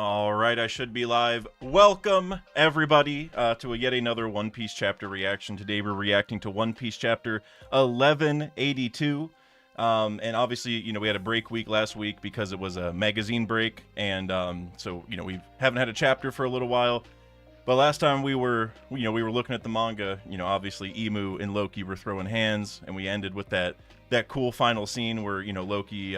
All right, I should be live. Welcome, everybody, to yet another One Piece chapter reaction. Today we're reacting to One Piece chapter 1182. And obviously, we had a break week last week because it was a magazine break. And so, we haven't had a chapter for a little while. But last time we were looking at the manga, obviously Emu and Loki were throwing hands. And we ended with that cool final scene where, Loki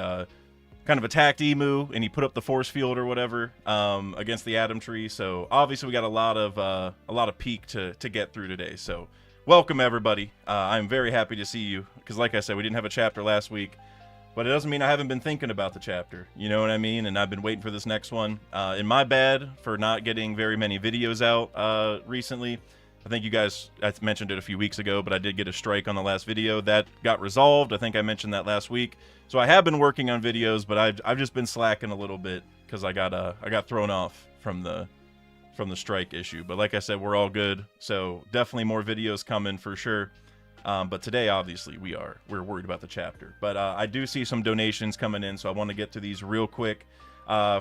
kind of attacked Emu and he put up the force field or whatever against the Atom Tree. So obviously we got a lot of peak to get through today. So welcome everybody. I'm very happy to see you because, like I said, we didn't have a chapter last week, but it doesn't mean I haven't been thinking about the chapter. You know what I mean? And I've been waiting for this next one. And my bad for not getting very many videos out recently. I think you guys, I mentioned it a few weeks ago, but I did get a strike on the last video. That got resolved. I think I mentioned that last week. So I have been working on videos, but I've just been slacking a little bit because I got thrown off from the strike issue. But like I said, we're all good. So definitely more videos coming for sure. But today, obviously, we're worried about the chapter. But I do see some donations coming in, so I want to get to these real quick.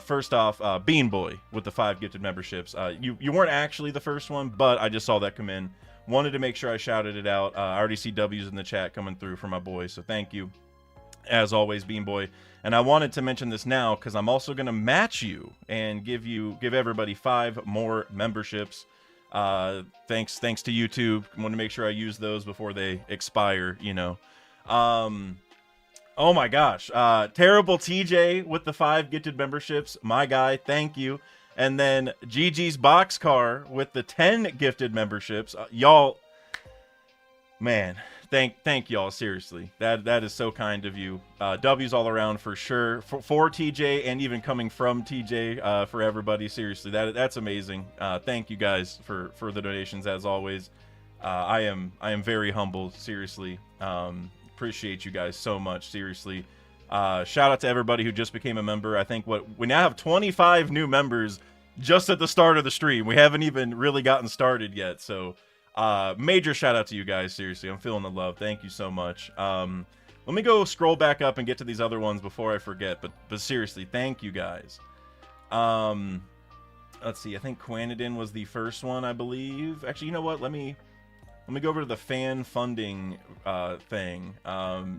First off, Bean Boy with the 5 gifted memberships. You weren't actually the first one, but I just saw that come in. Wanted to make sure I shouted it out. I already see W's in the chat coming through for my boy, so thank you. As always, Bean Boy. And I wanted to mention this now because I'm also going to match you and give everybody 5 more memberships. Thanks to YouTube. I want to make sure I use those before they expire, Oh my gosh. Terrible TJ with the 5 gifted memberships. My guy, thank you. And then GG's Boxcar with the 10 gifted memberships. Y'all, man, thank y'all, seriously. That is so kind of you. W's all around for sure. For TJ and even coming from TJ for everybody, seriously. That's amazing. Thank you guys for the donations as always. I am very humbled, seriously. Appreciate you guys so much, seriously. Shout out to everybody who just became a member. I think we now have 25 new members just at the start of the stream. We haven't even really gotten started yet, so major shout out to you guys, seriously. I'm feeling the love. Thank you so much. Let me go scroll back up and get to these other ones before I forget, but seriously, thank you guys. Let's see, I think Quanadin was the first one, I believe. Actually, you know what, let me go over to the fan funding thing.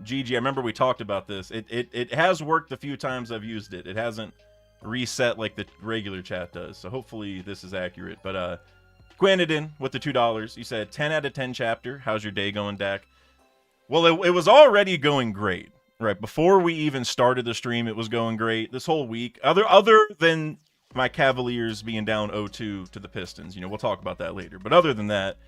Gigi, I remember we talked about this. It has worked the few times I've used it. It hasn't reset like the regular chat does. So hopefully this is accurate. But Quanadin with the $2. You said 10 out of 10 chapter. How's your day going, Dak? Well, it was already going great. Right before we even started the stream, it was going great. This whole week, other than my Cavaliers being down 0-2 to the Pistons. We'll talk about that later. But other than that,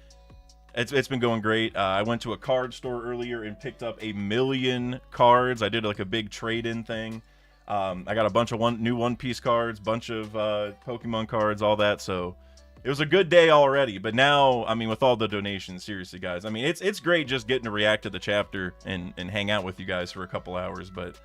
it's been going great. I went to a card store earlier and picked up 1 million cards. I did like a big trade-in thing. I got a bunch of new One Piece cards, bunch of Pokemon cards, all that. So it was a good day already. But now, I mean, with all the donations, seriously, guys. I mean, it's great just getting to react to the chapter and hang out with you guys for a couple hours. But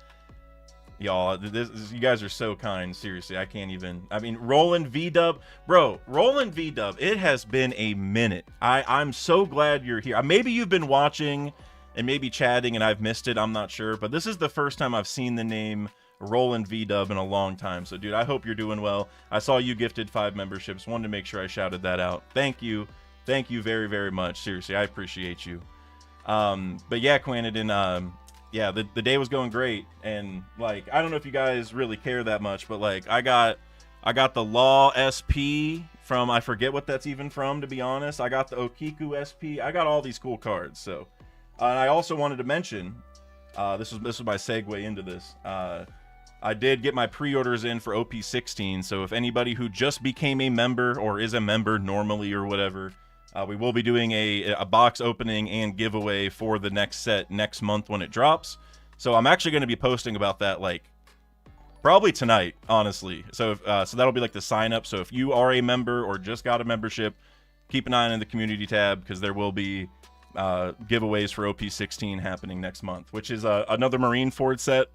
y'all, you guys are so kind. Seriously, I can't even. I mean, Roland V-Dub. Bro, Roland V-Dub, it has been a minute. I'm so glad you're here. Maybe you've been watching and maybe chatting and I've missed it. I'm not sure. But this is the first time I've seen the name Roland V-Dub in a long time. So, dude, I hope you're doing well. I saw you gifted 5 memberships. Wanted to make sure I shouted that out. Thank you. Thank you very, very much. Seriously, I appreciate you. But yeah, Quanadin, yeah, the day was going great, and like I don't know if you guys really care that much, but like I got the Law SP from, I forget what that's even from, to be honest. I got the Okiku SP. I got all these cool cards. So and I also wanted to mention this was my segue into this. I did get my pre-orders in for OP16, so if anybody who just became a member or is a member normally or whatever, we will be doing a box opening and giveaway for the next set next month when it drops. So I'm actually going to be posting about that like probably tonight, honestly. So so that'll be like the sign up. So if you are a member or just got a membership, keep an eye on the community tab because there will be giveaways for OP16 happening next month, which is another Marineford set.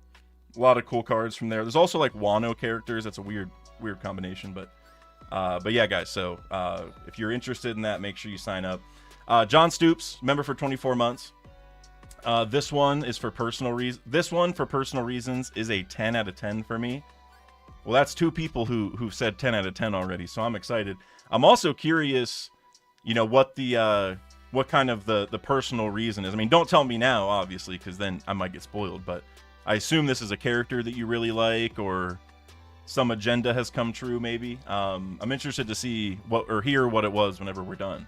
A lot of cool cards from there. There's also like Wano characters. That's a weird combination, but yeah, guys, so if you're interested in that, make sure you sign up. John Stoops, member for 24 months. This one is for personal reasons. This one, for personal reasons, is a 10 out of 10 for me. Well, that's 2 people who've said 10 out of 10 already, so I'm excited. I'm also curious, you know, what the what kind of the personal reason is. I mean, don't tell me now, obviously, because then I might get spoiled. But I assume this is a character that you really like, or some agenda has come true, maybe. I'm interested to see what or hear what it was whenever we're done.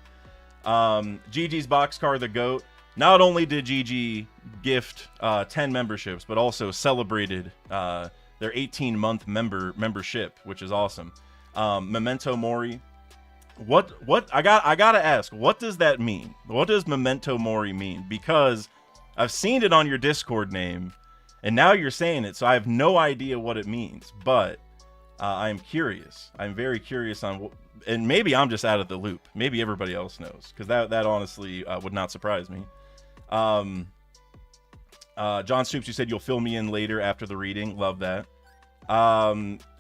Gigi's Boxcar the GOAT. Not only did Gigi gift 10 memberships, but also celebrated their 18-month membership, which is awesome. Memento Mori. What I gotta ask, what does that mean? What does Memento Mori mean? Because I've seen it on your Discord name, and now you're saying it, so I have no idea what it means. But I'm curious. I'm very curious on, and maybe I'm just out of the loop. Maybe everybody else knows, because that honestly would not surprise me. John Stoops, you said you'll fill me in later after the reading. Love that.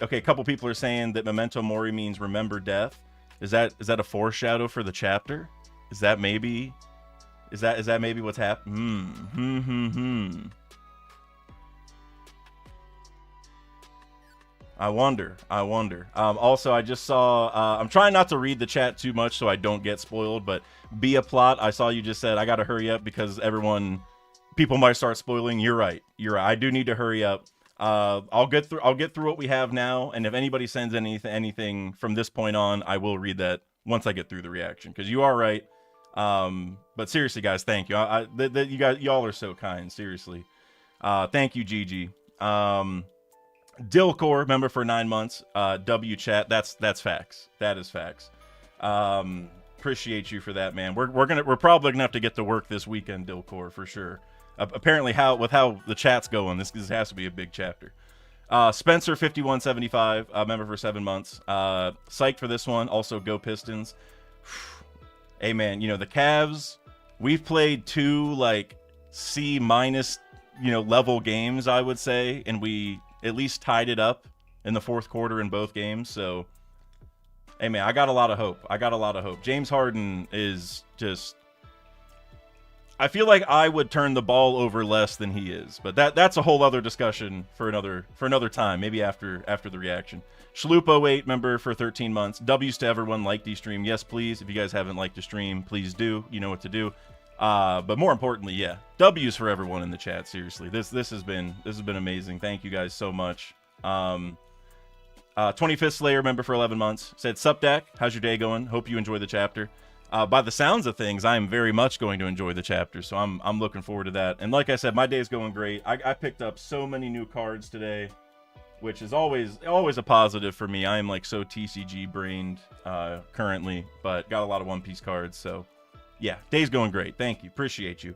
Okay, a couple people are saying that Memento Mori means remember death. Is that a foreshadow for the chapter? Is that maybe what's happening? I wonder. Also, I just saw, I'm trying not to read the chat too much so I don't get spoiled, but Be a Plot, I saw you just said, I gotta hurry up because people might start spoiling. You're right. I do need to hurry up. I'll get through what we have now, and if anybody sends anything from this point on, I will read that once I get through the reaction, because you are right. But seriously, guys, thank you. Y'all are so kind. Seriously. Thank you, Gigi. Dilcor, member for 9 months. W chat. That's facts. That is facts. Appreciate you for that, man. We're probably gonna have to get to work this weekend, Dilcor, for sure. Apparently, with how the chat's going, this has to be a big chapter. Spencer 5175, member for 7 months. Psyched for this one. Also, go Pistons. Hey, man, you know the Cavs. We've played 2 like C-, level games, I would say, and we at least tied it up in the 4th quarter in both games. So, hey, man, I got a lot of hope. James Harden is just, I feel like I would turn the ball over less than he is, but that's a whole other discussion for another time, maybe after the reaction. Shloop08, member for 13 months. W's to everyone, like the stream. Yes, please. If you guys haven't liked the stream, please do. You know what to do. But more importantly, yeah, W's for everyone in the chat. Seriously, this has been amazing. Thank you guys so much. 25th Slayer, member for 11 months, said, "Sup, Dak? How's your day going? Hope you enjoy the chapter." By the sounds of things, I am very much going to enjoy the chapter, so I'm looking forward to that. And like I said, my day is going great. I picked up so many new cards today, which is always a positive for me. I am like so TCG brained currently, but got a lot of One Piece cards, so yeah, day's going great. Thank you, appreciate you.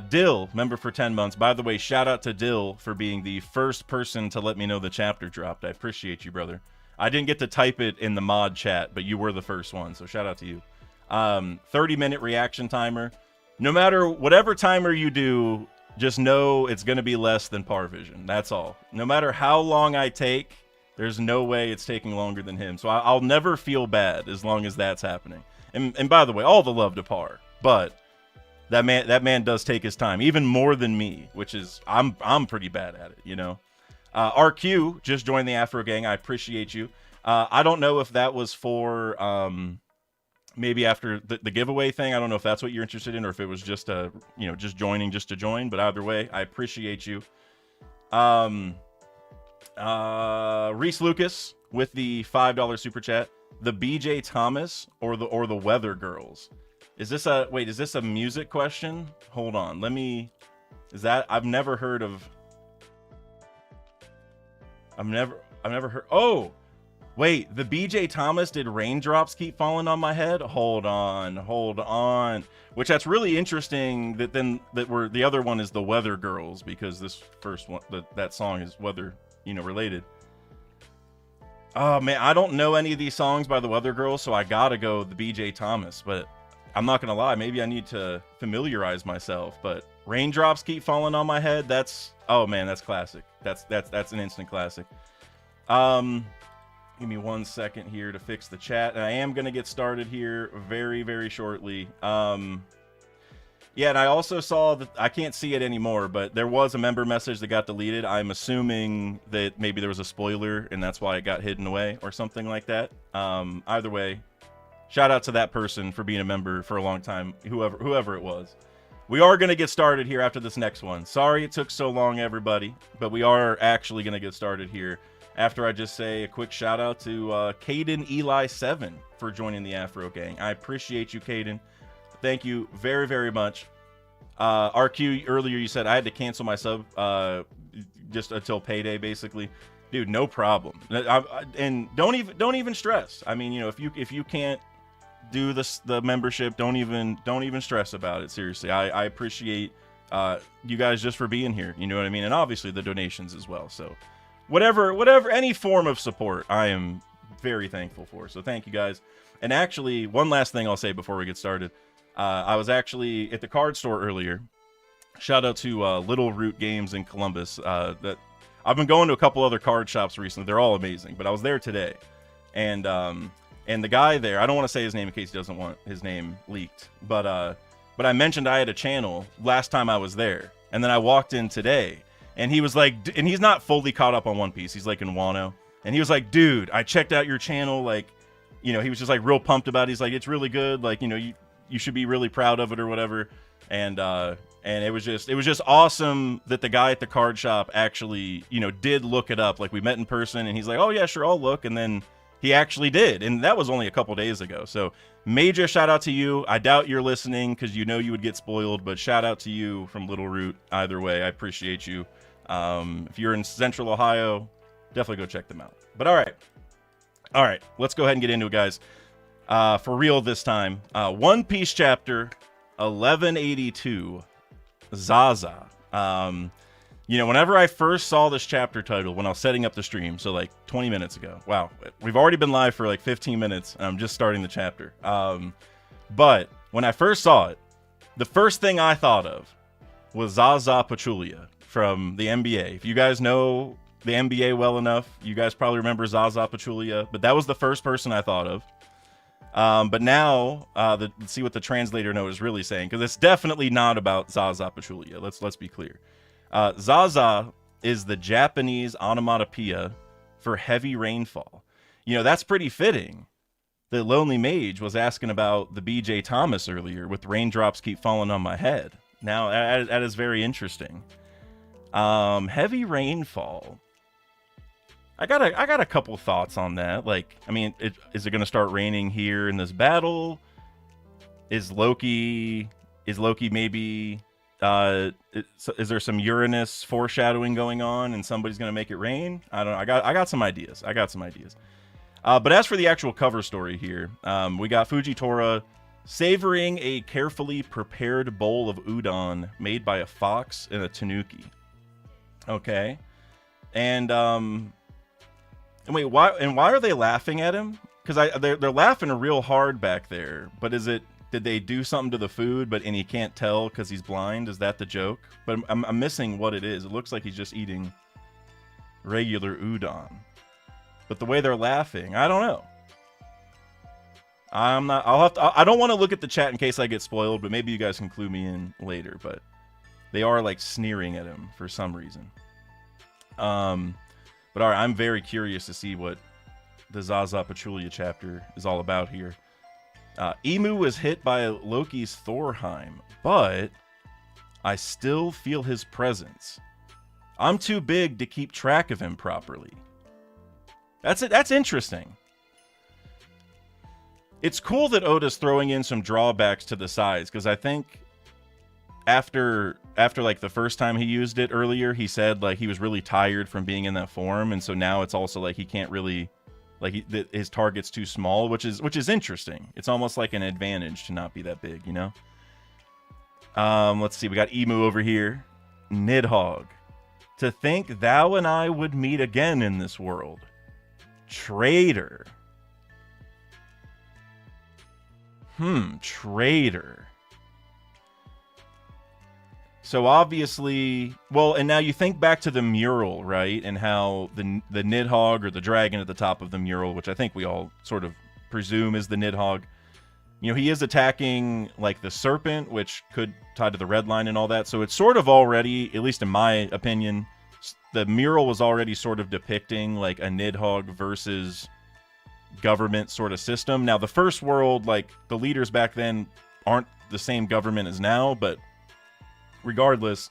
Dill, member for 10 months. By the way, shout out to Dill for being the first person to let me know the chapter dropped. I appreciate you, brother. I didn't get to type it in the mod chat, but you were the first one, so shout out to you. 30-minute reaction timer. No matter whatever timer you do, just know it's going to be less than Parvision. That's all. No matter how long I take, there's no way it's taking longer than him. So I'll never feel bad as long as that's happening. And by the way, all the love to Par, but that man does take his time, even more than me, which is I'm pretty bad at it, you know. RQ just joined the Afro Gang. I appreciate you. I don't know if that was for maybe after the giveaway thing. I don't know if that's what you're interested in, or if it was just just joining just to join. But either way, I appreciate you. Reese Lucas with the $5 super chat. The BJ Thomas or the Weather Girls. Is this a music question? Hold on. I've never heard. Oh, wait, the BJ Thomas did Raindrops Keep Falling on My Head? Hold on. Which that's really interesting that the other one is the Weather Girls, because this first one, that song is weather, related. Oh man, I don't know any of these songs by the Weather Girls, so I gotta go the BJ Thomas, but I'm not gonna lie, maybe I need to familiarize myself. But Raindrops Keep Falling on My Head, oh man, that's classic. That's an instant classic. Give me 1 second here to fix the chat, and I am gonna get started here very, very shortly. Yeah, and I also saw that I can't see it anymore, but there was a member message that got deleted. I'm assuming that maybe there was a spoiler and that's why it got hidden away or something like that. Either way, shout out to that person for being a member for a long time, whoever it was. We are going to get started here after this next one. Sorry it took so long, everybody, but we are actually going to get started here after I just say a quick shout out to Caden Eli 7 for joining the Afro Gang. I appreciate you, Caden. Thank you very, very much. RQ, earlier you said I had to cancel my sub just until payday, basically. Dude, no problem. And don't even stress. I mean, you know, if you can't do the membership, don't even stress about it. Seriously, I appreciate you guys just for being here. You know what I mean? And obviously the donations as well. So whatever, any form of support, I am very thankful for. So thank you guys. And actually, one last thing I'll say before we get started. I was actually at the card store earlier. Shout out to Little Root Games in Columbus. That I've been going to a couple other card shops recently. They're all amazing, but I was there today, and the guy there, I don't want to say his name in case he doesn't want his name leaked, but I mentioned I had a channel last time I was there, and then I walked in today, and he was like, and he's not fully caught up on One Piece. He's like in Wano, and he was like, dude, I checked out your channel, like, you know, he was just like real pumped about it. He's like, it's really good, like, you know, you should be really proud of it or whatever. And it was just awesome that the guy at the card shop actually, you know, did look it up. Like, we met in person and he's like, oh yeah, sure, I'll look. And then he actually did. And that was only a couple days ago. So major shout out to you. I doubt you're listening because you know you would get spoiled, but shout out to you from Little Root. Either way, I appreciate you. If you're in Central Ohio, definitely go check them out. But all right, let's go ahead and get into it, guys. For real this time. One Piece chapter 1182, ZAZA. You know, whenever I first saw this chapter title, when I was setting up the stream, so like 20 minutes ago. Wow, we've already been live for like 15 minutes, and I'm just starting the chapter. But when I first saw it, the first thing I thought of was ZAZA Pachulia from the NBA. If you guys know the NBA well enough, you guys probably remember ZAZA Pachulia, but that was the first person I thought of. But now, let's see what the translator note is really saying, because it's definitely not about ZAZA Pachulia. Let's be clear. ZAZA is the Japanese onomatopoeia for heavy rainfall. You know, that's pretty fitting. The Lonely Mage was asking about the B.J. Thomas earlier with raindrops keep falling on my head. Now, that is very interesting. Heavy rainfall. I got a couple thoughts on that. Like, I mean, is it going to start raining here in this battle? Is Loki maybe is there some Uranus foreshadowing going on and somebody's going to make it rain? I don't know. I got some ideas. But as for the actual cover story here, we got Fujitora savoring a carefully prepared bowl of udon made by a fox and a tanuki. Okay. And wait, why are they laughing at him? Because they're laughing real hard back there. But did they do something to the food? And he can't tell because he's blind? Is that the joke? But I'm missing what it is. It looks like he's just eating regular udon. But the way they're laughing, I don't know. I'm not. I don't want to look at the chat in case I get spoiled. But maybe you guys can clue me in later. But they are like sneering at him for some reason. But all right, I'm very curious to see what the ZAZA Pachulia chapter is all about here. Emu was hit by Loki's Thorheim, but I still feel his presence. I'm too big to keep track of him properly. That's interesting. It's cool that Oda's throwing in some drawbacks to the size, because I think after like the first time he used it earlier, he said like he was really tired from being in that form, and so now it's also like he can't really, like, his target's too small, which is interesting. It's almost like an advantage to not be that big, you know. Let's see, we got Emu over here. Nidhogg. To think thou and I would meet again in this world. Traitor. Traitor. So obviously, well, and now you think back to the mural, right? And how the Nidhogg, or the dragon at the top of the mural, which I think we all sort of presume is the Nidhogg, You know, he is attacking like the serpent, which could tie to the red line and all that. So it's sort of already, at least in my opinion, the mural was already sort of depicting like a Nidhogg versus government sort of system. Now, the first world, like the leaders back then aren't the same government as now, but regardless,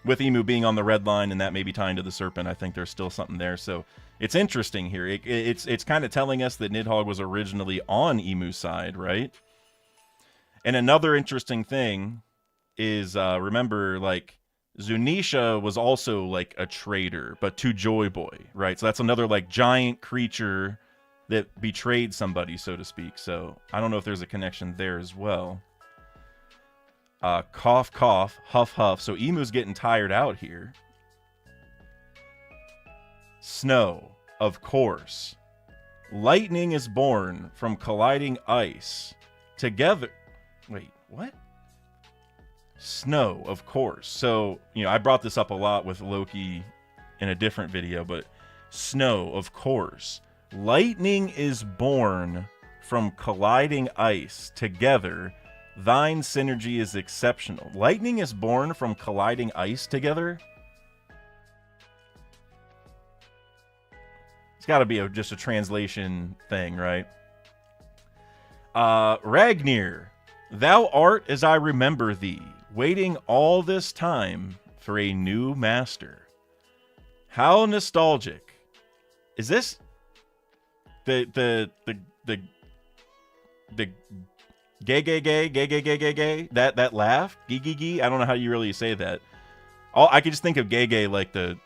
with Emu being on the red line and that maybe tying to the serpent, I think there's still something there. So it's interesting here. It's kind of telling us that Nidhogg was originally on Emu's side, right? And another interesting thing is, remember, like, Zunisha was also, like, a traitor, but to Joy Boy, right? So that's another, like, giant creature that betrayed somebody, so to speak. So I don't know if there's a connection there as well. Cough, cough, huff, huff. So Emu's getting tired out here. Snow, of course. Lightning is born from colliding ice. Together. Wait, what? Snow, of course. So, you know, I brought this up a lot with Loki in a different video, but snow, of course. Lightning is born from colliding ice. Together, thine synergy is exceptional. Lightning is born from colliding ice together? It's got to be just a translation thing, right? Ragnir, thou art as I remember thee, waiting all this time for a new master. How nostalgic. Is this the gay, that laugh? Gee. I don't know how you really say that. I could just think of gay like the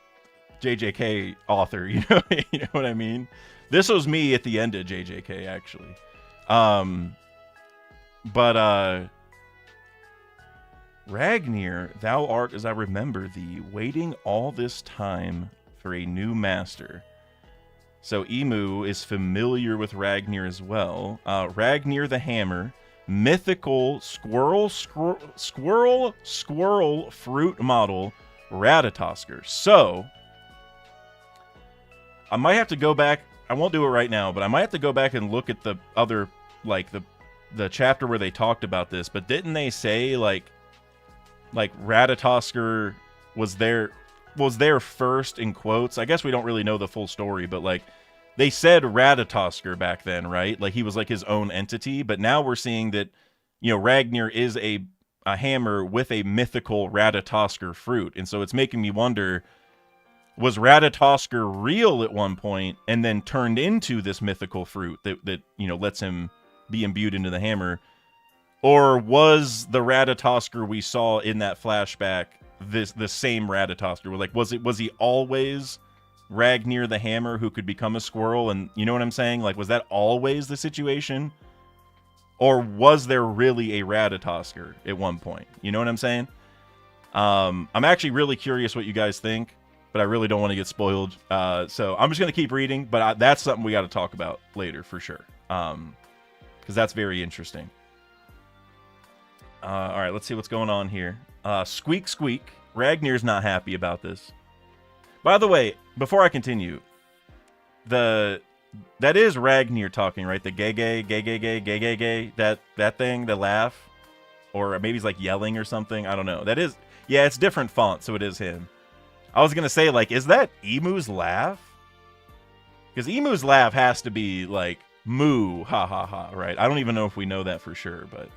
JJK author, you know what I mean? This was me at the end of JJK, actually. Ragnir, thou art as I remember thee, waiting all this time for a new master. So Emu is familiar with Ragnir as well. Ragnir the Hammer, mythical squirrel fruit model, Ratatosker. So I might have to go back. I won't do it right now, but I might have to go back and look at the other, like the chapter where they talked about this. But didn't they say like Ratatosker was there first in quotes? I guess we don't really know the full story, but like they said Ratatosker back then, right? Like he was like his own entity. But now we're seeing that, you know, Ragnir is a hammer with a mythical Ratatosker fruit, and so it's making me wonder. Was Ratatosker real at one point and then turned into this mythical fruit that you know lets him be imbued into the hammer? Or was the Ratatosker we saw in that flashback the same Ratatosker? Like was he always Ragnir the Hammer who could become a squirrel? And you know what I'm saying? Like was that always the situation? Or was there really a Ratatosker at one point? You know what I'm saying? I'm actually really curious what you guys think, but I really don't want to get spoiled. So I'm just going to keep reading, but that's something we got to talk about later for sure. Because that's very interesting. All right, let's see what's going on here. Squeak, squeak. Ragnir's not happy about this. By the way, before I continue, that is Ragnir talking, right? The gay, that thing, the laugh. Or maybe he's like yelling or something. I don't know. That is, yeah, it's different font, so it is him. I was going to say, like, is that Emu's laugh? Because Emu's laugh has to be, like, moo, ha, ha, ha, right? I don't even know if we know that for sure, but...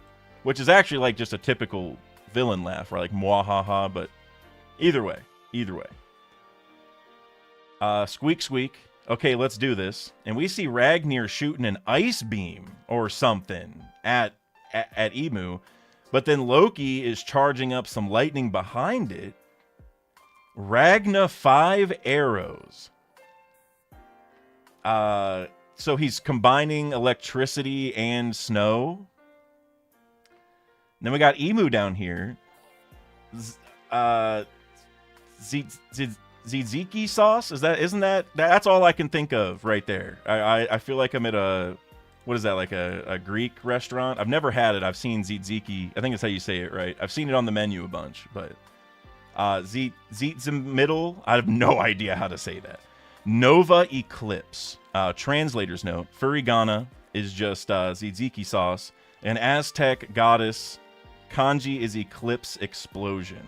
Which is actually, like, just a typical villain laugh, right? Like, mwah, ha, ha, but... Either way. Squeak, squeak. Okay, let's do this. And we see Ragnir shooting an ice beam or something at Emu. But then Loki is charging up some lightning behind it. Ragna 5 arrows. So he's combining electricity and snow. Then we got Emu down here. Tzatziki sauce? Isn't that's all I can think of right there. I feel like I'm at what is that, like a Greek restaurant? I've never had it. I've seen tzatziki. I think that's how you say it, right? I've seen it on the menu a bunch, but middle. I have no idea how to say that. Nova Eclipse. Translator's note. Furigana is just tzatziki sauce. An Aztec goddess. Kanji is eclipse explosion.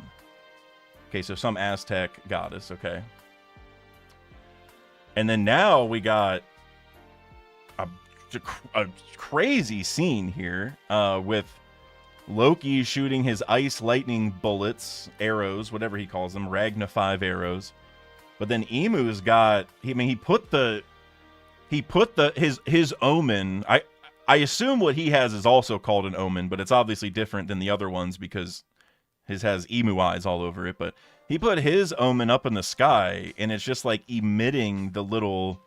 Okay, so some Aztec goddess, okay. And then now we got a crazy scene here with Loki shooting his ice lightning bullets, arrows, whatever he calls them, Ragna 5 arrows. But then Emu's got, he put his omen. I assume what he has is also called an omen, but it's obviously different than the other ones because his has emu eyes all over it. But he put his omen up in the sky, and it's just like emitting the little,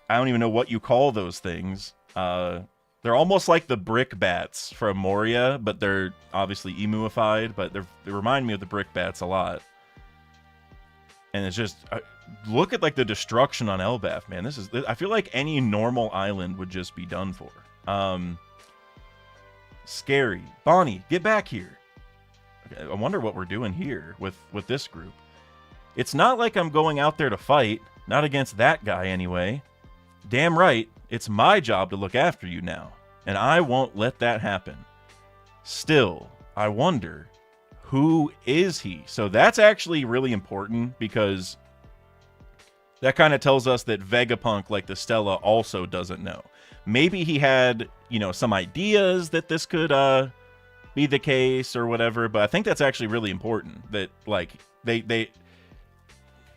I don't even know what you call those things. They're almost like the brick bats from Moria, but they're obviously emuified, but they remind me of the brick bats a lot. And it's just, look at like the destruction on Elbaf, man. I feel like any normal island would just be done for. Scary. Bonnie, get back here. Okay, I wonder what we're doing here with this group. It's not like I'm going out there to fight. Not against that guy, anyway. Damn right, it's my job to look after you now, and I won't let that happen. Still, I wonder, who is he? So that's actually really important, because that kind of tells us that Vegapunk, like the Stella, also doesn't know. Maybe he had, some ideas that this could be the case or whatever, but I think that's actually really important, that, like, they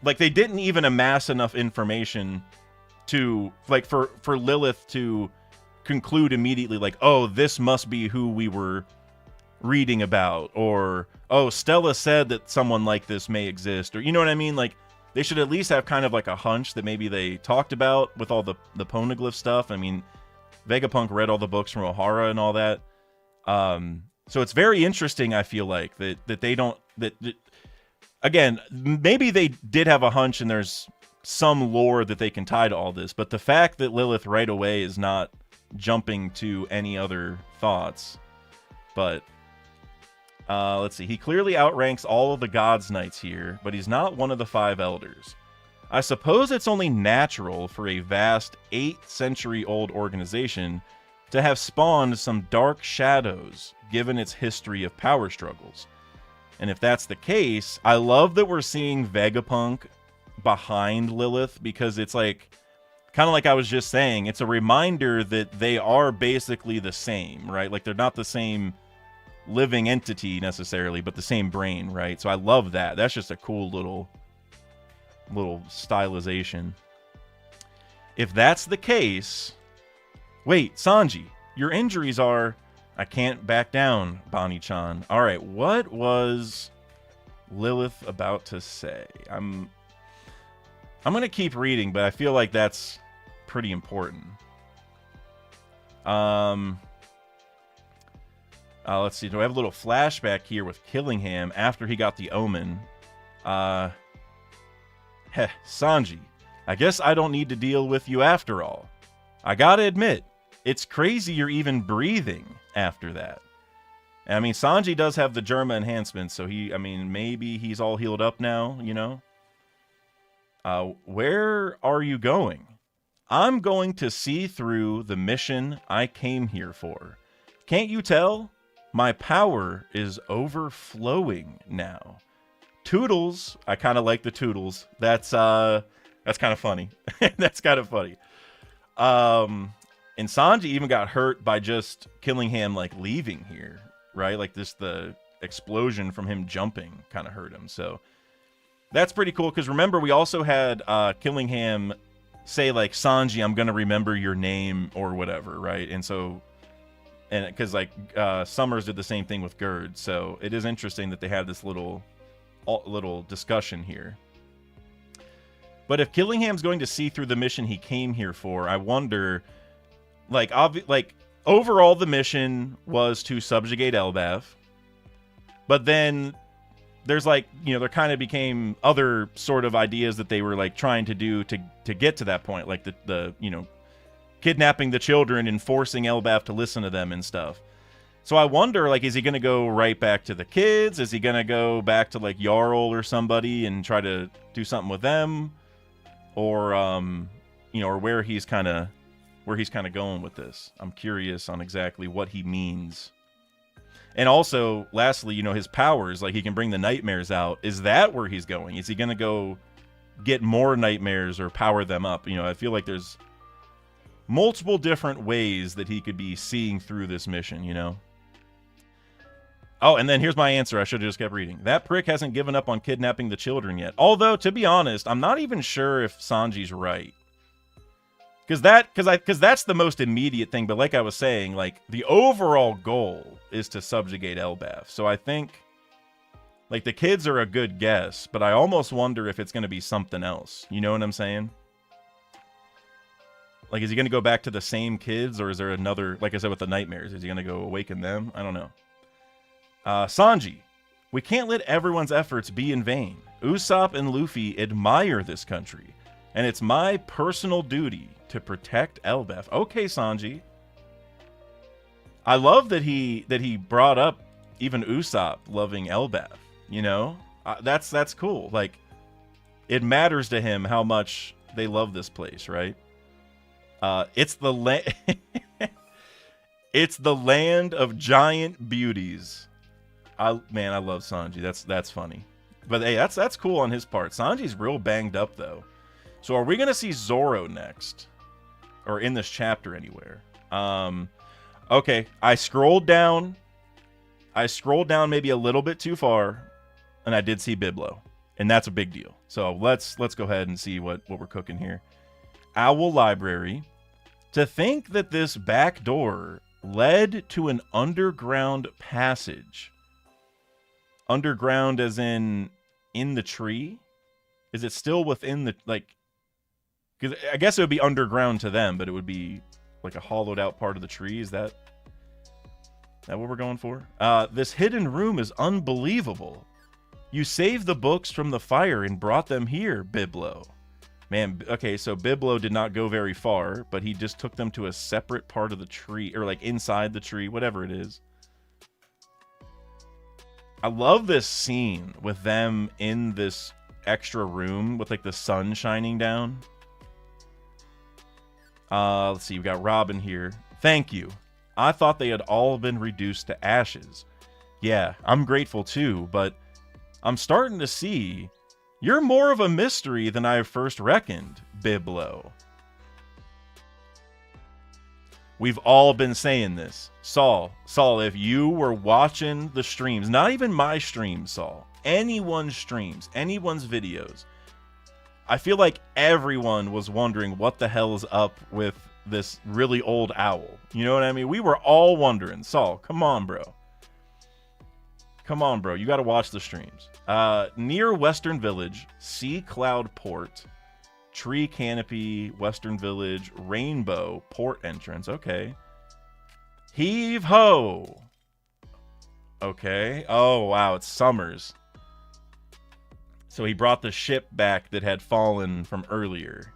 didn't even amass enough information to, like, for Lilith to conclude immediately, like, oh, this must be who we were reading about, or, oh, Stella said that someone like this may exist, or, you know what I mean? Like, they should at least have kind of like a hunch that maybe they talked about with all the poneglyph stuff. I mean, Vegapunk read all the books from Ohara and all that. So it's very interesting, I feel like, that they don't, that again, maybe they did have a hunch and there's some lore that they can tie to all this, but the fact that Lilith right away is not jumping to any other thoughts. But let's see, he clearly outranks all of the gods' knights here, but he's not one of the 5 elders. I suppose it's only natural for a vast 8th century old organization to have spawned some dark shadows given its history of power struggles. And if that's the case, I love that we're seeing Vegapunk behind Lilith, because it's like, kind of like I was just saying, it's a reminder that they are basically the same, right? Like, they're not the same living entity necessarily, but the same brain, right? So I love that. That's just a cool little stylization. If that's the case, wait, Sanji, your injuries are, I can't back down, Bonnie-chan. All right, what was Lilith about to say? I'm going to keep reading, but I feel like that's pretty important. Let's see. Do I have a little flashback here with Killingham after he got the omen? Sanji, I guess I don't need to deal with you after all. I gotta admit, it's crazy you're even breathing after that. I mean, Sanji does have the Germa enhancement, so maybe he's all healed up now, Where are you going? I'm going to see through the mission I came here for. Can't you tell? My power is overflowing now. Toodles. I kind of like the Toodles. That's kind of funny. That's kind of funny. And Sanji even got hurt by just Killingham, like, leaving here, right? Like, the explosion from him jumping kind of hurt him. So that's pretty cool, because remember, we also had Killingham say, like, Sanji, I'm going to remember your name or whatever, right? And so, and because, like, Summers did the same thing with Gerd. So it is interesting that they had this little discussion here. But if Killingham's going to see through the mission he came here for, I wonder, like, overall the mission was to subjugate Elbaf. But then there's, like, there kind of became other sort of ideas that they were, like, trying to do to get to that point, like the kidnapping the children and forcing Elbaf to listen to them and stuff. So I wonder, like, is he going to go right back to the kids? Is he going to go back to, like, Jarl or somebody and try to do something with them? Or, or where he's kind of where he's kind of going with this. I'm curious on exactly what he means. And also, lastly, his powers, like he can bring the nightmares out. Is that where he's going? Is he going to go get more nightmares or power them up? I feel like there's multiple different ways that he could be seeing through this mission, Oh, and then here's my answer. I should have just kept reading. That prick hasn't given up on kidnapping the children yet. Although, to be honest, I'm not even sure if Sanji's right. Because that's the most immediate thing. But like I was saying, like the overall goal is to subjugate Elbaf. So I think like the kids are a good guess, but I almost wonder if it's going to be something else. You know what I'm saying? Like, is he going to go back to the same kids, or is there another, like I said with the nightmares, is he going to go awaken them? I don't know. Sanji, we can't let everyone's efforts be in vain. Usopp and Luffy admire this country, and it's my personal duty to protect Elbaf. Okay, Sanji. I love that he brought up even Usopp loving Elbaf. That's cool. Like, it matters to him how much they love this place, right? It's the it's the land of giant beauties. I love Sanji. That's funny. But hey, that's cool on his part. Sanji's real banged up though. So are we gonna see Zoro next, or in this chapter anywhere? Okay, I scrolled down maybe a little bit too far, and I did see Biblo, and that's a big deal. So let's go ahead and see what we're cooking here. Owl Library. To think that this back door led to an underground passage. Underground as in the tree? Is it still within the, like, because I guess it would be underground to them, but it would be like a hollowed out part of the tree. Is that what we're going for? This hidden room is unbelievable. You saved the books from the fire and brought them here, Biblo. Man, okay, so Biblo did not go very far, but he just took them to a separate part of the tree, or like inside the tree, whatever it is. I love this scene with them in this extra room with like the sun shining down. Let's see, we've got Robin here. Thank you. I thought they had all been reduced to ashes. Yeah, I'm grateful too, but I'm starting to see you're more of a mystery than I first reckoned, Biblo. We've all been saying this. Saul, if you were watching the streams, not even my streams, Saul, anyone's streams, anyone's videos, I feel like everyone was wondering what the hell is up with this really old owl. You know what I mean? We were all wondering. Saul, come on, bro. Come on, bro. You got to watch the streams. Near Western Village, Sea Cloud Port, Tree Canopy, Western Village, Rainbow, Port Entrance. Okay. Heave ho. Okay. Oh, wow. It's Summers. So he brought the ship back that had fallen from earlier.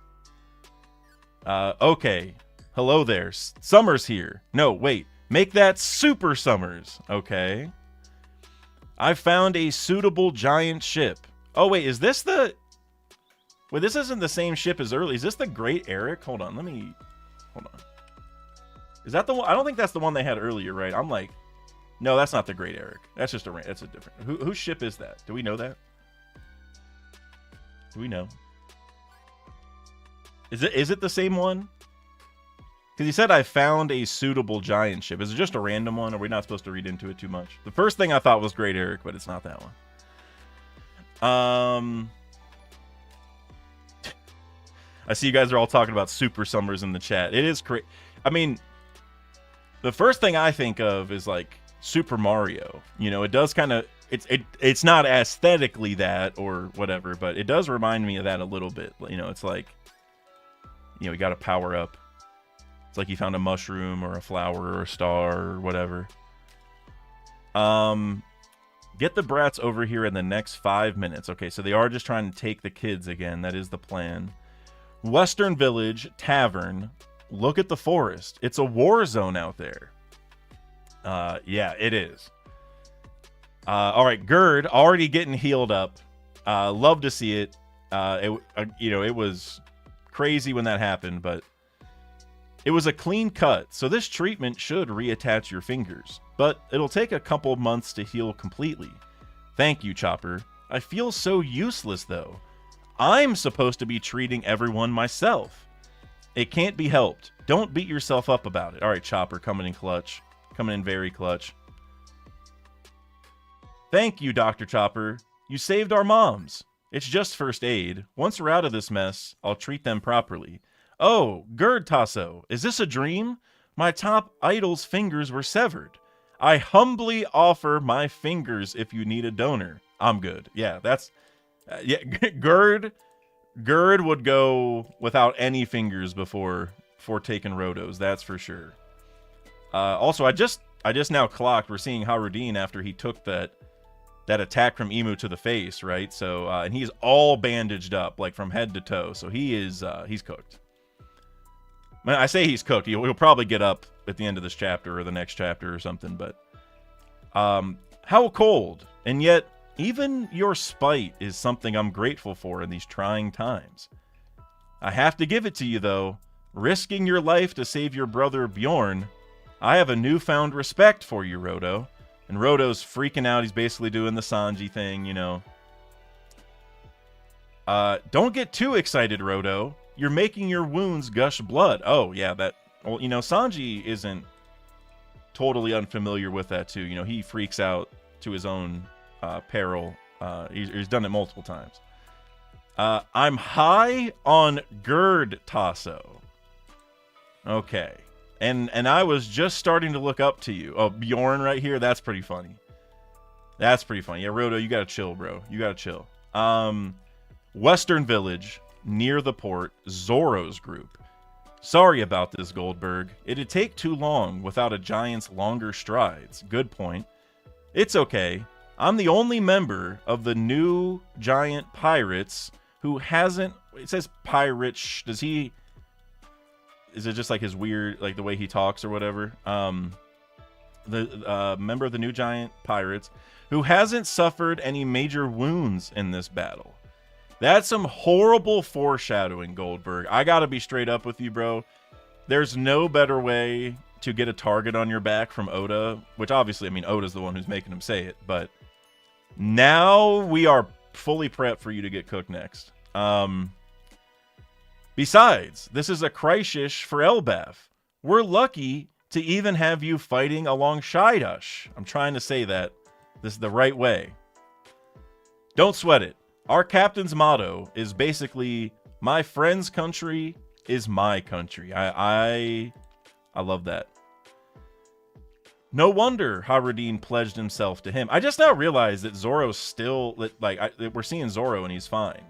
Okay. Hello there. Summers here. No, wait. Make that Super Summers. Okay. I found a suitable giant ship. Oh, wait. Is this the... Wait, this isn't the same ship as early. Is this the Great Eric? Hold on. Hold on. Is that the one? I don't think that's the one they had earlier, right? I'm like... No, that's not the Great Eric. That's just that's a different... Whose ship is that? Do we know that? Do we know? Is it the same one? Because he said I found a suitable giant ship. Is it just a random one? Or are we not supposed to read into it too much? The first thing I thought was Great Eric, but it's not that one. I see you guys are all talking about Super Summers in the chat. It is crazy. I mean, the first thing I think of is like Super Mario. You know, it does kind of... It's not aesthetically that or whatever, but it does remind me of that a little bit. You know, it's like, you know, you got to power up. It's like you found a mushroom or a flower or a star or whatever. Get the brats over here in the next 5 minutes. Okay, so they are just trying to take the kids again. That is the plan. Western Village Tavern. Look at the forest. It's a war zone out there. Yeah, it is. All right, Gerd already getting healed up. Love to see it. You know, it was crazy when that happened, but It was a clean cut, so this treatment should reattach your fingers, but it'll take a couple months to heal completely. Thank you, Chopper. I feel so useless, though. I'm supposed to be treating everyone myself. It can't be helped. Don't beat yourself up about it. All right, Chopper, coming in clutch. Coming in very clutch. Thank you, Dr. Chopper. You saved our moms. It's just first aid. Once we're out of this mess, I'll treat them properly. Oh, Gerd Tasso, is this a dream? My top idol's fingers were severed. I humbly offer my fingers if you need a donor. I'm good. Yeah, that's... yeah, Gerd would go without any fingers before taking Rotos, that's for sure. Also, I just now clocked, we're seeing Harudin after he took that attack from Emu to the face, right? So, and he's all bandaged up, like from head to toe. So he's cooked. I say he's cooked. He'll probably get up at the end of this chapter or the next chapter or something. But how cold, and yet even your spite is something I'm grateful for in these trying times. I have to give it to you though. Risking your life to save your brother Bjorn, I have a newfound respect for you, Roto. And Roto's freaking out. He's basically doing the Sanji thing, you know. Don't get too excited, Roto. You're making your wounds gush blood. Oh, yeah, that... Well, you know, Sanji isn't totally unfamiliar with that, too. You know, he freaks out to his own peril. He's done it multiple times. I'm high on Gerd Tasso. Okay. And I was just starting to look up to you. Oh, Bjorn right here. That's pretty funny. That's pretty funny. Yeah, Roto, you gotta chill, bro. You gotta chill. Western Village, near the port, Zoro's group. Sorry about this, Goldberg. It'd take too long without a giant's longer strides. Good point. It's okay. I'm the only member of the new giant pirates who hasn't... It says pirate. Does he... Is it just like his weird, like the way he talks or whatever? The member of the new giant pirates who hasn't suffered any major wounds in this battle. That's some horrible foreshadowing, Goldberg. I gotta be straight up with you, bro. There's no better way to get a target on your back from Oda, which obviously, I mean, Oda's the one who's making him say it, but now we are fully prepped for you to get cooked next. Besides, this is a crisis for Elbaf. We're lucky to even have you fighting alongside us. I'm trying to say that this is the right way. Don't sweat it. Our captain's motto is basically, my friend's country is my country. I love that. No wonder Harudin pledged himself to him. I just now realized that Zoro's still, like, we're seeing Zoro and he's fine.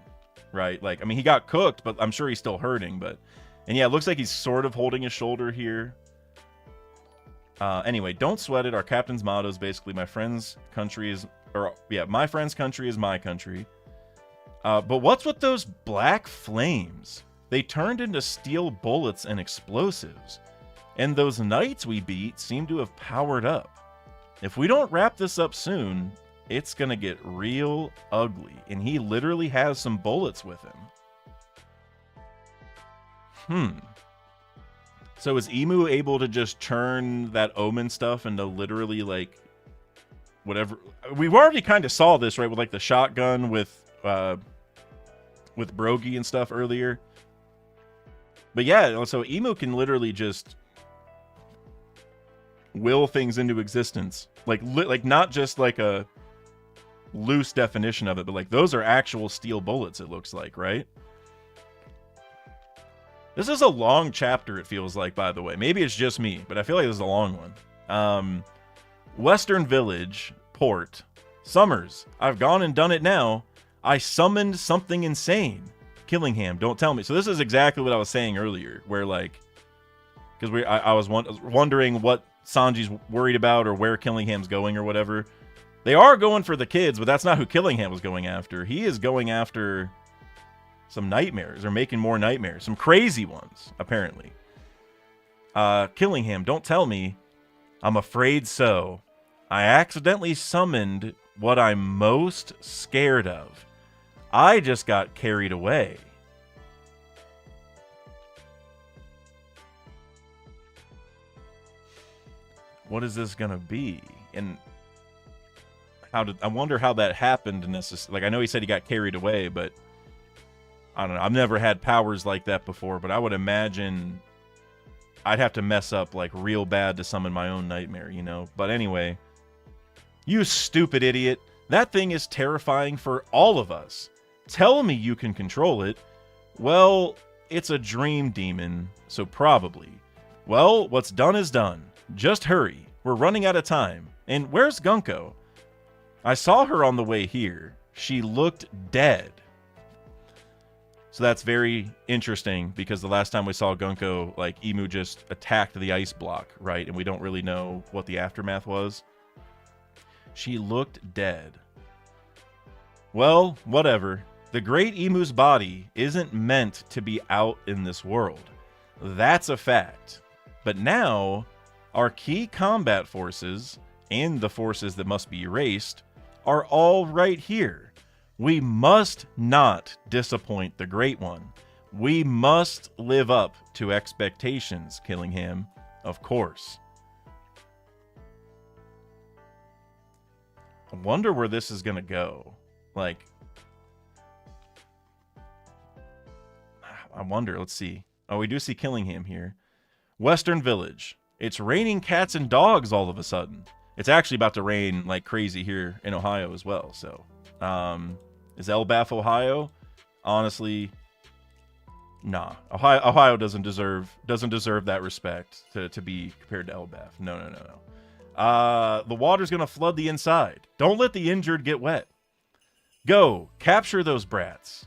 Right? Like, I mean, he got cooked, but I'm sure he's still hurting, but... And yeah, it looks like he's sort of holding his shoulder here. Anyway, don't sweat it. Our captain's motto is basically, my friend's country is... Or, yeah, my friend's country is my country. But what's with those black flames? They turned into steel bullets and explosives. And those knights we beat seem to have powered up. If we don't wrap this up soon... It's gonna get real ugly, and he literally has some bullets with him. So is Emu able to just turn that Omen stuff into literally, like, whatever? We've already kind of saw this, right, with, like, the shotgun with Brogy and stuff earlier. But yeah, so Emu can literally just will things into existence. Like not just like a loose definition of it, but like those are actual steel bullets, it looks like, right? This is a long chapter, it feels like, by the way. Maybe it's just me, but I feel like this is a long one. Western Village, Port. Summers, I've gone and done it now. I summoned something insane. Killingham, don't tell me. So this is exactly what I was saying earlier, where like, because I was wondering what Sanji's worried about or where Killingham's going or whatever. They are going for the kids, but that's not who Killingham was going after. He is going after some nightmares, or making more nightmares. Some crazy ones, apparently. Killingham, don't tell me. I'm afraid so. I accidentally summoned what I'm most scared of. I just got carried away. what is this gonna be? And I wonder how that happened. Like, I know he said he got carried away, but I don't know. I've never had powers like that before, but I would imagine I'd have to mess up like real bad to summon my own nightmare, you know? But anyway, you stupid idiot. That thing is terrifying for all of us. Tell me you can control it. Well, it's a dream demon, so probably. Well, what's done is done. Just hurry. We're running out of time. And where's Gunko? I saw her on the way here. She looked dead. So that's very interesting, because the last time we saw Gunko, like, Emu just attacked the ice block, right? And we don't really know what the aftermath was. She looked dead. Well, whatever. The great Emu's body isn't meant to be out in this world. That's a fact. But now, our key combat forces, and the forces that must be erased, are all right here. We must not disappoint the Great One. We must live up to expectations, Killingham, of course. I wonder where this is going to go. Like, I wonder. Let's see. Oh, we do see Killingham here. Western Village. It's raining cats and dogs all of a sudden. It's actually about to rain like crazy here in Ohio as well. So, is Elbaf Ohio? Honestly, nah. Ohio doesn't deserve that respect to be compared to Elbaf. No. The water's gonna flood the inside. Don't let the injured get wet. Go capture those brats.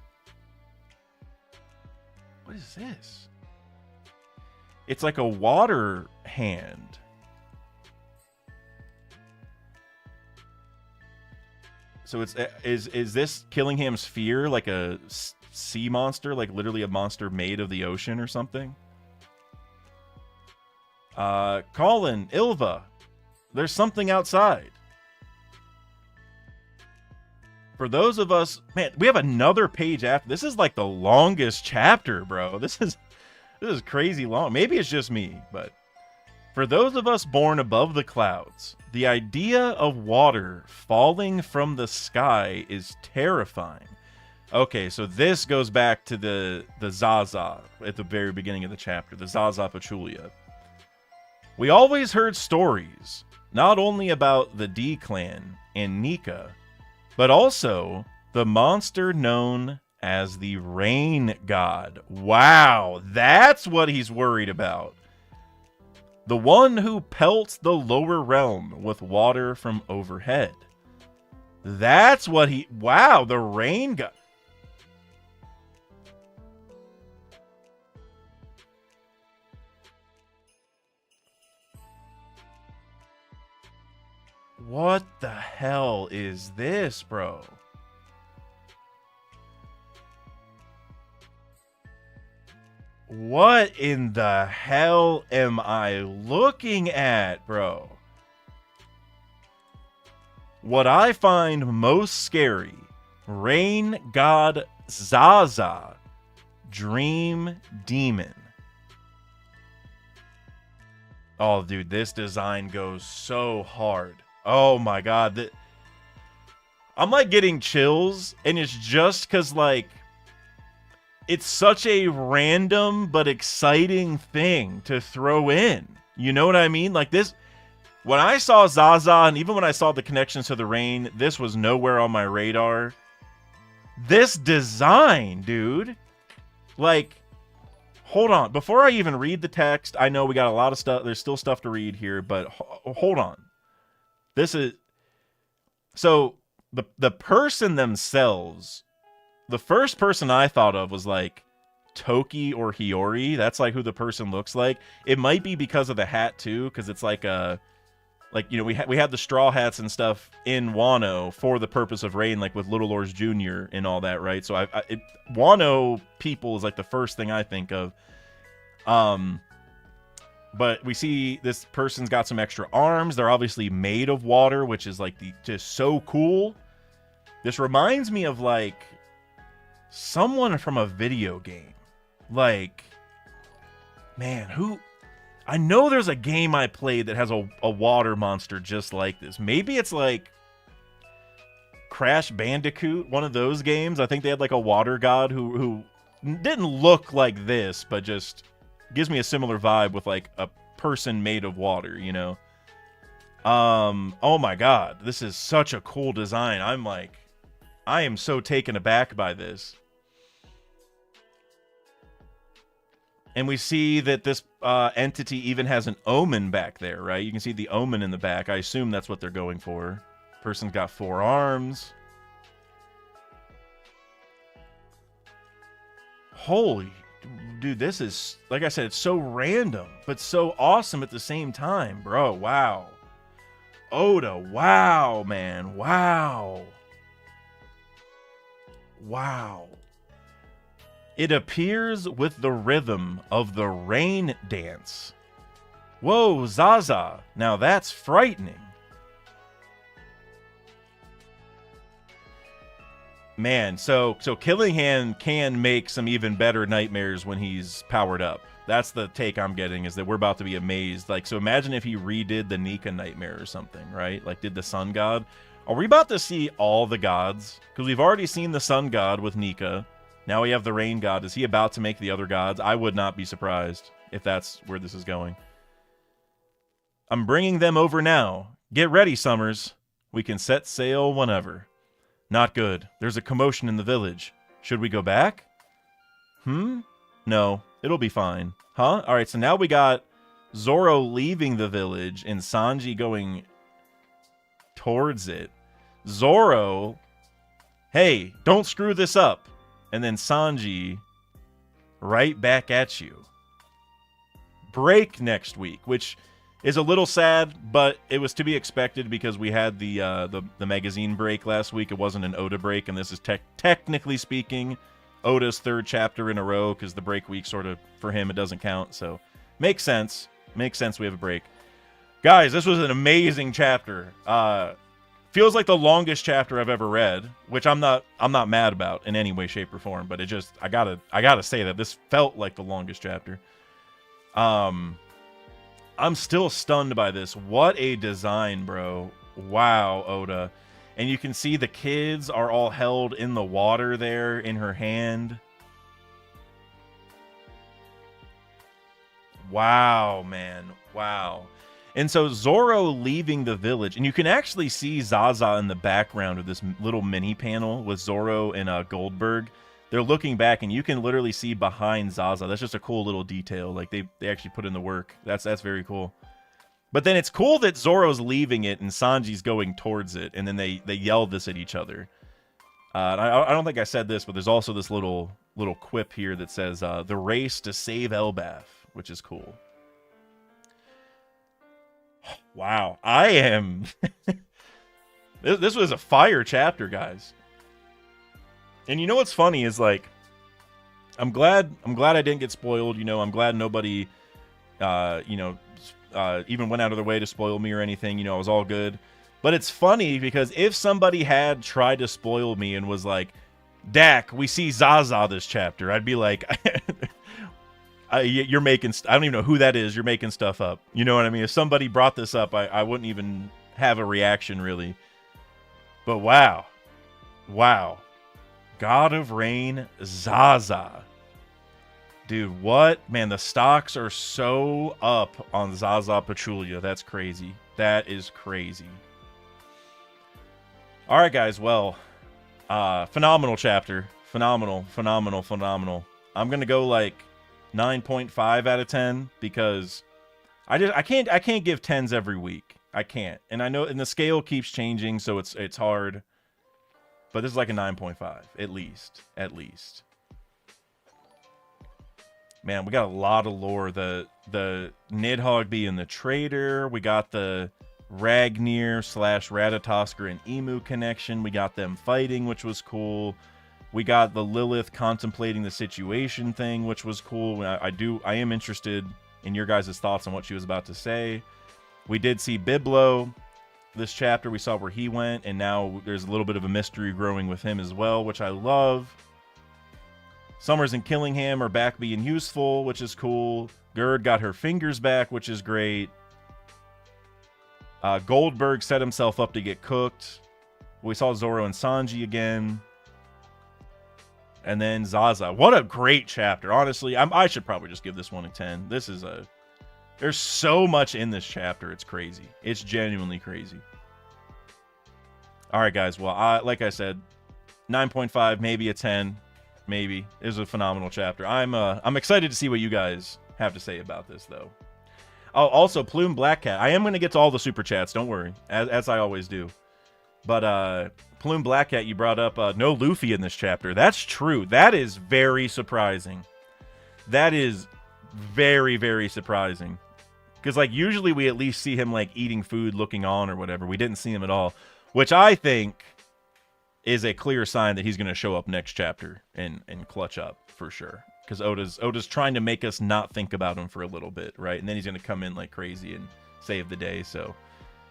What is this? It's like a water hand. So is this Killingham's fear like a sea monster, like literally a monster made of the ocean or something? Colin, Ilva, there's something outside. For those of us, man, we have another page after. This is like the longest chapter, bro. This is crazy long. Maybe it's just me, but for those of us born above the clouds, the idea of water falling from the sky is terrifying. Okay, so this goes back to the ZAZA at the very beginning of the chapter, the ZAZA Pachulia. We always heard stories, not only about the D-Clan and Nika, but also the monster known as the Rain God. Wow, that's what he's worried about. The one who pelts the lower realm with water from overhead. That's what he... Wow, the Rain God. What the hell is this, bro? What in the hell am I looking at, bro? What I find most scary, Rain God ZAZA, Dream Demon. Oh, dude, this design goes so hard. Oh my god. I'm like getting chills, and it's just because, like, it's such a random but exciting thing to throw in. You know what I mean? Like this, when I saw ZAZA, and even when I saw the connections to the rain, this was nowhere on my radar. This design, dude. Like, hold on. Before I even read the text, I know we got a lot of stuff. There's still stuff to read here, but hold on. This is... So, the person themselves... The first person I thought of was like Toki or Hiyori. That's like who the person looks like. It might be because of the hat too, because it's like a, like, you know, we had the straw hats and stuff in Wano for the purpose of rain, like with Little Lords Jr. and all that, right? So Wano people is like the first thing I think of. But we see this person's got some extra arms. They're obviously made of water, which is like just so cool. This reminds me of like someone from a video game. Like, man, who... I know there's a game I played that has a water monster just like this. Maybe it's like Crash Bandicoot, one of those games. I think they had like a water god who didn't look like this, but just gives me a similar vibe with like a person made of water, you know? Oh my god, this is such a cool design. I am so taken aback by this. And we see that this entity even has an omen back there, right? You can see the omen in the back. I assume that's what they're going for. Person's got 4 arms. Holy, dude, this is, like I said, it's so random, but so awesome at the same time, bro. Wow. Oda, wow, man. Wow. Wow. It appears with the rhythm of the rain dance. Whoa, ZAZA. Now that's frightening. Man, so Killingham can make some even better nightmares when he's powered up. That's the take I'm getting, is that we're about to be amazed. Like, so imagine if he redid the Nika nightmare or something, right? Like, did the sun god. Are we about to see all the gods? Because we've already seen the sun god with Nika. Now we have the rain god. Is he about to make the other gods? I would not be surprised if that's where this is going. I'm bringing them over now. Get ready, Summers. We can set sail whenever. Not good. There's a commotion in the village. Should we go back? No. It'll be fine. Huh? Alright, so now we got Zoro leaving the village and Sanji going towards it. Zoro, hey, don't screw this up. And then Sanji, right back at you. Break next week, which is a little sad, but it was to be expected because we had the magazine break last week. It wasn't an Oda break, and this is technically speaking Oda's 3rd chapter in a row, because the break week sort of, for him, it doesn't count. So makes sense. Makes sense we have a break. Guys, this was an amazing chapter. Feels like the longest chapter I've ever read, which I'm not mad about in any way, shape, or form. But it just, I gotta say that this felt like the longest chapter. I'm still stunned by this. What a design, bro. Wow, Oda. And you can see the kids are all held in the water there in her hand. Wow, man. Wow. And so Zoro leaving the village, and you can actually see ZAZA in the background of this little mini panel with Zoro and Goldberg. They're looking back, and you can literally see behind ZAZA. That's just a cool little detail. Like, they actually put in the work. That's very cool. But then it's cool that Zoro's leaving it and Sanji's going towards it, and then they yell this at each other. I don't think I said this, but there's also this little quip here that says, the race to save Elbaf, which is cool. Wow, I am... this was a fire chapter, guys. And you know what's funny is, like, I'm glad I didn't get spoiled. You know, I'm glad nobody, even went out of their way to spoil me or anything. You know, I was all good. But it's funny because if somebody had tried to spoil me and was like, Dak, we see ZAZA this chapter, I'd be like, you're making... I don't even know who that is. You're making stuff up. You know what I mean? If somebody brought this up, I wouldn't even have a reaction, really. But wow. Wow. God of Rain, ZAZA. Dude, what? Man, the stocks are so up on ZAZA Pachulia. That's crazy. That is crazy. All right, guys. Well, phenomenal chapter. Phenomenal. I'm going to go like 9.5 out of 10 because I can't give 10s every week. I can't. And I know, and the scale keeps changing, so it's hard. But this is like a 9.5, at least. Man, we got a lot of lore. The Nidhogg being the traitor. We got the Ragnir / Ratatoskr and Emu connection. We got them fighting, which was cool. We got the Lilith contemplating the situation thing, which was cool. I am interested in your guys' thoughts on what she was about to say. We did see Biblo this chapter. We saw where he went, and now there's a little bit of a mystery growing with him as well, which I love. Summers and Killingham are back being useful, which is cool. Gerd got her fingers back, which is great. Goldberg set himself up to get cooked. We saw Zoro and Sanji again. And then ZAZA. What a great chapter. Honestly, I should probably just give this one a 10. There's so much in this chapter. It's crazy. It's genuinely crazy. All right, guys. Well, like I said, 9.5, maybe a 10. Maybe. It was a phenomenal chapter. I'm excited to see what you guys have to say about this, though. Oh, also, Plume Black Cat. I am going to get to all the super chats. Don't worry. As I always do. But, Plume Black Cat, you brought up no Luffy in this chapter. That's true. That is very surprising. That is very, very surprising. Because, like, usually we at least see him, like, eating food, looking on, or whatever. We didn't see him at all. Which I think is a clear sign that he's going to show up next chapter and clutch up, for sure. Because Oda's trying to make us not think about him for a little bit, right? And then he's going to come in like crazy and save the day, so...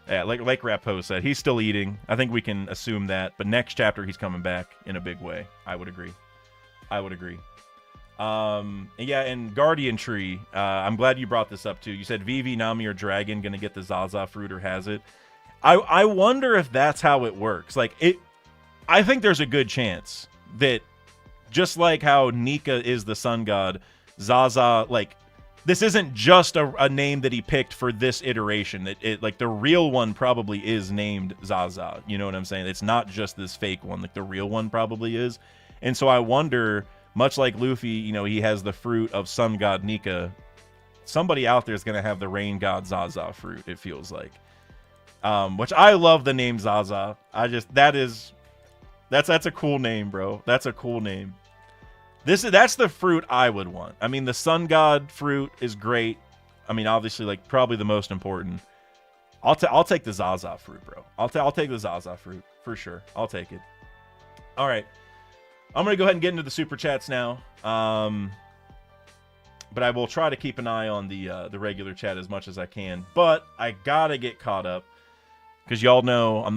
Yeah, like Rappo said, he's still eating. I think we can assume that. But next chapter, he's coming back in a big way. I would agree. Yeah, and Guardian Tree. I'm glad you brought this up, too. You said Vivi, Nami, or Dragon going to get the ZAZA fruit or has it. I wonder if that's how it works. Like, I think there's a good chance that just like how Nika is the sun god, ZAZA, like... This isn't just a name that he picked for this iteration. Like, the real one probably is named ZAZA. You know what I'm saying? It's not just this fake one. Like, the real one probably is. And so I wonder, much like Luffy, you know, he has the fruit of Sun God Nika. Somebody out there is going to have the Rain God ZAZA fruit, it feels like. Which I love the name ZAZA. That's a cool name, bro. That's a cool name. That's the fruit I would want. I mean, the Sun God fruit is great. I mean, obviously, like, probably the most important. I'll take the ZAZA fruit, bro. I'll take the ZAZA fruit for sure. I'll take it. All right, I'm gonna go ahead and get into the super chats now. But I will try to keep an eye on the regular chat as much as I can. But I gotta get caught up because y'all know I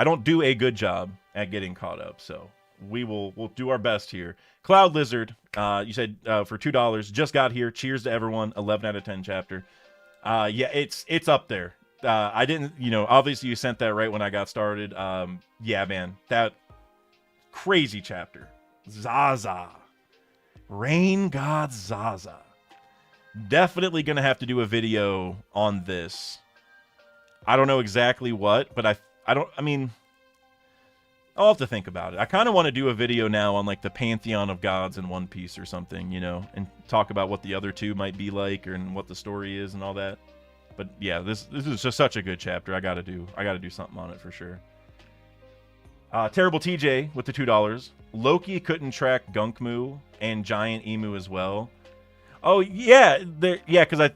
don't do a good job at getting caught up. So. We'll do our best here. Cloud Lizard, you said for $2, just got here. Cheers to everyone. 11 out of 10 chapter. Yeah, it's up there. I didn't, obviously you sent that right when I got started. Yeah, man, that crazy chapter. ZAZA, Rain God ZAZA. Definitely gonna have to do a video on this. I don't know exactly what, but I'll have to think about it. I kind of want to do a video now on, like, the Pantheon of Gods in One Piece or something, and talk about what the other two might be like and what the story is and all that. But yeah, this is just such a good chapter. I gotta do something on it for sure. Terrible TJ with the $2. Loki couldn't track Gunkmoo and Giant Emu as well. Oh yeah, because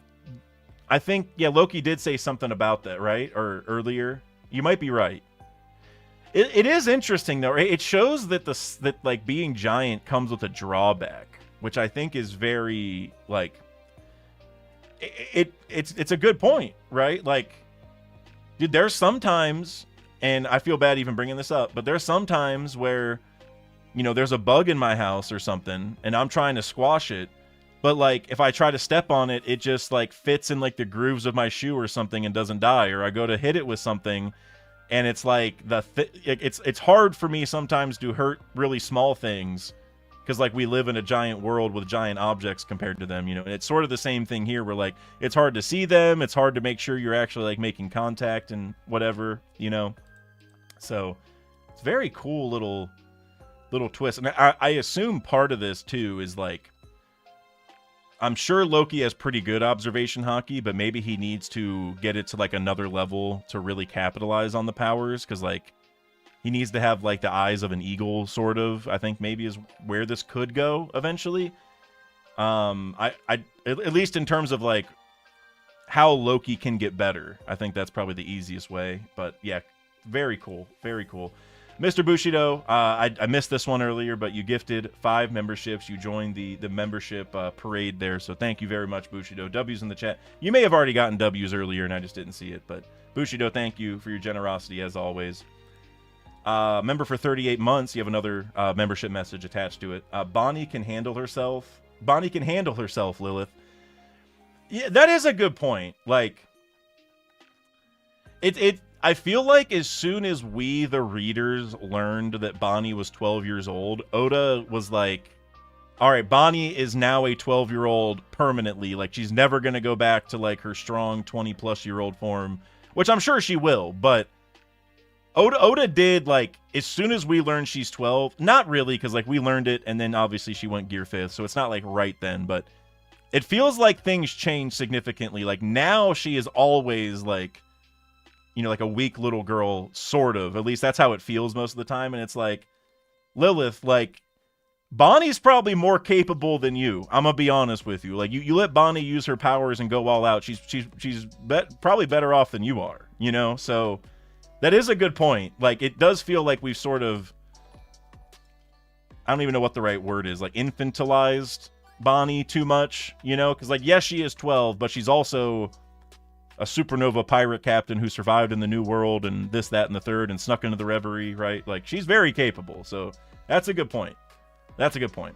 I think Loki did say something about that, right? Or earlier. You might be right. It is interesting though. It shows that like being giant comes with a drawback, which I think is very like it's a good point, right? Like, dude, there's sometimes, and I feel bad even bringing this up, but there's sometimes where there's a bug in my house or something, and I'm trying to squash it, but like if I try to step on it, it just like fits in like the grooves of my shoe or something and doesn't die, or I go to hit it with something. And it's like it's hard for me sometimes to hurt really small things because like we live in a giant world with giant objects compared to them, and it's sort of the same thing here where like it's hard to see them, it's hard to make sure you're actually like making contact and whatever, So it's very cool little twist. And I assume part of this too is like I'm sure Loki has pretty good observation haki, but maybe he needs to get it to like another level to really capitalize on the powers, because like he needs to have like the eyes of an eagle, sort of. I think maybe is where this could go eventually. At least in terms of like how Loki can get better, I think that's probably the easiest way. But yeah, very cool, very cool. Mr. Bushido, I missed this one earlier, but you gifted 5 memberships. You joined the membership parade there, so thank you very much, Bushido. W's in the chat. You may have already gotten W's earlier, and I just didn't see it, but Bushido, thank you for your generosity, as always. Member for 38 months. You have another membership message attached to it. Bonnie can handle herself. Bonnie can handle herself, Lilith. Yeah, that is a good point. Like, I feel like as soon as we, the readers, learned that Bonnie was 12 years old, Oda was like, all right, Bonnie is now a 12-year-old permanently. Like, she's never going to go back to, like, her strong 20-plus-year-old form, which I'm sure she will, but Oda did, like, as soon as we learned she's 12, not really, because, like, we learned it, and then obviously she went Gear 5th, so it's not, like, right then, but it feels like things changed significantly. Like, now she is always, like, you know, like a weak little girl, sort of. At least that's how it feels most of the time, and it's like, Lilith, like, Bonnie's probably more capable than you. I'm gonna be honest with you. Like, you let Bonnie use her powers and go all out, she's probably better off than you are, you know? So that is a good point. Like, it does feel like we've sort of, I don't even know what the right word is, like, infantilized Bonnie too much, you know? Because, like, yes, she is 12, but she's also a supernova pirate captain who survived in the New World and this, that, and the third and snuck into the Reverie, right? Like, she's very capable, so that's a good point. That's a good point.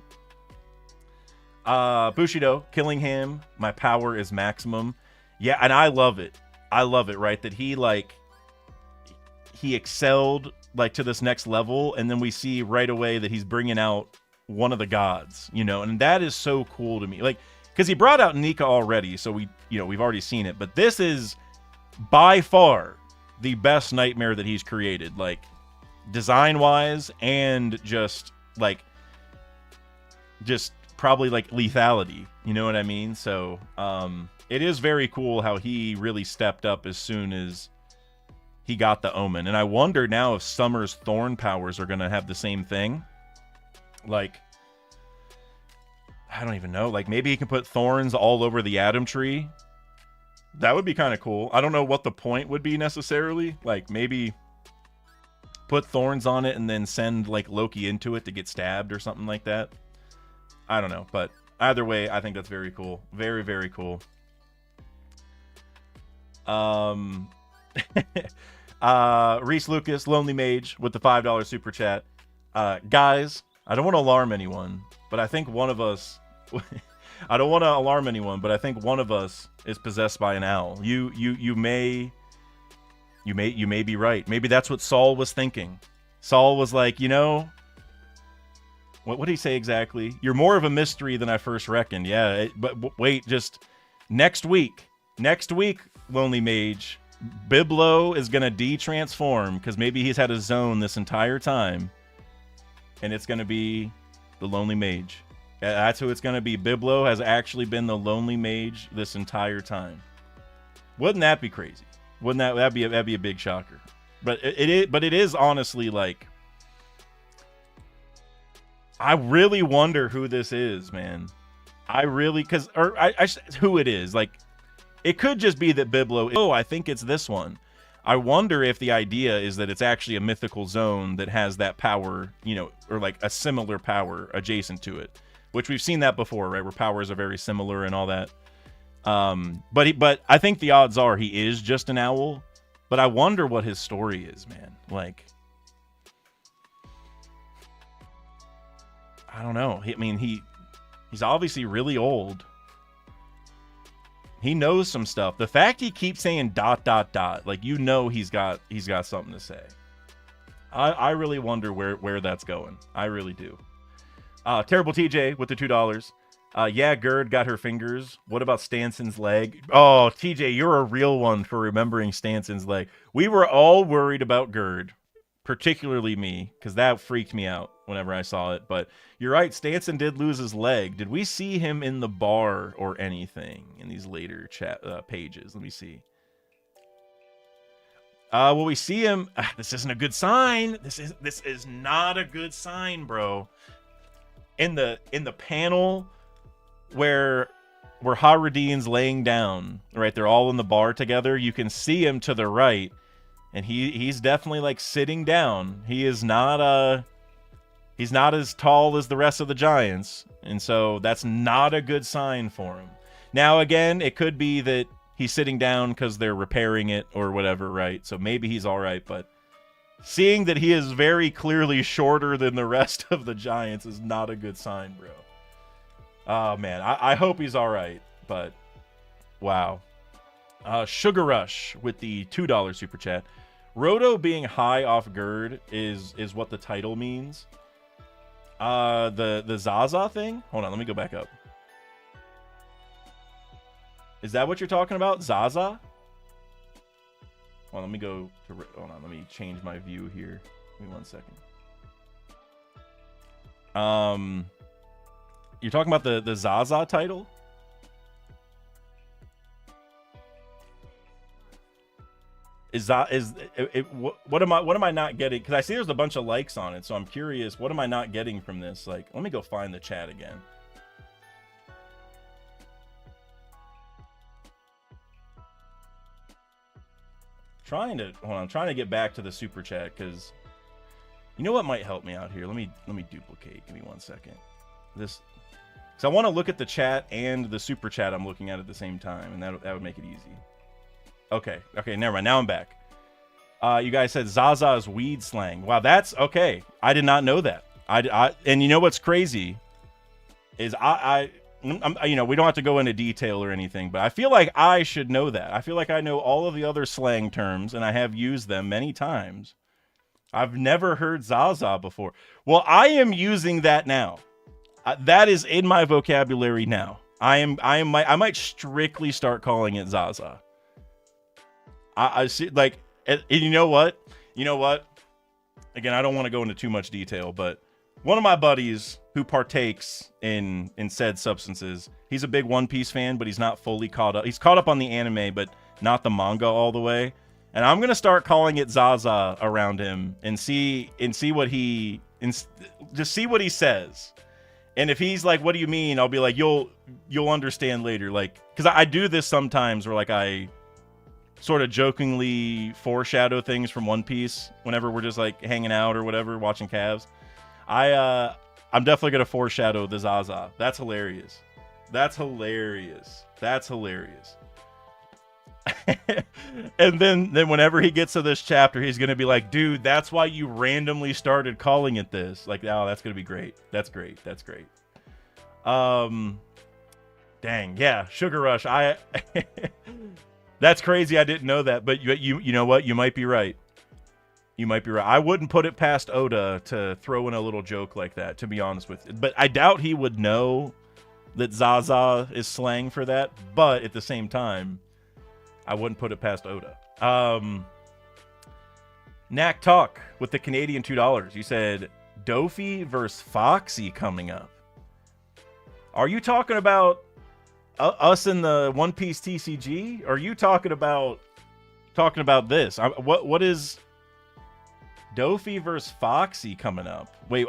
Bushido, Killingham, my power is maximum. Yeah, and I love it. I love it, right? That he, like, he excelled, like, to this next level, and then we see right away that he's bringing out one of the gods, you know? And that is so cool to me. Like, because he brought out Nika already, so we, you know, we've already seen it. But this is, by far, the best nightmare that he's created. Like, design-wise, and just, like, just probably like lethality, you know what I mean? So it is very cool how he really stepped up as soon as he got the Omen. And I wonder now if Summer's Thorn powers are gonna have the same thing. Like, I don't even know, like maybe he can put thorns all over the Atom Tree. That would be kind of cool. I don't know what the point would be necessarily. Like, maybe put thorns on it and then send like Loki into it to get stabbed or something like that. I don't know, but either way, I think that's very cool. Very, very cool. Reese Lucas, Lonely Mage, with the $5 super chat. Guys, I don't want to alarm anyone, but I think one of us... I don't want to alarm anyone, but I think one of us is possessed by an owl. You may be right. Maybe that's what Saul was thinking. Saul was like, you know... What did he say exactly? You're more of a mystery than I first reckoned. Yeah, but wait, just next week, Lonely Mage, Biblo is going to de-transform because maybe he's had a zone this entire time. And it's going to be the Lonely Mage. That's who it's going to be. Biblo has actually been the Lonely Mage this entire time. Wouldn't that be crazy? Wouldn't that'd be a big shocker? But it is honestly like, I really wonder who this is, man. I really, who it is. Like, it could just be that Biblo, oh, I think it's this one. I wonder if the idea is that it's actually a mythical zone that has that power, you know, or like a similar power adjacent to it, which we've seen that before, right? Where powers are very similar and all that. But I think the odds are he is just an owl, but I wonder what his story is, man. Like, I don't know. I mean, he's obviously really old. He knows some stuff. The fact he keeps saying ... like, you know, he's got something to say. I really wonder where that's going. I really do. Terrible TJ with the $2. Yeah, Gerd got her fingers. What about Stanson's leg? Oh, TJ, you're a real one for remembering Stanson's leg. We were all worried about Gerd, particularly me, because that freaked me out whenever I saw it. But you're right, Stanson did lose his leg. Did we see him in the bar or anything in these later chat pages? Let me see. Well, we see him. This isn't a good sign. This is not a good sign, bro. In the panel where Haradin's laying down, right? They're all in the bar together. You can see him to the right, and he's definitely like sitting down. He's not as tall as the rest of the giants, and so that's not a good sign for him. Now, again, it could be that he's sitting down because they're repairing it or whatever, right? So maybe he's all right, but Seeing that he is very clearly shorter than the rest of the Giants is not a good sign, bro. Oh, man. I hope he's all right, but wow. Sugar Rush with the $2 super chat. Roto being high off GERD is what the title means. The ZAZA thing? Hold on, let me go back up. Is that what you're talking about? ZAZA? Well, let me go to... Hold on, let me change my view here. Give me 1 second. You're talking about the ZAZA title? What am I not getting? Because I see there's a bunch of likes on it, so I'm curious. What am I not getting from this? Like, let me go find the chat again. Hold on, I'm trying to get back to the super chat because you know what might help me out here. Let me duplicate. Give me 1 second. Because I want to look at the chat and the super chat I'm looking at the same time, and that would make it easy. Okay, never mind. Now I'm back. You guys said ZAZA is weed slang. Wow, that's okay. I did not know that. And you know what's crazy is you know, we don't have to go into detail or anything, but I feel like I should know that. I feel like I know all of the other slang terms, and I have used them many times. I've never heard ZAZA before. Well, I am using that now. That is in my vocabulary now. I might strictly start calling it ZAZA. I see, like, and you know what? Again, I don't want to go into too much detail, but one of my buddies who partakes in said substances, he's a big One Piece fan, but he's not fully caught up. He's caught up on the anime, but not the manga all the way. And I'm gonna start calling it ZAZA around him and see what just see what he says. And if he's like, "What do you mean?" I'll be like, "You'll understand later." Like, because I do this sometimes, where like I sort of jokingly foreshadow things from One Piece whenever we're just like hanging out or whatever, watching Cavs. I'm definitely gonna foreshadow the ZAZA. That's hilarious. And then whenever he gets to this chapter, he's gonna be like, "Dude, that's why you randomly started calling it this." Like, oh, that's gonna be great. That's great. Dang, yeah, Sugar Rush. That's crazy. I didn't know that, but you know what? You might be right. I wouldn't put it past Oda to throw in a little joke like that, to be honest with you. But I doubt he would know that ZAZA is slang for that. But at the same time, I wouldn't put it past Oda. Knack Talk with the Canadian $2. You said Dofi versus Foxy coming up. Are you talking about us in the One Piece TCG? Or are you talking about this? What is Dofi versus Foxy coming up? Wait,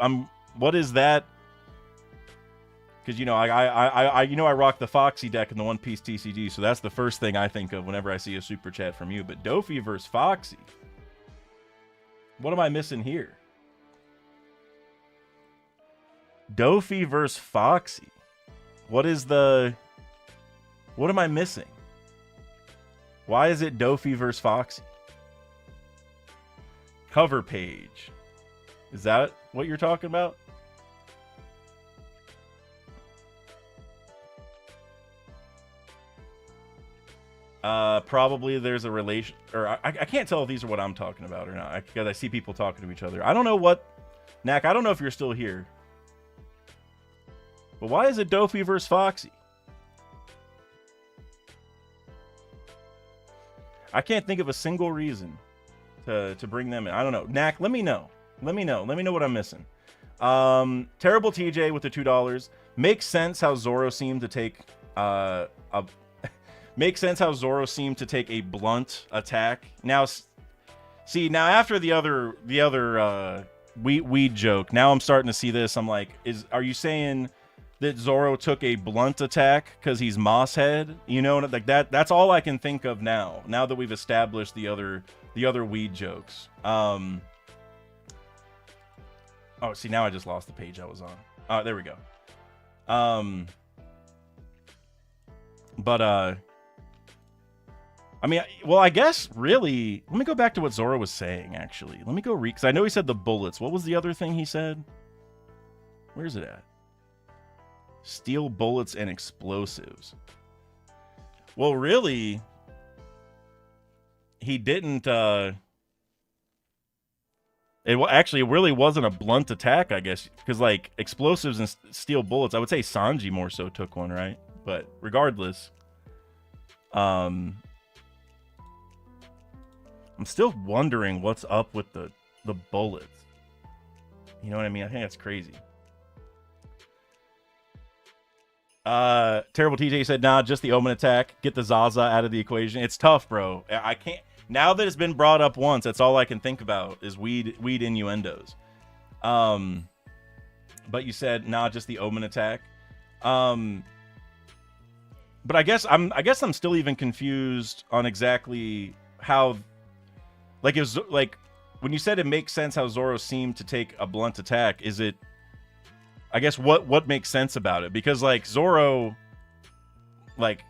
what is that? Because I rock the Foxy deck in the One Piece TCG, so that's the first thing I think of whenever I see a super chat from you. But Dofi versus Foxy, what am I missing here? Dofi versus Foxy, what am I missing? Why is it Dofi versus Foxy? Cover page, is that what you're talking about? Probably there's a relation, or I can't tell if these are what I'm talking about or not, because I see people talking to each other. I don't know what, Knack, I don't know if you're still here. But why is it Dofi versus Foxy? I can't think of a single reason to bring them in. I don't know. Knack, let me know. Let me know what I'm missing. Terrible TJ with the $2. Makes sense how Zoro seemed to take Makes sense how Zoro seemed to take a blunt attack. Now, see, after the other weed joke, now I'm starting to see this. I'm like, are you saying that Zoro took a blunt attack because he's Moss Head? You know, like that's all I can think of now that we've established the other weed jokes. Oh, see, now I just lost the page I was on. There we go. I mean, well, I guess really. Let me go back to what Zoro was saying. Actually, let me go read because I know he said the bullets. What was the other thing he said? Where's it at? Steel bullets and explosives. Well, really, he didn't. Actually, it really wasn't a blunt attack, I guess, because like explosives and steel bullets. I would say Sanji more so took one, right? But regardless, I'm still wondering what's up with the bullets. You know what I mean? I think that's crazy. Terrible TJ said, nah, just the Omen attack. Get the Zaza out of the equation. It's tough, bro. I can't. Now that it's been brought up once, that's all I can think about is weed innuendos. But you said, nah, just the Omen attack. But I guess I'm still even confused on exactly how, like, is like when you said it makes sense how Zoro seemed to take a blunt attack. Is it? I guess what makes sense about it? Because like Zoro, like,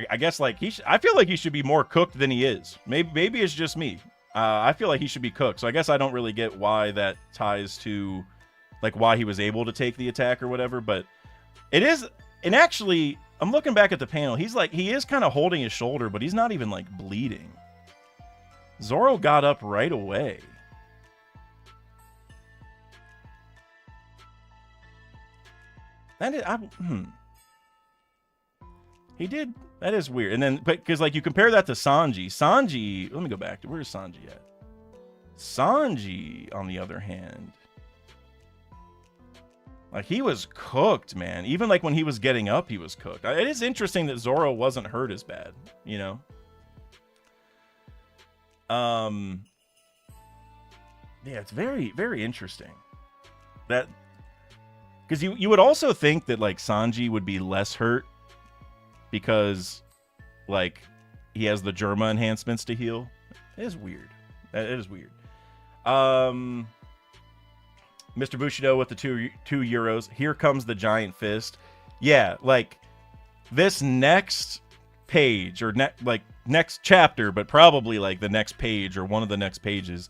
I guess like I feel like he should be more cooked than he is. Maybe it's just me. I feel like he should be cooked. So I guess I don't really get why that ties to like why he was able to take the attack or whatever. But it is, and actually, I'm looking back at the panel. He is kind of holding his shoulder, but he's not even like bleeding. Zoro got up right away. He did. That is weird. And then, but because like you compare that to Sanji. Sanji, let me go back to where's Sanji at? Sanji, on the other hand, like he was cooked, man. Even like when he was getting up, he was cooked. It is interesting that Zoro wasn't hurt as bad, you know. Yeah, it's very, very interesting that. Because you would also think that, like, Sanji would be less hurt because, like, he has the Germa enhancements to heal. It is weird. It is weird. Mr. Bushido with the two euros. Here comes the giant fist. Yeah, like, this next page, or, next chapter, but probably, like, the next page or one of the next pages,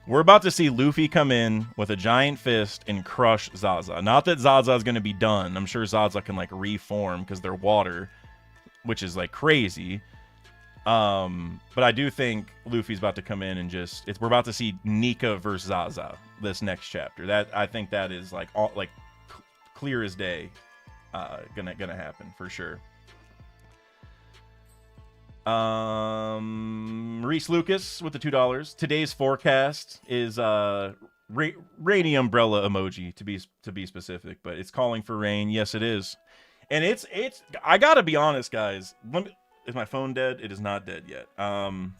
we're about to see Luffy come in with a giant fist and crush ZAZA. Not that ZAZA is going to be done. I'm sure ZAZA can, like, reform because they're water, which is, like, crazy. But I do think Luffy's about to come in and we're about to see Nika versus ZAZA this next chapter. I think that is, like, clear as day gonna happen for sure. Reese Lucas with the $2. Today's forecast is rainy umbrella emoji to be specific, but it's calling for rain. Yes, it is, and it's. I gotta be honest, guys. Is my phone dead? It is not dead yet. Oh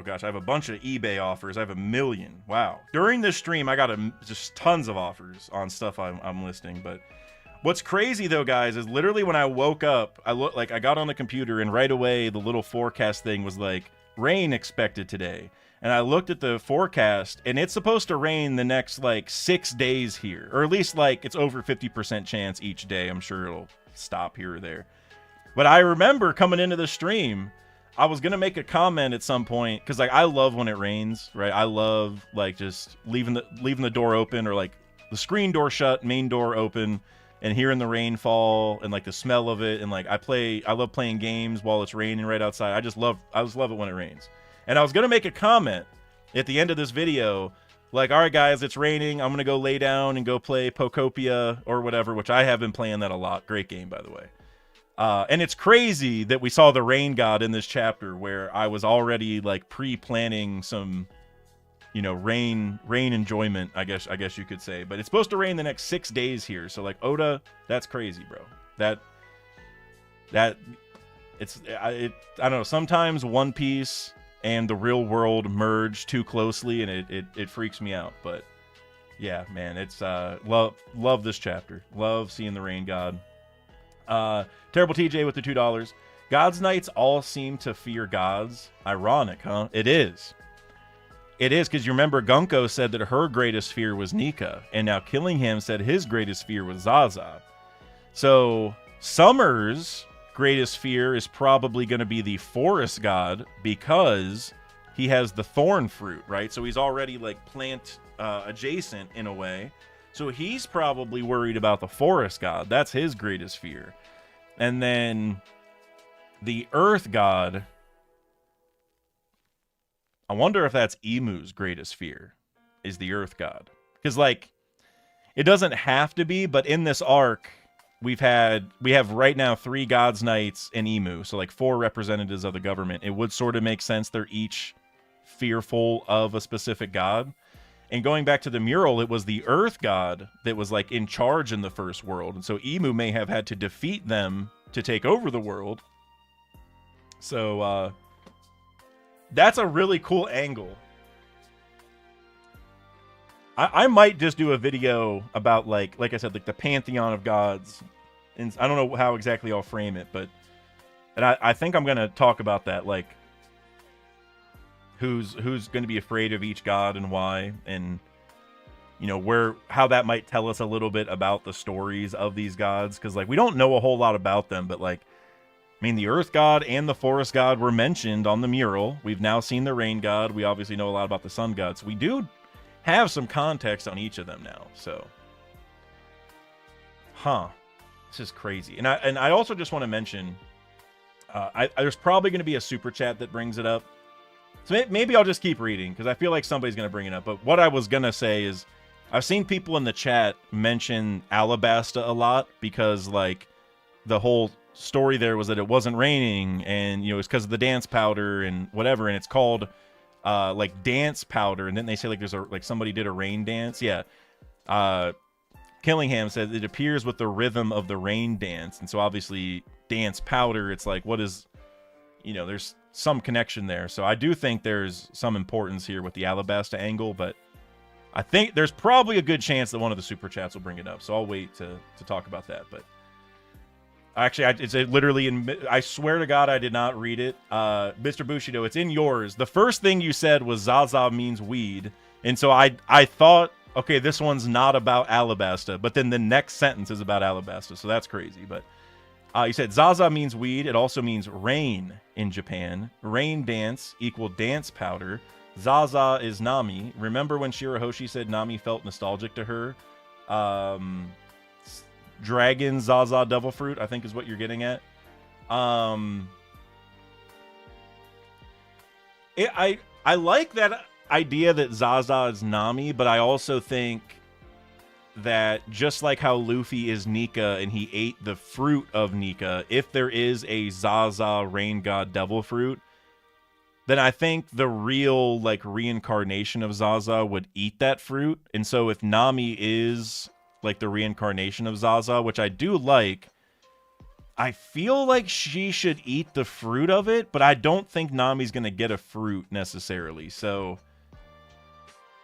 gosh, I have a bunch of eBay offers. I have 1 million. Wow. During this stream, I got just tons of offers on stuff I'm listing, but. What's crazy though, guys, is literally when I woke up, I got on the computer and right away the little forecast thing was like rain expected today. And I looked at the forecast and it's supposed to rain the next like 6 days here, or at least like it's over 50% chance each day. I'm sure it'll stop here or there. But I remember coming into the stream, I was going to make a comment at some point because like I love when it rains, right? I love like just leaving the door open or like the screen door shut, main door open. And hearing the rain fall and like the smell of it, and like I love playing games while it's raining right outside. I just love it when it rains. And I was gonna make a comment at the end of this video, like, all right guys, it's raining. I'm gonna go lay down and go play Pokopia or whatever, which I have been playing that a lot. Great game, by the way. And it's crazy that we saw the rain god in this chapter where I was already like pre-planning some, you know, rain enjoyment, I guess you could say. But it's supposed to rain the next 6 days here. So like Oda, that's crazy, bro. I don't know, sometimes One Piece and the real world merge too closely and it freaks me out. But yeah, man, it's love this chapter. Love seeing the rain god. Terrible TJ with the $2. God's Knights all seem to fear gods. Ironic, huh? It is. It is, because you remember Gunko said that her greatest fear was Nika, and now Killingham said his greatest fear was ZAZA. So Summer's greatest fear is probably going to be the forest god because he has the thorn fruit, right? So he's already like plant adjacent in a way. So he's probably worried about the forest god. That's his greatest fear. And then the earth god, I wonder if that's Emu's greatest fear, is the earth god. Because, like, it doesn't have to be, but in this arc, we have right now 3 gods, knights, and Emu. So, like, 4 representatives of the government. It would sort of make sense they're each fearful of a specific god. And going back to the mural, it was the earth god that was, like, in charge in the first world. And so Emu may have had to defeat them to take over the world. So, that's a really cool angle. I might just do a video about, like I said, like the pantheon of gods. And I don't know how exactly I'll frame it, but I think I'm going to talk about that, like who's going to be afraid of each god and why, and you know, how that might tell us a little bit about the stories of these gods, because like we don't know a whole lot about them, but like, I mean, the earth god and the forest god were mentioned on the mural. We've now seen the rain god. We obviously know a lot about the sun god, so we do have some context on each of them now. So, this is crazy. And I also just want to mention, there's probably going to be a super chat that brings it up. So maybe I'll just keep reading because I feel like somebody's going to bring it up. But what I was going to say is, I've seen people in the chat mention Alabasta a lot because like the whole story there was that it wasn't raining, and you know, it's because of the dance powder and whatever, and it's called like dance powder, and then they say like there's like somebody did a rain dance. Yeah. Killingham said it appears with the rhythm of the rain dance, and so obviously dance powder, it's like, what is, you know, there's some connection there. So I do think there's some importance here with the Alabasta angle, but I think there's probably a good chance that one of the super chats will bring it up, so I'll wait to talk about that. But actually, it's literally in. I swear to God, I did not read it. Mr. Bushido, it's in yours. The first thing you said was ZAZA means weed. And so I thought, okay, this one's not about Alabasta. But then the next sentence is about Alabasta. So that's crazy. But you said ZAZA means weed. It also means rain in Japan. Rain dance equal dance powder. ZAZA is Nami. Remember when Shirahoshi said Nami felt nostalgic to her? Dragon ZAZA devil fruit, I think is what you're getting at. I like that idea that ZAZA is Nami, but I also think that just like how Luffy is Nika and he ate the fruit of Nika, if there is a ZAZA rain god devil fruit, then I think the real like reincarnation of ZAZA would eat that fruit. And so if Nami is like the reincarnation of ZAZA, which I do like, I feel like she should eat the fruit of it, but I don't think Nami's going to get a fruit necessarily. So,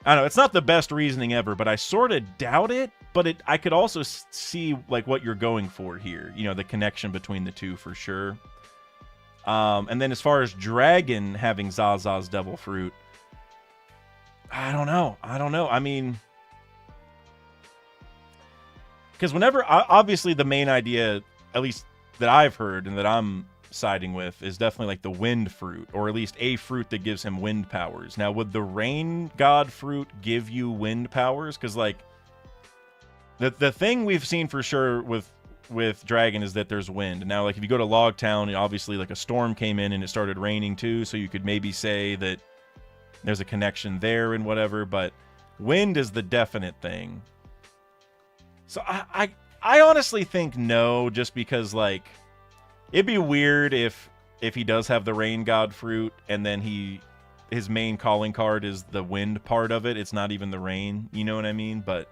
I don't know, it's not the best reasoning ever, but I sort of doubt it, but I could also see like what you're going for here. You know, the connection between the two for sure. And then as far as Dragon having ZAZA's devil fruit, I don't know. I mean, because whenever, obviously the main idea, at least that I've heard and that I'm siding with, is definitely like the wind fruit, or at least a fruit that gives him wind powers. Now, would the rain god fruit give you wind powers? Because like the thing we've seen for sure with Dragon is that there's wind. Now, like if you go to Log Town, obviously like a storm came in and it started raining too, so you could maybe say that there's a connection there and whatever, but wind is the definite thing. So I honestly think no, just because like it'd be weird if he does have the rain god fruit and then his main calling card is the wind part of it. It's not even the rain, you know what I mean? But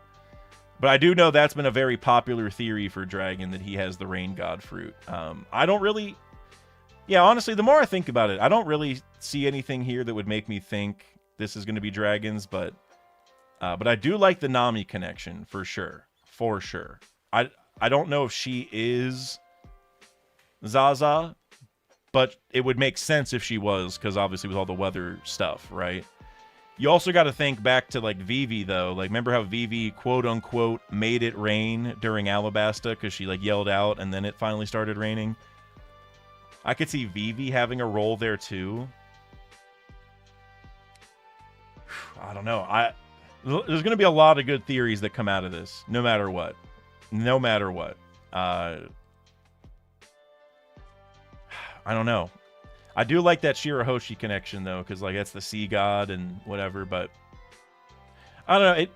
I do know that's been a very popular theory for Dragon, that he has the rain god fruit. I don't really, yeah, honestly, the more I think about it, I don't really see anything here that would make me think this is going to be Dragon's, but I do like the Nami connection for sure. For sure. I don't know if she is ZAZA, but it would make sense if she was, because obviously with all the weather stuff, right? You also got to think back to like Vivi though. Like, remember how Vivi quote unquote made it rain during Alabasta because she like yelled out and then it finally started raining. I could see Vivi having a role there too. I don't know. There's going to be a lot of good theories that come out of this, no matter what. No matter what. I don't know. I do like that Shirahoshi connection, though, because, like, that's the sea god and whatever, but I don't know.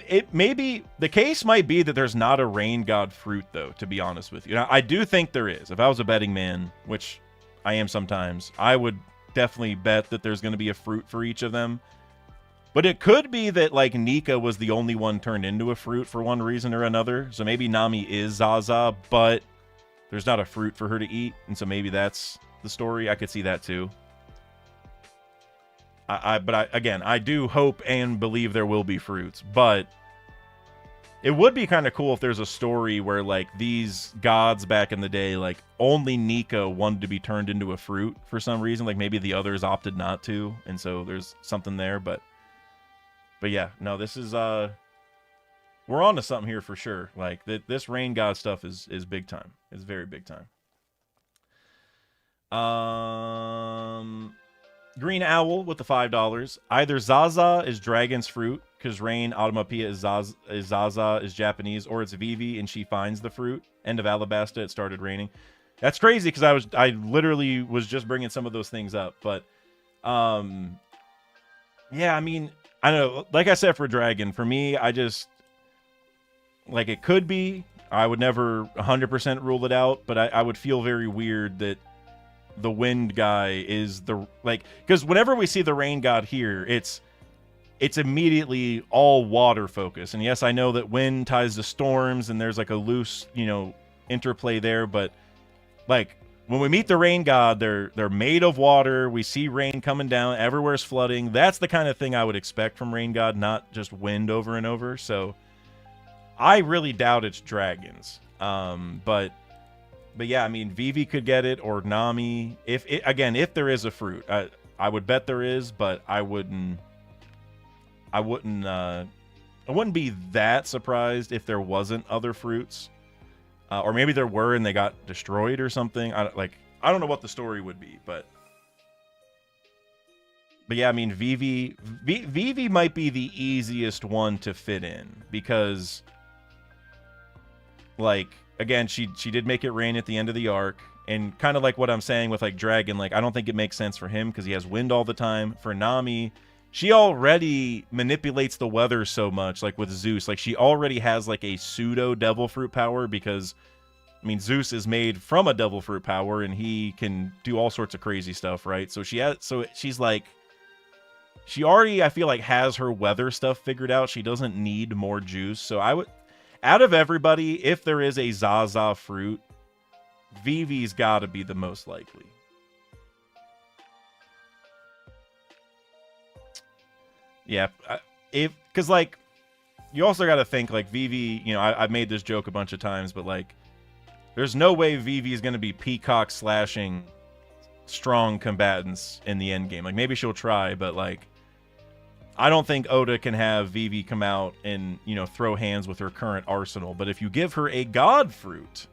It maybe the case might be that there's not a rain god fruit, though, to be honest with you. Now, I do think there is. If I was a betting man, which I am sometimes, I would definitely bet that there's going to be a fruit for each of them. But it could be that, like, Nika was the only one turned into a fruit for one reason or another. So maybe Nami is ZAZA, but there's not a fruit for her to eat. And so maybe that's the story. I could see that too. Again, I do hope and believe there will be fruits. But it would be kind of cool if there's a story where, like, these gods back in the day, like, only Nika wanted to be turned into a fruit for some reason. Like, maybe the others opted not to. And so there's something there, But yeah, no, this is, we're on to something here for sure. Like, this rain god stuff is big time. It's very big time. Green Owl with the $5. Either ZAZA is Dragon's Fruit, because Rain Automapia is ZAZA is Japanese, or it's Vivi and she finds the fruit. End of Alabasta, it started raining. That's crazy, because I literally was just bringing some of those things up. But, yeah, I mean, I don't know. Like I said for Dragon, for me, I just, like, it could be. I would never 100% rule it out, but I would feel very weird that the wind guy is the, like, because whenever we see the rain god here, it's immediately all water focus. And yes, I know that wind ties to storms and there's like a loose, you know, interplay there, but like when we meet the rain god, they're made of water. We see rain coming down, everywhere's flooding. That's the kind of thing I would expect from rain god, not just wind over and over. So I really doubt it's dragons. But yeah, I mean, Vivi could get it, or Nami. If there is a fruit, I would bet there is, but I wouldn't be that surprised if there wasn't other fruits. Or maybe there were and they got destroyed or something. I don't know what the story would be, but yeah, I mean, Vivi might be the easiest one to fit in because, like, again, she did make it rain at the end of the arc, and kind of like what I'm saying with like Dragon, like I don't think it makes sense for him because he has wind all the time. For Nami, she already manipulates the weather so much, like with Zeus. Like, she already has like a pseudo devil fruit power because, I mean, Zeus is made from a devil fruit power and he can do all sorts of crazy stuff, right? So she's like, she already, I feel like, has her weather stuff figured out. She doesn't need more juice. So I would, out of everybody, if there is a ZAZA fruit, Vivi's got to be the most likely. Yeah, because, like, you also got to think, like, Vivi, you know, I've made this joke a bunch of times, but, like, there's no way Vivi is going to be peacock slashing strong combatants in the end game. Like, maybe she'll try, but, like, I don't think Oda can have Vivi come out and, you know, throw hands with her current arsenal. But if you give her a god fruit,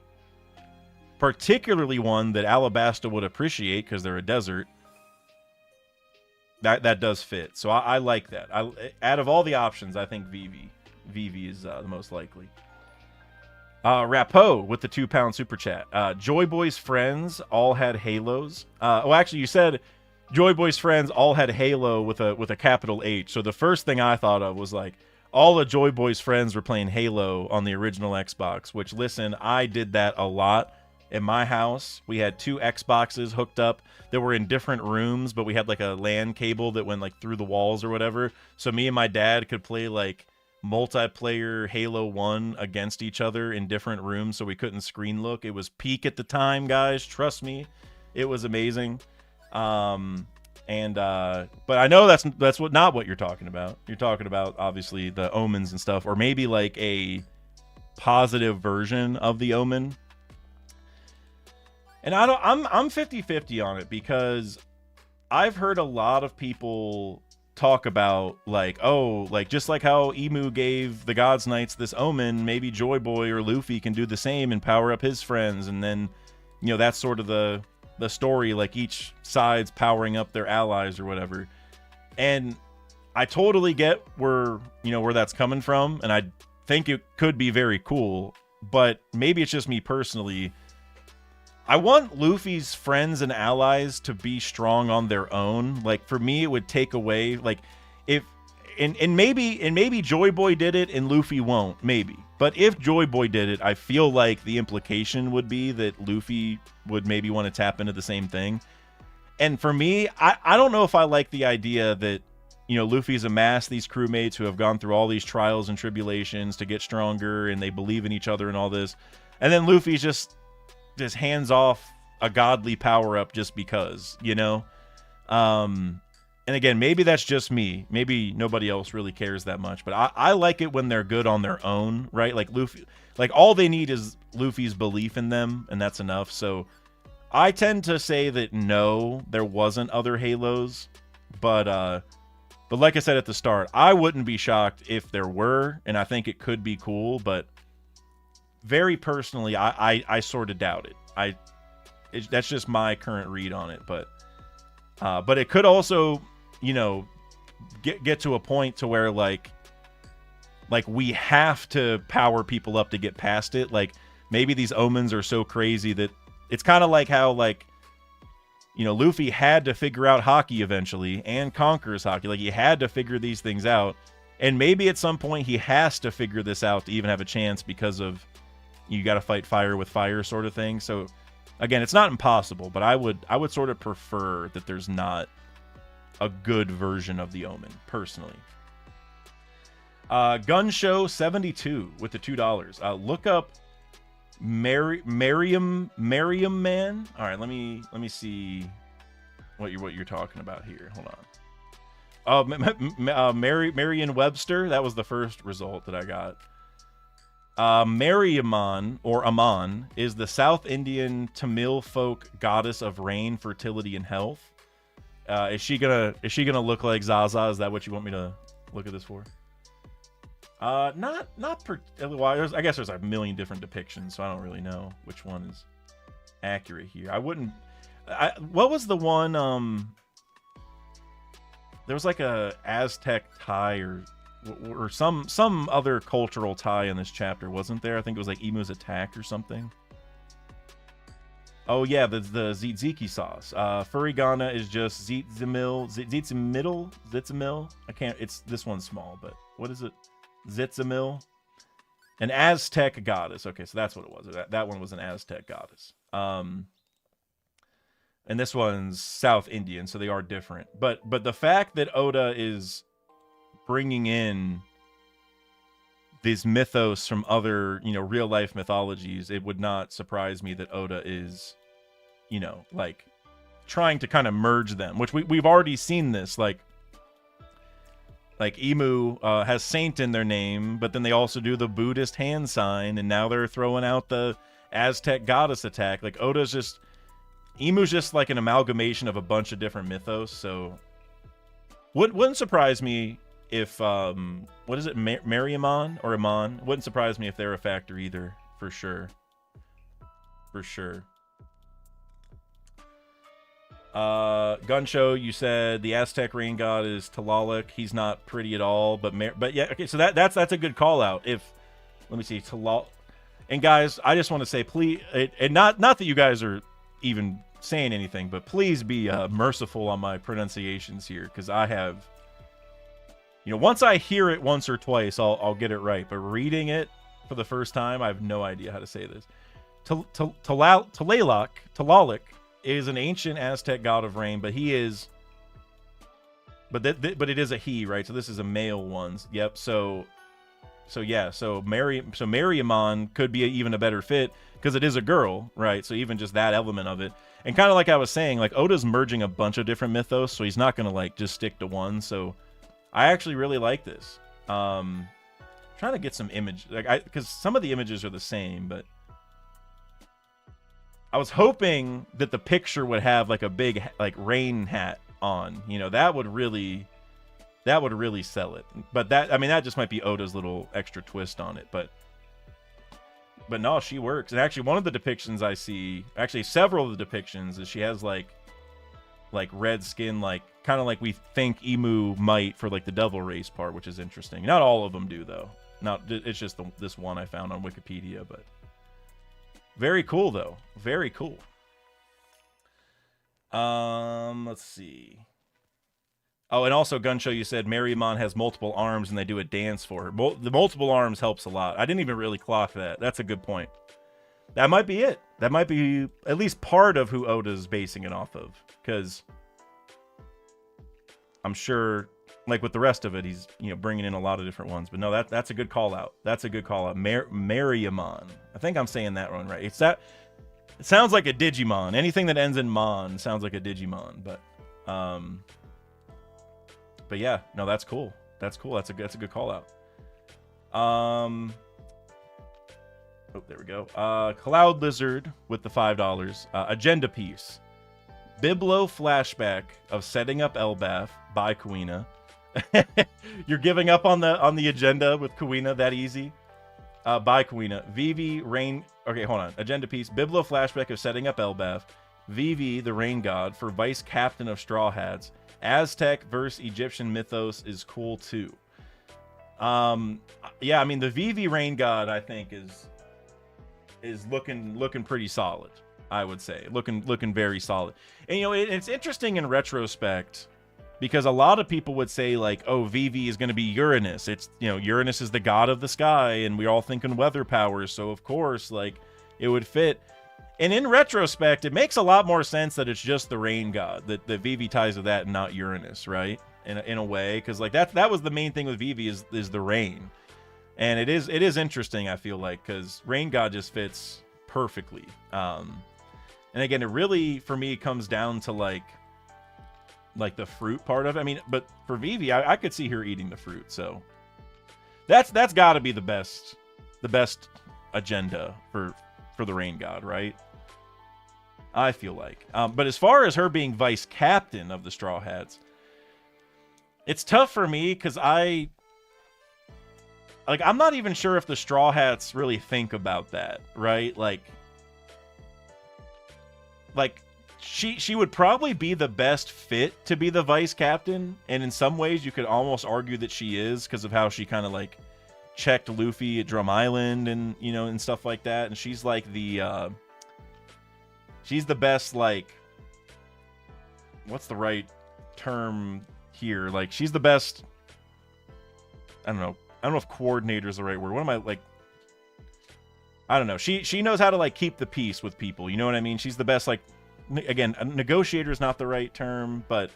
particularly one that Alabasta would appreciate because they're a desert, that does fit. So I like that. Out of all the options, I think Vivi is the most likely. Rapo with the £2 super chat. Joy Boy's friends all had halos. Well, actually, you said Joy Boy's friends all had Halo with a capital H. So the first thing I thought of was like all of Joy Boy's friends were playing Halo on the original Xbox. Which, listen, I did that a lot. In my house, we had 2 Xboxes hooked up that were in different rooms, but we had like a LAN cable that went like through the walls or whatever. So me and my dad could play like multiplayer Halo 1 against each other in different rooms so we couldn't screen look. It was peak at the time, guys. Trust me. It was amazing. But I know that's not what you're talking about. You're talking about obviously the omens and stuff, or maybe like a positive version of the omen. And I'm 50-50 on it because I've heard a lot of people talk about like, oh, like just like how Emu gave the Gods Knights this omen, maybe Joy Boy or Luffy can do the same and power up his friends, and then, you know, that's sort of the story, like each side's powering up their allies or whatever. And I totally get where, you know, where that's coming from, and I think it could be very cool, but maybe it's just me personally. I want Luffy's friends and allies to be strong on their own. Like, for me, it would take away, like, if, and maybe Joy Boy did it and Luffy won't, maybe. But if Joy Boy did it, I feel like the implication would be that Luffy would maybe want to tap into the same thing. And for me, I don't know if I like the idea that, you know, Luffy's amassed these crewmates who have gone through all these trials and tribulations to get stronger, and they believe in each other and all this. And then Luffy's just hands off a godly power-up just because, you know? And again, maybe that's just me. Maybe nobody else really cares that much. But I like it when they're good on their own, right? Like Luffy, like all they need is Luffy's belief in them, and that's enough. So I tend to say that no, there wasn't other Halos. But like I said at the start, I wouldn't be shocked if there were, and I think it could be cool, but very personally, I sort of doubt it. That's just my current read on it, but it could also, you know, get to a point to where like we have to power people up to get past it. Like maybe these omens are so crazy that it's kind of like how, like, you know, Luffy had to figure out Haki eventually and conquers Haki. Like, he had to figure these things out, and maybe at some point he has to figure this out to even have a chance, because of you got to fight fire with fire sort of thing. So again, it's not impossible, but I would sort of prefer that there's not a good version of the omen, personally. Gun Show 72 with the $2. Look up Merriam Man. All right, let me see what you're talking about here. Hold on. Merriam-Webster. That was the first result that I got. Mariamman, or Aman, is the South Indian Tamil folk goddess of rain, fertility, and health. Is she gonna look like ZAZA? Is that what you want me to look at this for? Not per. Well, I guess there's a million different depictions, so I don't really know which one is accurate here. I wouldn't. What was the one? There was like a Aztec tie or some other cultural tie in this chapter, wasn't there? I think it was like Emu's attack or something. Oh yeah, the tzatziki sauce. Furigana is just zitzamil. I can't. It's this one's small, but what is it? Zitzamil, an Aztec goddess. Okay, so that's what it was. That one was an Aztec goddess. And this one's South Indian, so they are different. But the fact that Oda is bringing in this mythos from other, you know, real life mythologies, it would not surprise me that Oda is, you know, like trying to kind of merge them, which we've already seen this, like Emu has saint in their name, but then they also do the Buddhist hand sign, and now they're throwing out the Aztec goddess attack. Like Emu's just like an amalgamation of a bunch of different mythos, so wouldn't surprise me if what is it, Mariamman or Aman? Wouldn't surprise me if they're a factor either, for sure. Gun Show, you said the Aztec rain god is Tlaloc. He's not pretty at all, but yeah, okay, so that's a good call out. If, let me see, Tlaloc. And guys, I just want to say, please, and not that you guys are even saying anything, but please be merciful on my pronunciations here, because I have, you know, once I hear it once or twice, I'll get it right, but reading it for the first time, I have no idea how to say this. Tlaloc is an ancient Aztec god of rain, but he is, but it is a he, right? So this is a male one. Yep. So Mariamman could be even a better fit because it is a girl, right? So even just that element of it, and kind of like I was saying, like Oda's merging a bunch of different mythos, so he's not gonna like just stick to one. So I actually really like this. Trying to get some image, like because some of the images are the same, but I was hoping that the picture would have like a big like rain hat on. You know, that would really That would really sell it. But that, I mean, that just might be Oda's little extra twist on it. But no, she works. And actually, one of the depictions I see, actually several of the depictions, is she has like red skin, like kind of like we think Emu might for like the devil race part, which is interesting. Not all of them do though. Not, it's just this one I found on Wikipedia, but very cool though. Very cool. Let's see. Oh, and also, Gunshow, you said Marymon has multiple arms and they do a dance for her. The multiple arms helps a lot. I didn't even really clock that. That's a good point. That might be it. That might be at least part of who Oda's basing it off of. Because I'm sure, like with the rest of it, he's, you know, bringing in a lot of different ones. But no, that's a good call out. That's a good call out. Marymon. I think I'm saying that one right. It's that. It sounds like a Digimon. Anything that ends in Mon sounds like a Digimon. But yeah, no, that's cool. That's cool. That's a good call out. Oh, there we go. Cloud Lizard with the $5. Agenda piece. Biblo flashback of setting up Elbaf by Kuina. You're giving up on the agenda with Kuina that easy? By Kuina. Vivi Rain. Okay, hold on. Agenda piece. Biblo flashback of setting up Elbaf. Vivi, the rain god, for vice captain of Straw Hats. Aztec versus Egyptian mythos is cool too. Yeah, I mean the Vivi rain god I think is looking pretty solid. I would say looking very solid. And you know it's interesting in retrospect because a lot of people would say like, oh, Vivi is going to be Uranus. It's, you know, Uranus is the god of the sky, and we're all thinking weather powers, so of course like it would fit. And in retrospect, it makes a lot more sense that it's just the rain god, that Vivi ties to that and not Uranus, right? In a way, because like that was the main thing with Vivi is the rain, and it is interesting. I feel like because rain god just fits perfectly. And again, it really for me comes down to like the fruit part of it. I mean, but for Vivi, I could see her eating the fruit, so that's got to be the best agenda for the rain god, right? I feel like. But as far as her being vice captain of the Straw Hats, it's tough for me because I'm not even sure if the Straw Hats really think about that, right? Like she would probably be the best fit to be the vice captain, and in some ways you could almost argue that she is because of how she kind of like checked Luffy at Drum Island and, you know, and stuff like that. And she's like she's the best, like, what's the right term here? Like, she's the best, I don't know if coordinator is the right word. What am I, like, I don't know. She knows how to, like, keep the peace with people. You know what I mean? She's the best, like, again, a negotiator is not the right term, but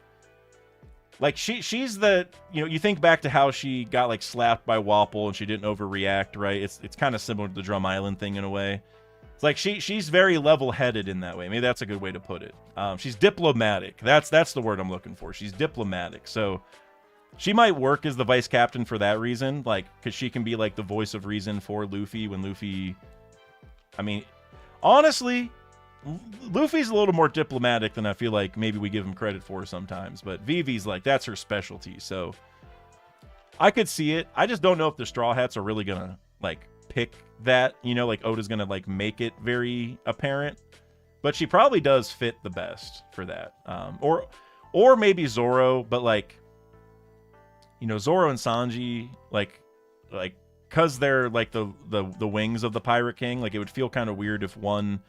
like she's the, you know, you think back to how she got like slapped by Wapple and she didn't overreact, right? It's kind of similar to the Drum Island thing in a way. It's like she's very level-headed in that way. Maybe that's a good way to put it. She's diplomatic. That's the word I'm looking for. She's diplomatic. So she might work as the vice captain for that reason, like because she can be like the voice of reason for Luffy when Luffy. I mean, honestly, Luffy's a little more diplomatic than I feel like maybe we give him credit for sometimes, but Vivi's like, that's her specialty, so I could see it. I just don't know if the Straw Hats are really gonna like pick that, you know, like Oda's gonna like make it very apparent, but she probably does fit the best for that. Or maybe Zoro, but like, you know, Zoro and Sanji, like cause they're like the wings of the Pirate King, like it would feel kind of weird if one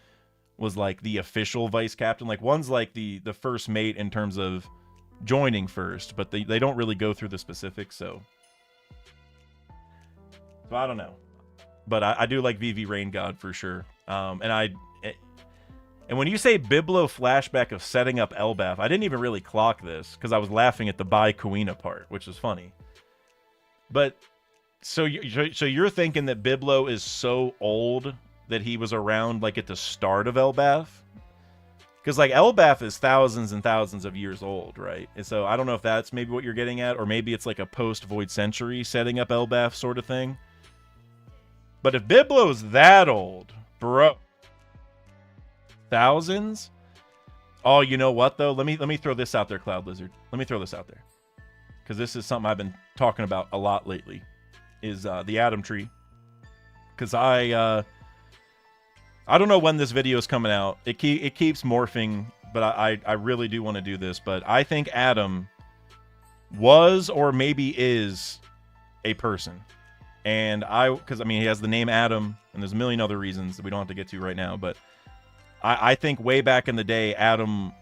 was like the official vice captain. Like one's like the first mate in terms of joining first, but they don't really go through the specifics, so I don't know. But I do like Vivi Rain God for sure. And when you say Biblo flashback of setting up Elbaf, I didn't even really clock this because I was laughing at the by Kuina part, which is funny. But so you're thinking that Biblo is so old that he was around like at the start of Elbaf? Because like Elbaf is thousands and thousands of years old, right? And so I don't know if that's maybe what you're getting at, or maybe it's like a post Void Century setting up Elbaf sort of thing. But if Biblo's that old, bro, thousands? Oh, you know what though? Let me throw this out there, Cloud Lizard. Let me throw this out there. because this is something I've been talking about a lot lately, is the Adam tree. Because I don't know when this video is coming out. It keeps morphing, but I really do want to do this. But I think Adam was or maybe is a person. And because I mean, he has the name Adam, and there's a million other reasons that we don't have to get to right now. But I think way back in the day, Adam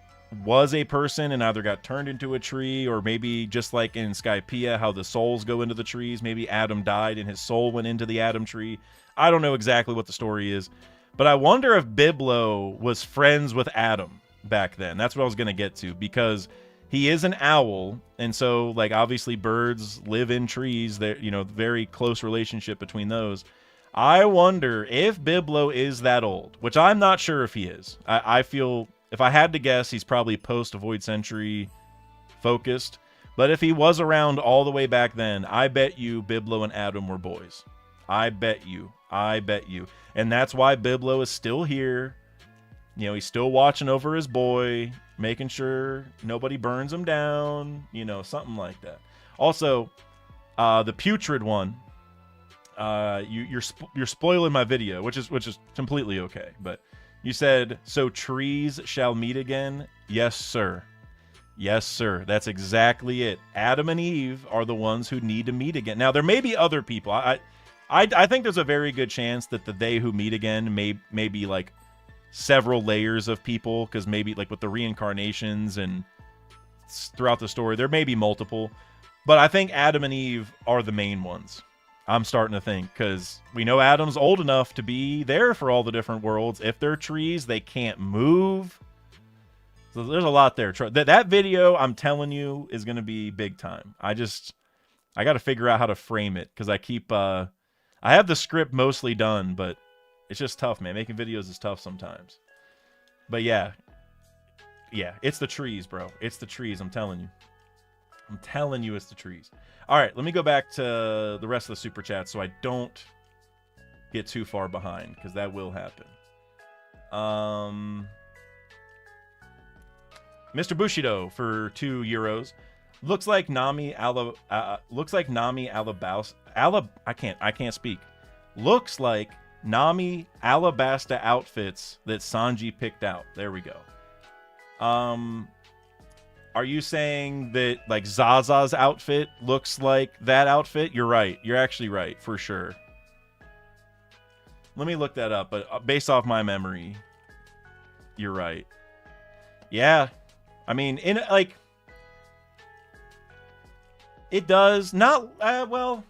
was a person and either got turned into a tree, or maybe just like in Skypiea, how the souls go into the trees. Maybe Adam died and his soul went into the Adam tree. I don't know exactly what the story is, but I wonder if Biblo was friends with Adam back then. That's what I was going to get to, because he is an owl, and so like obviously birds live in trees. There, you know, very close relationship between those. I wonder if Biblo is that old, which I'm not sure if he is. I feel, if I had to guess, he's probably post-Void Century focused. But if he was around all the way back then, I bet you Biblo and Adam were boys. I bet you. I bet you. And that's why Biblo is still here. You know, he's still watching over his boy, making sure nobody burns him down, you know, something like that. Also, the putrid one, you're spoiling my video, which is completely okay. But you said, so trees shall meet again. Yes, sir. Yes, sir. That's exactly it. Adam and Eve are the ones who need to meet again. Now, there may be other people. I think there's a very good chance that the they who meet again may be like several layers of people, because maybe like with the reincarnations and throughout the story, there may be multiple. But I think Adam and Eve are the main ones. I'm starting to think, because we know Adam's old enough to be there for all the different worlds. If they're trees, they can't move. So there's a lot there. That video, I'm telling you, is going to be big time. I got to figure out how to frame it, because I have the script mostly done, but it's just tough, man. Making videos is tough sometimes. But yeah, it's the trees, bro. It's the trees, I'm telling you. I'm telling you it's the trees. All right, let me go back to the rest of the Super Chats so I don't get too far behind, because that will happen. Mr. Bushido for €2. Looks like Nami Alabasta. I can't speak. Looks like Nami Alabasta outfits that Sanji picked out. There we go. Are you saying that like ZAZA's outfit looks like that outfit? You're right. You're actually right, for sure. Let me look that up, but based off my memory, you're right. Yeah. I mean, in like, it does not, well,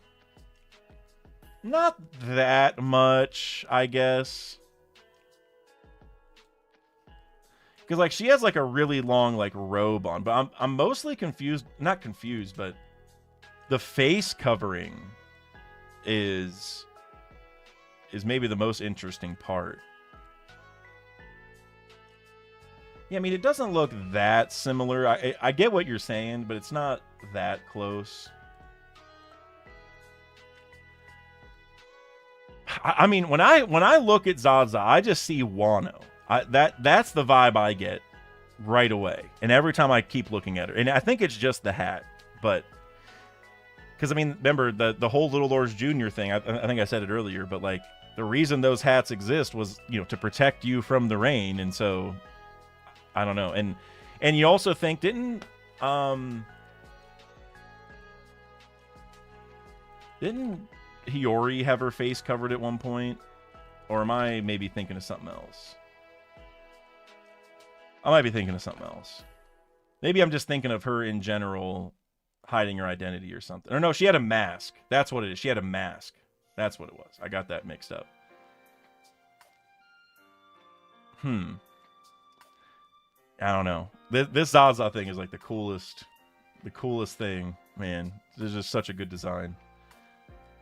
not that much, I guess. Because like she has like a really long like robe on, but I'm mostly confused, not confused, but the face covering is maybe the most interesting part. Yeah, I mean, it doesn't look that similar. I get what you're saying, but it's not that close. I mean, when I look at ZAZA, I just see Wano. That's the vibe I get right away. And every time I keep looking at her, and I think it's just the hat, but because I mean, remember the whole Little Lords Jr. thing. I think I said it earlier, but like the reason those hats exist was, you know, to protect you from the rain, and so I don't know. And you also think didn't Hiyori have her face covered at one point, or am I maybe thinking of something else? I might be thinking of something else. Maybe I'm just thinking of her in general hiding her identity or something. Or no, she had a mask. That's what it is. She had a mask. That's what it was. I got that mixed up. I don't know. This ZAZA thing is like the coolest thing, man. This is just such a good design.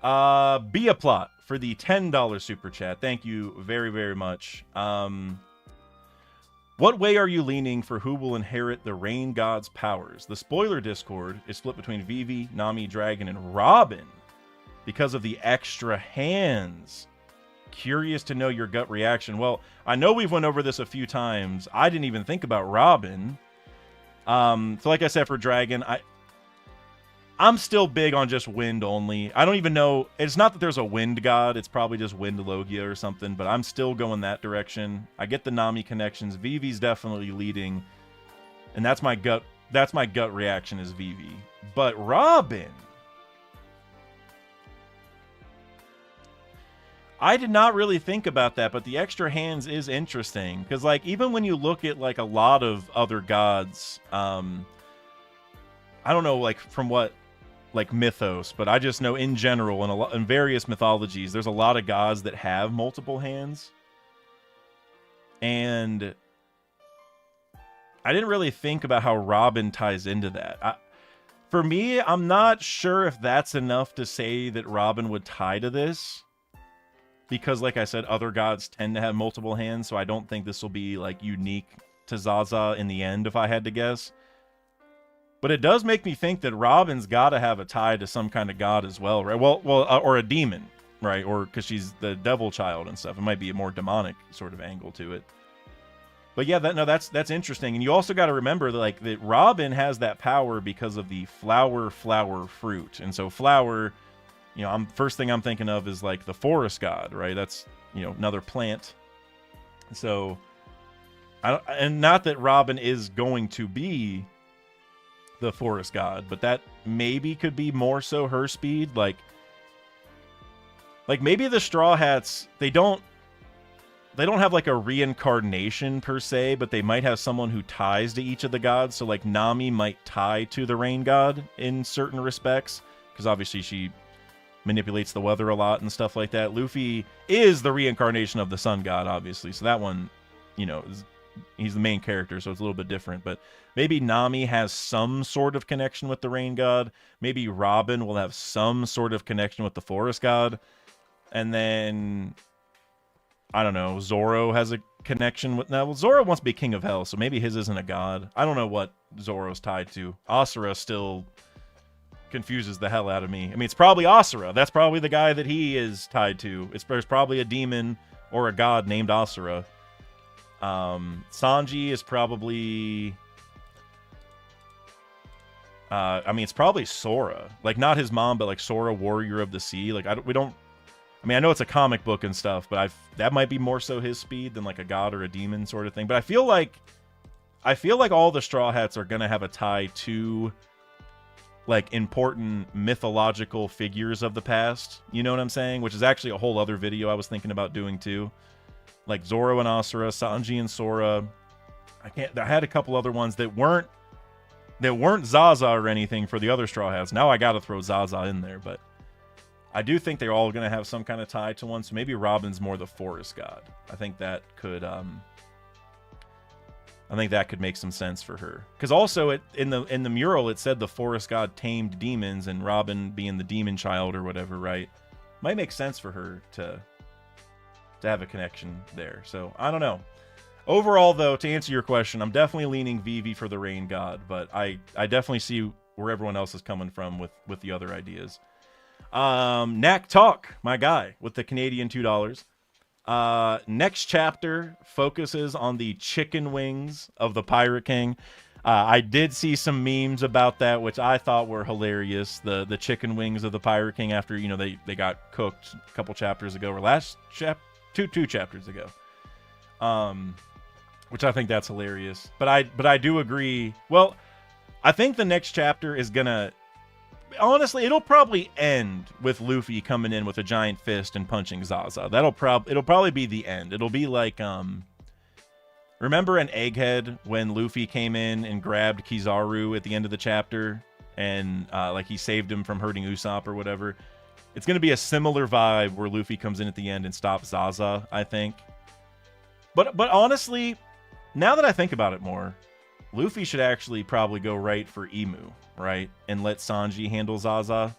Be a plot for the $10 super chat. Thank you very, very much. What way are you leaning for who will inherit the Rain God's powers? The spoiler Discord is split between Vivi, Nami, Dragon, and Robin because of the extra hands. Curious to know your gut reaction. Well, I know we've went over this a few times. I didn't even think about Robin. So like I said, for Dragon, I'm still big on just wind only. I don't even know. It's not that there's a wind god. It's probably just wind Logia or something, but I'm still going that direction. I get the Nami connections. Vivi's definitely leading, and that's my gut reaction is Vivi. But Robin, I did not really think about that, but the extra hands is interesting. Because, like, even when you look at, like, a lot of other gods, I don't know, like, from what, like, mythos, but I just know in general, in various mythologies, there's a lot of gods that have multiple hands. And I didn't really think about how Robin ties into that. For me, I'm not sure if that's enough to say that Robin would tie to this. Because, like I said, other gods tend to have multiple hands, so I don't think this will be, like, unique to ZAZA in the end, if I had to guess. But it does make me think that Robin's got to have a tie to some kind of god as well, right? Well, or a demon, right? Or because she's the devil child and stuff. It might be a more demonic sort of angle to it. But yeah, that's interesting. And you also got to remember that, like, that Robin has that power because of the flower fruit. And so flower, you know, first thing I'm thinking of is like the forest god, right? That's, you know, another plant. So, and not that Robin is going to be the forest god, but that maybe could be more so her speed. Like maybe the Straw Hats, they don't have like a reincarnation per se, but they might have someone who ties to each of the gods. So like Nami might tie to the rain god in certain respects, because obviously she manipulates the weather a lot and stuff like that. Luffy is the reincarnation of the sun god, obviously. So that one, you know, he's the main character, so it's a little bit different. But maybe Nami has some sort of connection with the rain god. Maybe Robin will have some sort of connection with the forest god. And then, I don't know, Zoro has a connection with... Now, Zoro wants to be king of hell, so maybe his isn't a god. I don't know what Zoro's tied to. Asura still confuses the hell out of me. I mean, it's probably Asura. That's probably the guy that he is tied to. There's probably a demon or a god named Asura. Sanji is probably... I mean, it's probably Sora. Like, not his mom, but like Sora, Warrior of the Sea. Like, I mean, I know it's a comic book and stuff, but that might be more so his speed than like a god or a demon sort of thing. But I feel like all the Straw Hats are gonna have a tie to like important mythological figures of the past. You know what I'm saying? Which is actually a whole other video I was thinking about doing too. Like Zoro and Asura, Sanji and Sora. I had a couple other ones that weren't ZAZA or anything for the other Straw Hats. Now I gotta throw ZAZA in there, but I do think they're all going to have some kind of tie to one, so maybe Robin's more the forest god. I think that could make some sense for her. Because also in the mural it said the forest god tamed demons, and Robin being the demon child or whatever, right? Might make sense for her to have a connection there. So I don't know. Overall, though, to answer your question, I'm definitely leaning Vivi for the rain god, but I definitely see where everyone else is coming from with the other ideas. Knack Talk, my guy, with the Canadian $2. Next chapter focuses on the chicken wings of the Pirate King. I did see some memes about that, which I thought were hilarious. The chicken wings of the Pirate King after, you know, they got cooked a couple chapters ago, or two chapters ago. Which I think that's hilarious. But I do agree. Well, I think the next chapter is gonna... Honestly, it'll probably end with Luffy coming in with a giant fist and punching ZAZA. It'll probably be the end. It'll be like, remember in Egghead when Luffy came in and grabbed Kizaru at the end of the chapter, and like he saved him from hurting Usopp or whatever? It's gonna be a similar vibe where Luffy comes in at the end and stops ZAZA, I think. But honestly, now that I think about it more, Luffy should actually probably go right for Emu, right? And let Sanji handle ZAZA.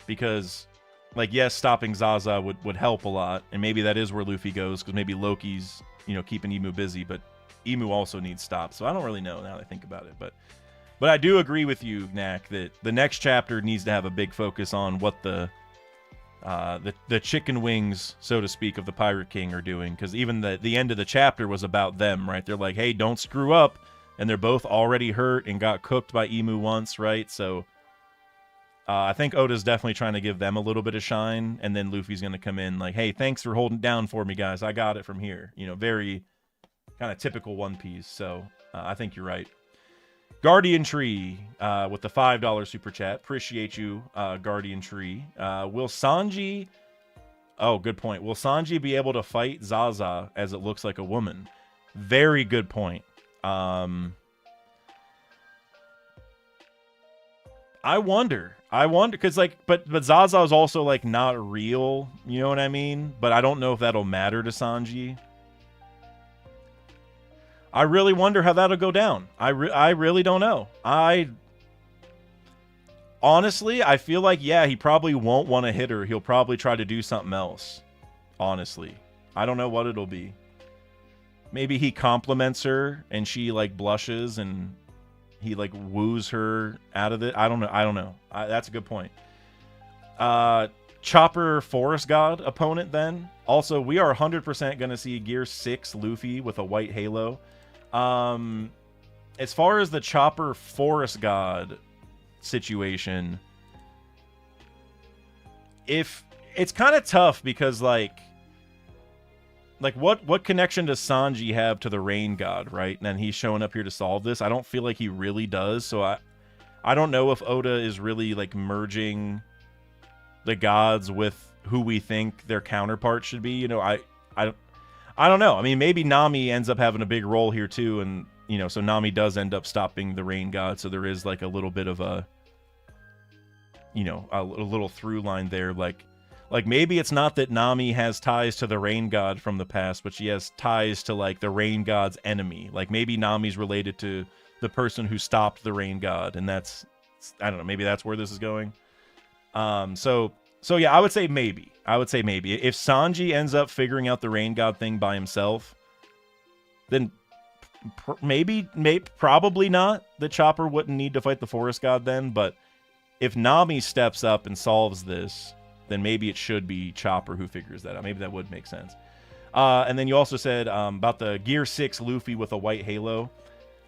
Because, like, yes, stopping ZAZA would help a lot. And maybe that is where Luffy goes, because maybe Loki's, you know, keeping Emu busy. But Emu also needs stopped. So I don't really know now that I think about it. But I do agree with you, Knack, that the next chapter needs to have a big focus on what the chicken wings, so to speak, of the Pirate King are doing, because even the end of the chapter was about them, right? They're like, hey, don't screw up. and they're both already hurt and got cooked by Emu once, right? So I think Oda's definitely trying to give them a little bit of shine, and then Luffy's going to come in like, hey, thanks for holding down for me, guys. I got it from here. You know, very kind of typical One Piece. So I think you're right. Guardian Tree with the $5 super chat. Appreciate you, Guardian Tree. Will Sanji... Oh, good point. Will Sanji be able to fight ZAZA as it looks like a woman? Very good point. I wonder, because like, but ZAZA is also like not real, you know what I mean? But I don't know if that'll matter to Sanji. I really wonder how that'll go down. I really don't know. Honestly, I feel like, yeah, he probably won't want to hit her. He'll probably try to do something else. Honestly, I don't know what it'll be. Maybe he compliments her and she like blushes and he like woos her out of it. I don't know. That's a good point. Chopper Forest God opponent then. Also, we are 100% going to see Gear 6 Luffy with a white halo. As far as the Chopper Forest God situation, if it's kind of tough because like what connection does Sanji have to the Rain God, right? And then he's showing up here to solve this. I don't feel like he really does. So I don't know if Oda is really like merging the gods with who we think their counterpart should be. You know, I don't know. I mean, maybe Nami ends up having a big role here too, and you know, so Nami does end up stopping the Rain God. So there is like a little bit of a, you know, a little through line there, like maybe it's not that Nami has ties to the Rain God from the past, but she has ties to like the Rain God's enemy. Like maybe Nami's related to the person who stopped the Rain God, and that's, I don't know, maybe that's where this is going. So yeah, I would say maybe. If Sanji ends up figuring out the Rain God thing by himself, then probably not. The Chopper wouldn't need to fight the Forest God then, but if Nami steps up and solves this, then maybe it should be Chopper who figures that out. Maybe that would make sense. And then you also said about the Gear 6 Luffy with a white halo.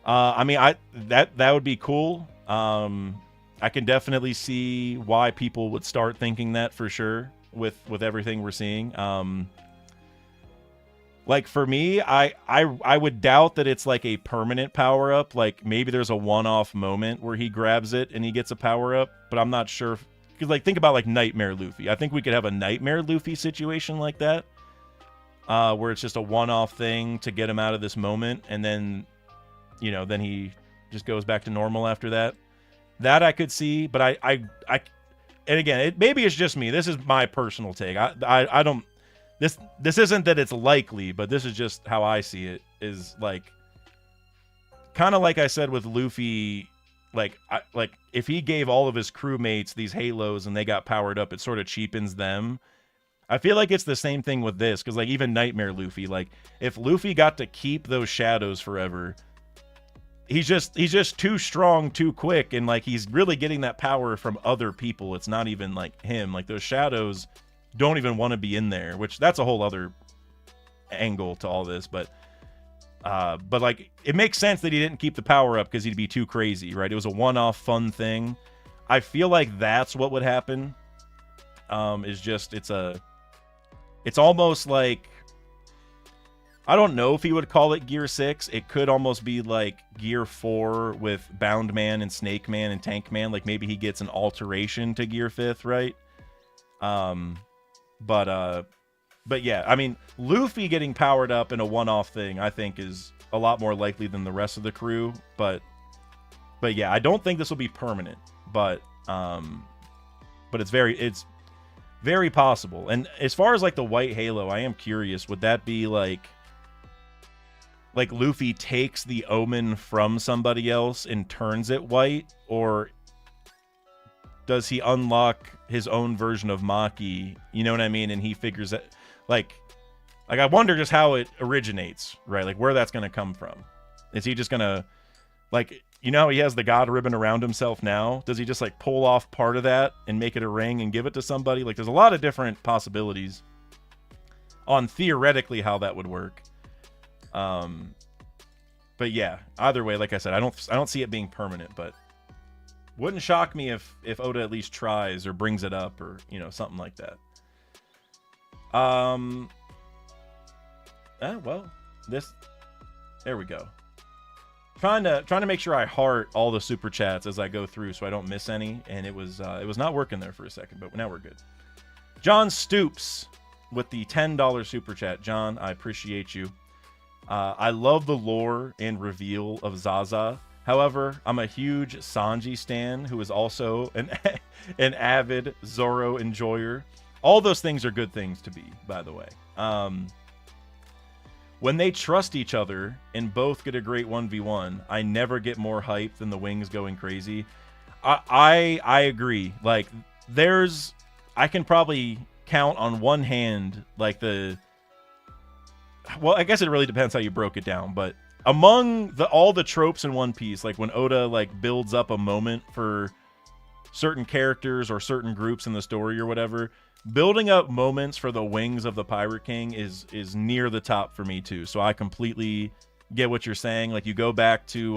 I mean, that would be cool. I can definitely see why people would start thinking that for sure with everything we're seeing. Like for me, I would doubt that it's like a permanent power up. Like maybe there's a one-off moment where he grabs it and he gets a power up, but I'm not sure. Because like think about like Nightmare Luffy. I think we could have a Nightmare Luffy situation like that, where it's just a one-off thing to get him out of this moment, and then, you know, then he just goes back to normal after that. That I could see, but I and again, maybe it's just me. This is my personal take. I don't. This isn't that it's likely, but this is just how I see it. Is like, kind of like I said with Luffy. Like if he gave all of his crewmates these halos and they got powered up, it sort of cheapens them. I feel like it's the same thing with this, because like even Nightmare Luffy, like if Luffy got to keep those shadows forever, he's just too strong, too quick, and like he's really getting that power from other people. It's not even like him. Like those shadows don't even want to be in there, which that's a whole other angle to all this, but like it makes sense that he didn't keep the power up because he'd be too crazy, right? It was a one-off fun thing. I feel like that's what would happen. Is just it's almost like, I don't know if he would call it Gear 6. It could almost be like Gear 4 with Bound Man and Snake Man and Tank Man. Like maybe he gets an alteration to Gear 5th, right? But yeah, I mean, Luffy getting powered up in a one-off thing, I think, is a lot more likely than the rest of the crew. But yeah, I don't think this will be permanent. But it's very possible. And as far as like the white halo, I am curious. Would that be like Luffy takes the omen from somebody else and turns it white, or does he unlock his own version of Maki? You know what I mean? And he figures that. Like I wonder just how it originates, right? Like where that's going to come from. Is he just going to, like, you know, he has the God ribbon around himself now. Does he just like pull off part of that and make it a ring and give it to somebody? Like there's a lot of different possibilities on theoretically how that would work. But yeah, either way, like I said, I don't see it being permanent, but wouldn't shock me if Oda at least tries or brings it up or, you know, something like that. Well, there we go. Trying to make sure I heart all the super chats as I go through so I don't miss any, and it was not working there for a second, but now we're good. John Stoops with the $10 super chat. John, I appreciate you. I love the lore and reveal of ZAZA. However, I'm a huge Sanji stan who is also an avid Zoro enjoyer. All those things are good things to be, by the way. When they trust each other and both get a great 1v1, I never get more hype than the wings going crazy. I agree. Like, I can probably count on one hand, like well, I guess it really depends how you broke it down, but among all the tropes in One Piece, like when Oda like builds up a moment for certain characters or certain groups in the story or whatever, building up moments for the wings of the Pirate King is near the top for me too. So I completely get what you're saying. Like, you go back to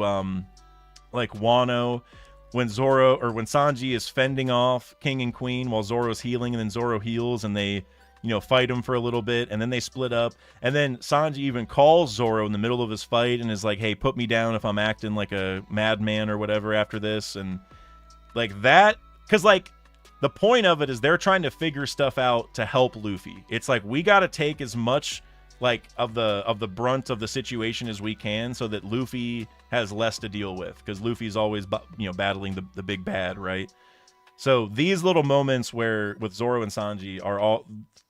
like Wano, when Sanji is fending off King and Queen while Zoro's healing, and then Zoro heals and they, you know, fight him for a little bit, and then they split up, and then Sanji even calls Zoro in the middle of his fight and is like, hey, put me down if I'm acting like a madman or whatever after this. And like that, because like the point of it is they're trying to figure stuff out to help Luffy. It's like, we got to take as much like of the brunt of the situation as we can so that Luffy has less to deal with, because Luffy's always, you know, battling the big bad, right? So these little moments where with Zoro and Sanji are all,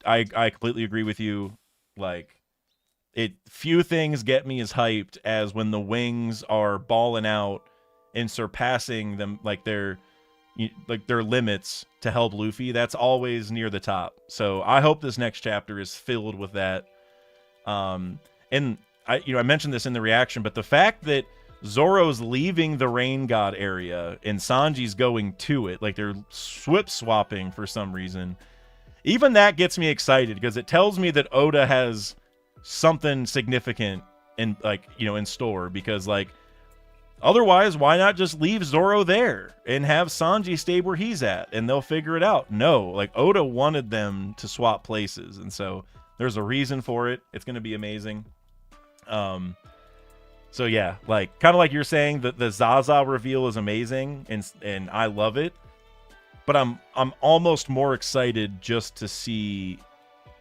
I completely agree with you. Like, few things get me as hyped as when the wings are balling out and surpassing them, like their limits to help Luffy. That's always near the top. So I hope this next chapter is filled with that. And I mentioned this in the reaction, but the fact that Zoro's leaving the Rain God area and Sanji's going to it, like they're swapping for some reason, even that gets me excited, because it tells me that Oda has something significant in, like, you know, in store. Because like, otherwise, why not just leave Zoro there and have Sanji stay where he's at and they'll figure it out? No, like, Oda wanted them to swap places, and so there's a reason for it. It's going to be amazing. So yeah, like, kind of like you're saying, that the ZAZA reveal is amazing, and I love it. But I'm almost more excited just to see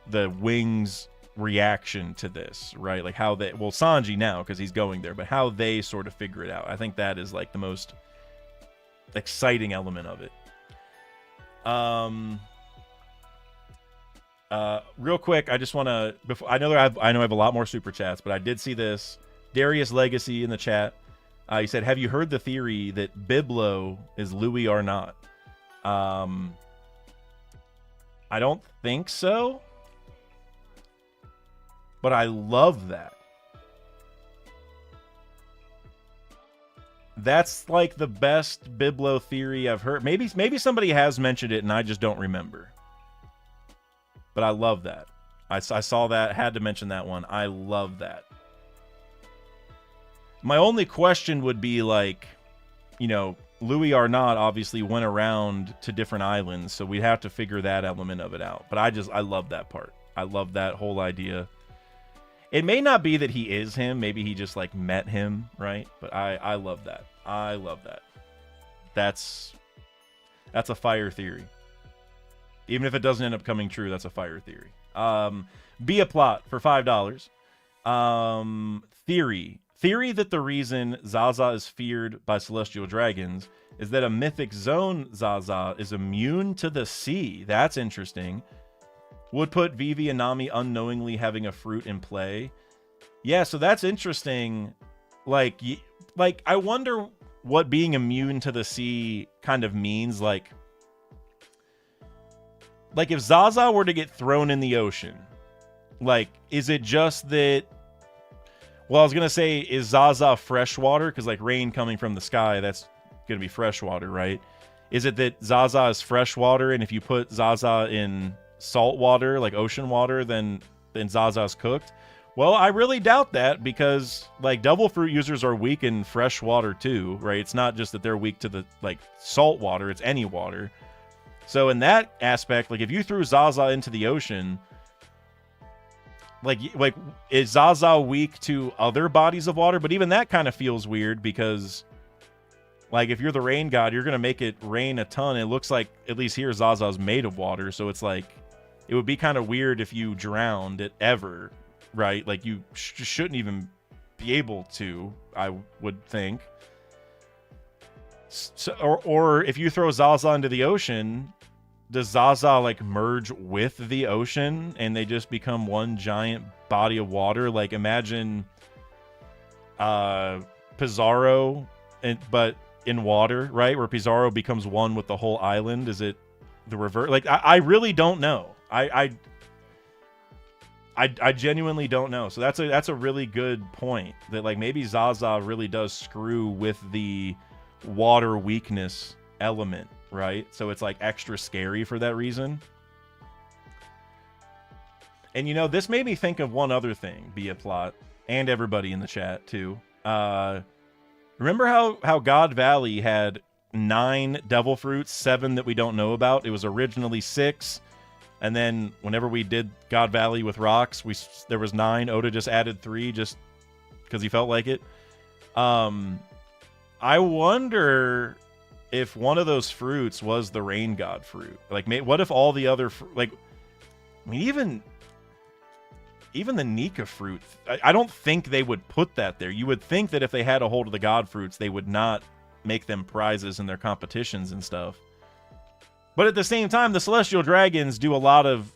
the wings' reaction to this, right? Like how they, well, Sanji now because he's going there, but how they sort of figure it out. I think that is like the most exciting element of it. Real quick, I just want to, before, I know I have a lot more super chats, but I did see this. Darius Legacy in the chat. He said, "Have you heard the theory that Biblo is Louis Arnott?" I don't think so, but I love that. That's like the best Biblo theory I've heard. Maybe somebody has mentioned it and I just don't remember. But I love that. I saw that, had to mention that one. I love that. My only question would be, like, you know, Louis Arnott obviously went around to different islands, so we'd have to figure that element of it out. But I love that part. I love that whole idea. It may not be that he is him. Maybe he just, like, met him, right? But I love that. I love that. That's a fire theory. Even if it doesn't end up coming true, that's a fire theory. Be a plot for $5. Theory that the reason ZAZA is feared by celestial dragons is that a mythic zone ZAZA is immune to the sea. That's interesting. Would put Vivi and Nami unknowingly having a fruit in play. Yeah, so that's interesting. Like I wonder what being immune to the sea kind of means. Like if ZAZA were to get thrown in the ocean, like, is it just that... Well, I was going to say, is ZAZA freshwater? Because, like, rain coming from the sky, that's going to be freshwater, right? Is it that ZAZA is freshwater, and if you put ZAZA in salt water, like ocean water, then ZAZA is cooked? Well, I really doubt that because like devil fruit users are weak in fresh water too, right? It's not just that they're weak to the like salt water, it's any water. So in that aspect, like if you threw ZAZA into the ocean, like is ZAZA weak to other bodies of water? But even that kind of feels weird because like if you're the rain god, you're going to make it rain a ton. It looks like at least here ZAZA's made of water, so it's like it would be kind of weird if you drowned it ever. Right? Like you shouldn't even be able to, I would think. So, or if you throw ZAZA into the ocean, does ZAZA like merge with the ocean and they just become one giant body of water? Like imagine Pizarro, but in water, right? Where Pizarro becomes one with the whole island. Is it the reverse? Like I really don't know. I genuinely don't know. So that's a really good point that like maybe ZAZA really does screw with the water weakness element, right? So it's like extra scary for that reason. And you know, this made me think of one other thing, Be a Plot, and everybody in the chat too. Remember how God Valley had 9 devil fruits, 7 that we don't know about? It was originally 6. And then whenever we did God Valley with rocks, there was 9. Oda just added 3 just because he felt like it. I wonder if one of those fruits was the rain god fruit. Like, what if all the other like, I mean, even the Nika fruit, I don't think they would put that there. You would think that if they had a hold of the god fruits, they would not make them prizes in their competitions and stuff. But at the same time, the Celestial Dragons do a lot of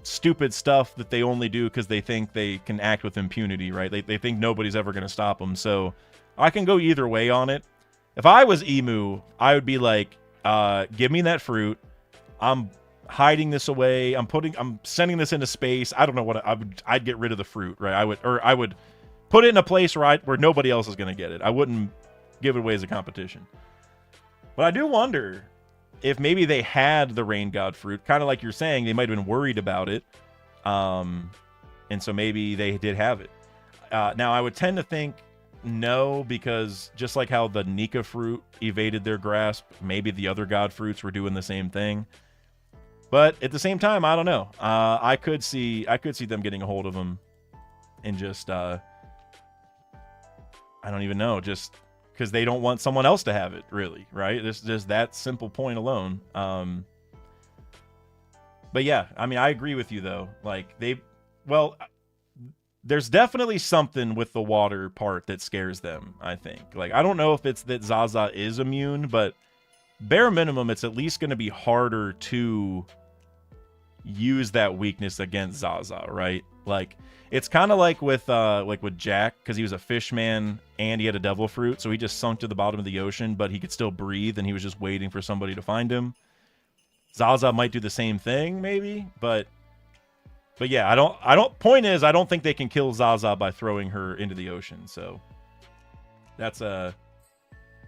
stupid stuff that they only do because they think they can act with impunity, right? They think nobody's ever going to stop them. So I can go either way on it. If I was Emu, I would be like, give me that fruit. I'm hiding this away. I'm sending this into space. I don't know what I'd get rid of the fruit, right? I would put it in a place where nobody else is going to get it. I wouldn't give it away as a competition. But I do wonder if maybe they had the rain god fruit, kind of like you're saying, they might have been worried about it. And so maybe they did have it. Now, I would tend to think no, because just like how the Nika fruit evaded their grasp, maybe the other god fruits were doing the same thing. But at the same time, I don't know. I could see them getting a hold of them and just, I don't even know, just because they don't want someone else to have it, really, right? Just that simple point alone. But yeah, I mean, I agree with you though. Like there's definitely something with the water part that scares them, I think. Like, I don't know if it's that ZAZA is immune, but bare minimum, it's at least going to be harder to use that weakness against ZAZA, right? Like, it's kind of like with Jack, because he was a fish man and he had a devil fruit, so he just sunk to the bottom of the ocean, but he could still breathe, and he was just waiting for somebody to find him. ZAZA might do the same thing, maybe, but yeah, point is, I don't think they can kill ZAZA by throwing her into the ocean, so that's a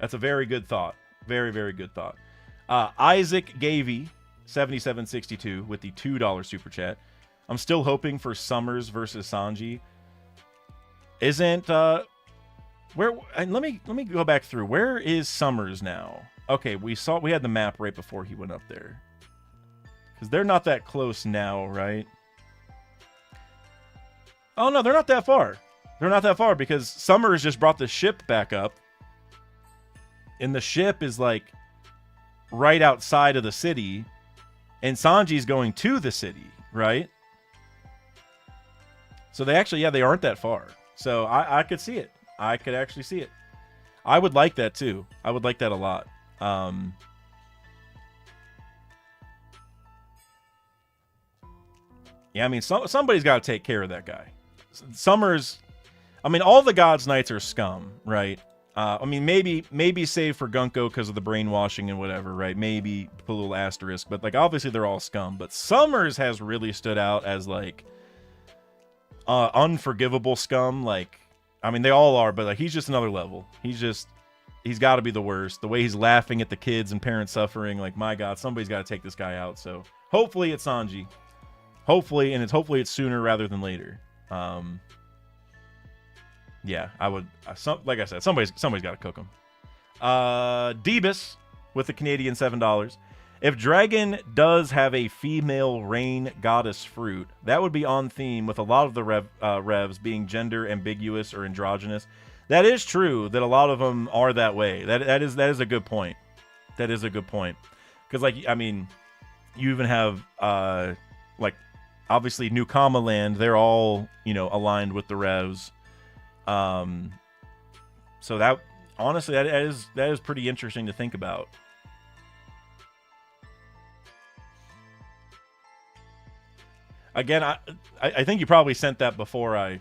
very good thought. Very, very good thought. Isaac Gavey, 7762, with the $2 super chat. I'm still hoping for Summers versus Sanji. Isn't where? And let me go back through. Where is Summers now? Okay, we had the map right before he went up there, because they're not that close now, right? Oh no, they're not that far. They're not that far because Summers just brought the ship back up, and the ship is like right outside of the city, and Sanji's going to the city, right? So they actually, yeah, they aren't that far. So I could see it. I could actually see it. I would like that too. I would like that a lot. Yeah, I mean, somebody's got to take care of that guy. Summers, I mean, all the God's Knights are scum, right? I mean, maybe save for Gunko because of the brainwashing and whatever, right? Maybe put a little asterisk, but like obviously they're all scum. But Summers has really stood out as like unforgivable scum. Like, I mean, they all are, but like he's just another level. He's got to be the worst. The way he's laughing at the kids and parents suffering, like, my God, somebody's got to take this guy out. So hopefully it's Sanji. Hopefully it's sooner rather than later. Yeah, I would. Like I said, somebody's got to cook them. Debus with the Canadian $7. If Dragon does have a female rain goddess fruit, that would be on theme with a lot of the revs being gender ambiguous or androgynous. That is true that a lot of them are that way. That is a good point. That is a good point. Because, like, I mean, you even have, like, obviously New Kama Land, they're all, you know, aligned with the revs. So that, honestly, that is pretty interesting to think about. Again, I think you probably sent that before I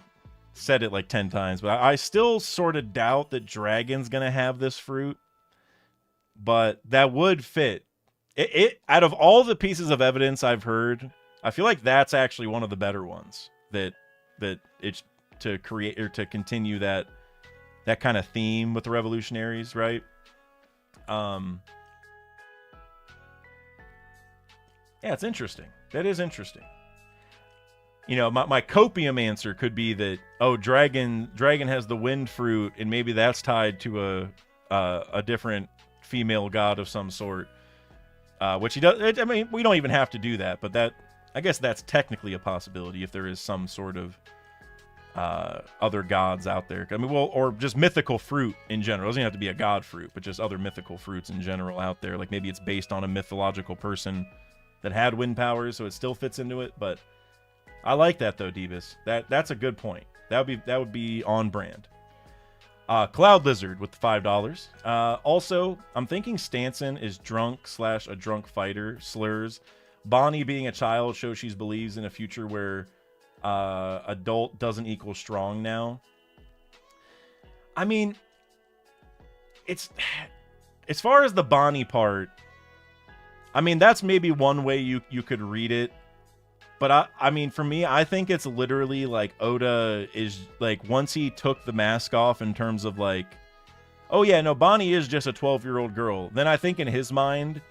said it like 10 times, but I still sort of doubt that Dragon's going to have this fruit. But that would fit. It out of all the pieces of evidence I've heard, I feel like that's actually one of the better ones that it's to create or to continue that kind of theme with the revolutionaries, right? Yeah, it's interesting. That is interesting. You know, my copium answer could be that, oh, Dragon has the wind fruit, and maybe that's tied to a different female god of some sort. Which he does. I mean, we don't even have to do that, but that, I guess that's technically a possibility if there is some sort of other gods out there. I mean, well, or just mythical fruit in general. It doesn't have to be a god fruit, but just other mythical fruits in general out there. Like maybe it's based on a mythological person that had wind powers, so it still fits into it. But I like that though, Debus. That's a good point. That would be on brand. Cloud Lizard with the $5. Also, I'm thinking Stanson is drunk / a drunk fighter. Slurs. Bonnie being a child shows she believes in a future where adult doesn't equal strong now. I mean, it's as far as the Bonnie part, I mean, that's maybe one way you could read it. But I mean, for me, I think it's literally like Oda is like, once he took the mask off in terms of like, oh yeah, no, Bonnie is just a 12-year-old girl. Then I think in his mind,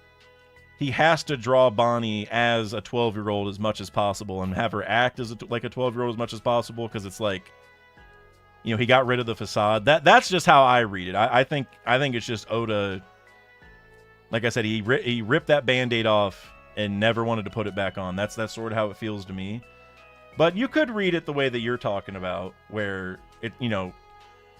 he has to draw Bonnie as a 12-year-old as much as possible and have her act as like a 12-year-old as much as possible. Because it's like, you know, he got rid of the facade. That's just how I read it. I think it's just Oda. Like I said, he ripped that Band-Aid off and never wanted to put it back on. That's sort of how it feels to me. But you could read it the way that you're talking about, where it, you know,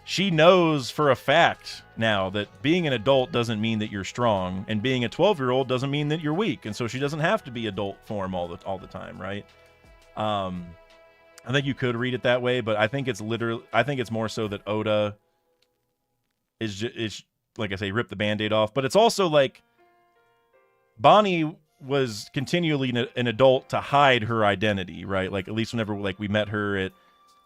she knows for a fact now that being an adult doesn't mean that you're strong, and being a 12-year-old doesn't mean that you're weak, and so she doesn't have to be adult form all the time, right? I think you could read it that way, but I think it's more so that Oda is like I say, rip the Band-Aid off. But it's also like Bonnie was continually an adult to hide her identity, right? Like at least whenever like we met her at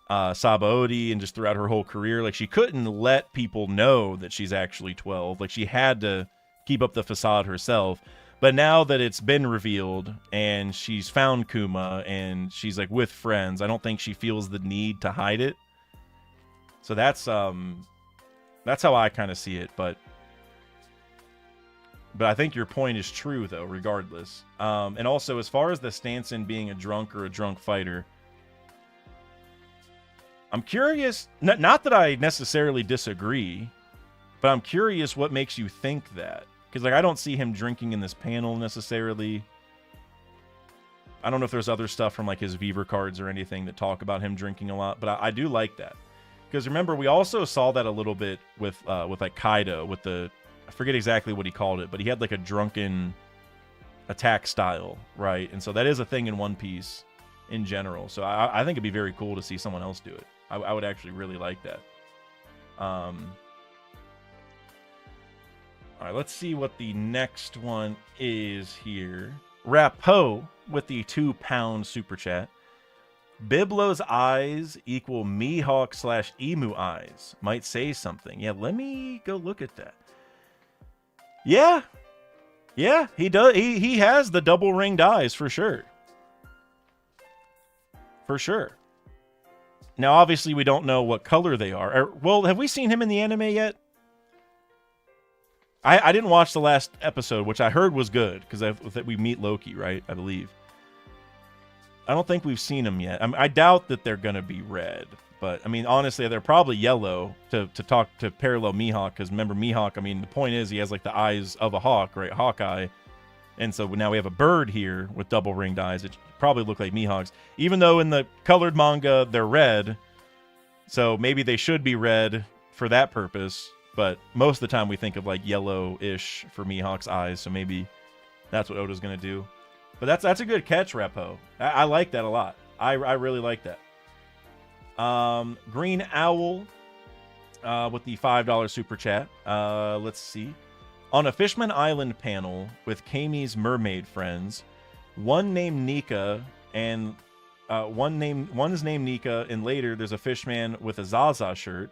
Sabaody and just throughout her whole career, like she couldn't let people know that she's actually 12. Like she had to keep up the facade herself. But now that it's been revealed and she's found Kuma and she's like with friends, I don't think she feels the need to hide it. So that's how I kind of see it. But I think your point is true, though, regardless. And also, as far as the Stanson being a drunk or a drunk fighter, I'm curious, not that I necessarily disagree, but I'm curious what makes you think that. Because, like, I don't see him drinking in this panel necessarily. I don't know if there's other stuff from, like, his Viver cards or anything that talk about him drinking a lot, but I do like that. Because, remember, we also saw that a little bit with like, Kaido, with the... I forget exactly what he called it, but he had like a drunken attack style, right? And so that is a thing in One Piece in general. So I think it'd be very cool to see someone else do it. I would actually really like that. All right, let's see what the next one is here. Rapo with the £2 super chat. Biblo's eyes equal Mihawk / Emu eyes. Might say something. Yeah, let me go look at that. Yeah, he does. He has the double ringed eyes for sure. For sure. Now, obviously, we don't know what color they are. Well, have we seen him in the anime yet? I didn't watch the last episode, which I heard was good because that we meet Loki, right? I believe. I don't think we've seen him yet. I doubt that they're gonna be red, But I mean, honestly, they're probably yellow to parallel Mihawk, because remember Mihawk, I mean, the point is he has like the eyes of a hawk, right? Hawkeye. And so now we have a bird here with double ringed eyes. It probably look like Mihawks, even though in the colored manga they're red. So maybe they should be red for that purpose. But most of the time we think of like yellow-ish for Mihawk's eyes. So maybe that's what Oda's gonna do. But that's a good catch, Repo. I like that a lot. I really like that. Green Owl with the $5 super chat. Let's see. On a Fishman Island panel with Kami's mermaid friends, one named Nika and one is named Nika, and later there's a Fishman with a ZAZA shirt,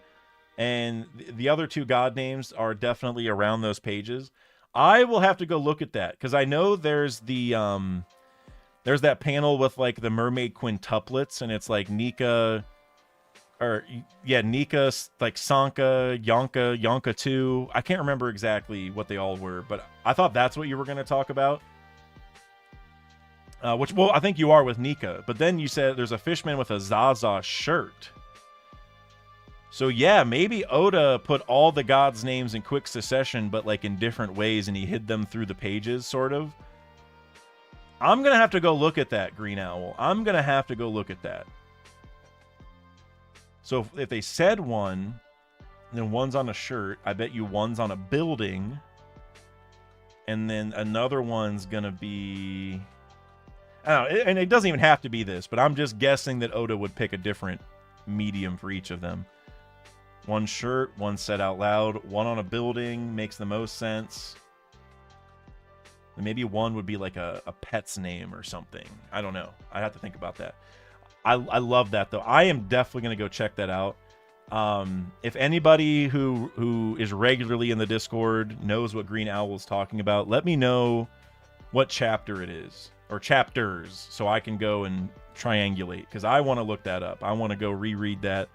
and the other two god names are definitely around those pages. I will have to go look at that, because I know there's there's that panel with like the mermaid quintuplets, and it's like Nika, Nika, like Sanka, Yonka 2. I can't remember exactly what they all were, but I thought that's what you were going to talk about. Well, I think you are with Nika, but then you said there's a Fishman with a ZAZA shirt. So yeah, maybe Oda put all the gods' names in quick succession, but like in different ways, and he hid them through the pages, sort of. I'm going to have to go look at that, Green Owl. I'm going to have to go look at that. So if they said one, then one's on a shirt, I bet you one's on a building, and then another one's going to be... I don't know, and it doesn't even have to be this, but I'm just guessing that Oda would pick a different medium for each of them. One shirt, one said out loud, one on a building makes the most sense. And maybe one would be like a pet's name or something. I don't know. I'd have to think about that. I love that, though. I am definitely going to go check that out. If anybody who is regularly in the Discord knows what Green Owl is talking about, let me know what chapter it is, or chapters, so I can go and triangulate, because I want to look that up. I want to go reread that,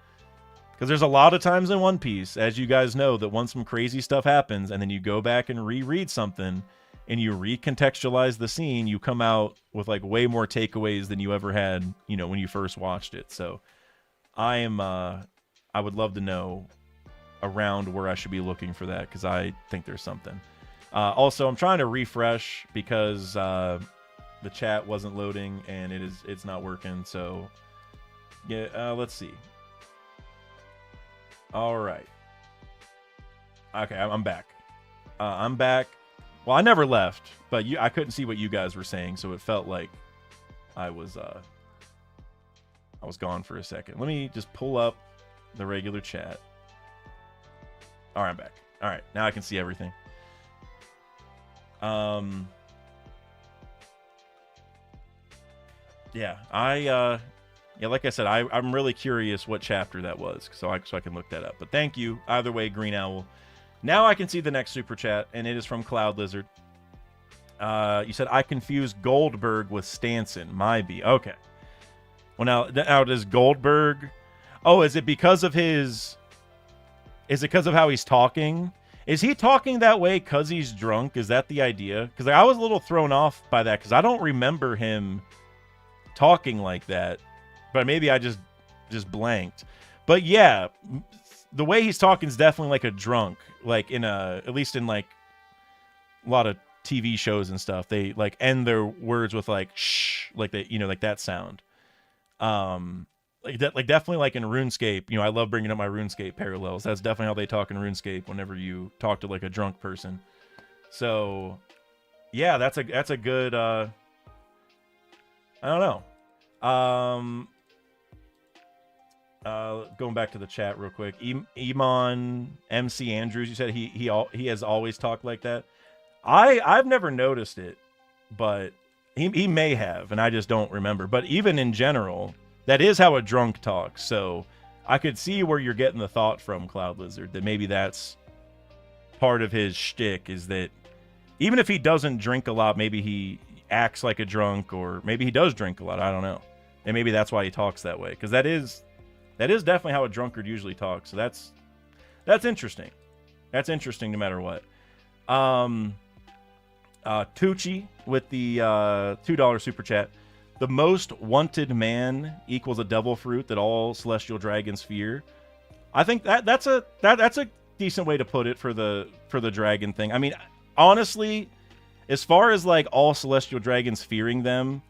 because there's a lot of times in One Piece, as you guys know, that once some crazy stuff happens, and then you go back and reread something, and you recontextualize the scene, you come out with like way more takeaways than you ever had, you know, when you first watched it. So I would love to know around where I should be looking for that, because I think there's something. Also, I'm trying to refresh because the chat wasn't loading and it's not working. So yeah, let's see. All right. Okay, I'm back. I'm back. Well, I never left, but I couldn't see what you guys were saying, so it felt like I was gone for a second. Let me just pull up the regular chat. All right, I'm back. All right, now I can see everything. Yeah, like I said, I'm really curious what chapter that was, so I can look that up. But thank you, either way, Green Owl. Now I can see the next super chat, and it is from Cloud Lizard. You said, I confused Goldberg with Stanson. Maybe. Okay. Well, now does Goldberg... Oh, is it because of his... Is it because of how he's talking? Is he talking that way because he's drunk? Is that the idea? Because I was a little thrown off by that, because I don't remember him talking like that. But maybe I just blanked. But yeah, the way he's talking is definitely like a drunk. Like at least in like a lot of TV shows and stuff, they like end their words with like shh, like that, you know, like that sound. Like definitely like in RuneScape, you know, I love bringing up my RuneScape parallels. That's definitely how they talk in RuneScape whenever you talk to like a drunk person. So yeah, that's a good I don't know. Going back to the chat real quick, Iman MC Andrews, you said he has always talked like that. I've never noticed it, but he may have, and I just don't remember. But even in general, that is how a drunk talks. So I could see where you're getting the thought from, Cloud Lizard, that maybe that's part of his shtick, is that even if he doesn't drink a lot, maybe he acts like a drunk, or maybe he does drink a lot. I don't know, and maybe that's why he talks that way, because that is definitely how a drunkard usually talks. So that's interesting. That's interesting no matter what. Tucci with the $2 super chat. the most wanted man equals a devil fruit that all celestial dragons fear. I think that's a decent way to put it for the dragon thing. I mean, honestly, as far as like all celestial dragons fearing them,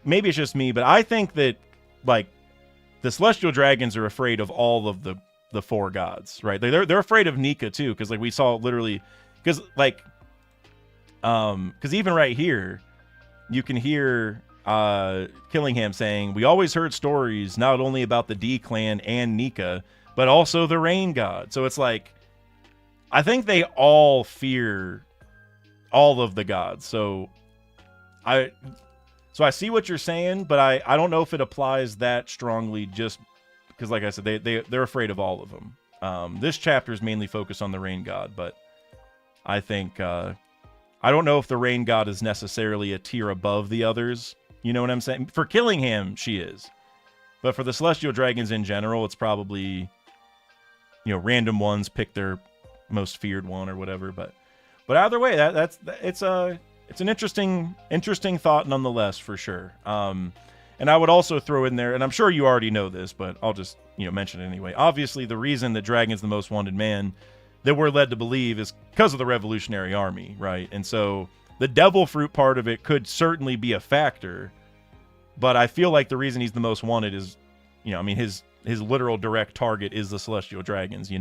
maybe it's just me, but I think that like the celestial dragons are afraid of all of the four gods, right? They're afraid of Nika too, because like we saw literally, because like because even right here, you can hear Killingham saying, "We always heard stories not only about the D clan and Nika, but also the rain god." So it's like, I think they all fear all of the gods. So I see what you're saying, but I don't know if it applies that strongly, just because, like I said, they're afraid of all of them. This chapter is mainly focused on the rain god, but I think I don't know if the rain god is necessarily a tier above the others. You know what I'm saying? For Killingham, she is. But for the celestial dragons in general, it's probably, random ones pick their most feared one or whatever. But either way, it's an interesting thought nonetheless, for sure. And I would also throw in there, and I'm sure you already know this, but I'll just mention it anyway. Obviously, the reason that Dragon's the most wanted man that we're led to believe is because of the Revolutionary Army, right? And so the devil fruit part of it could certainly be a factor, but I feel like the reason he's the most wanted is, his literal direct target is the celestial dragons,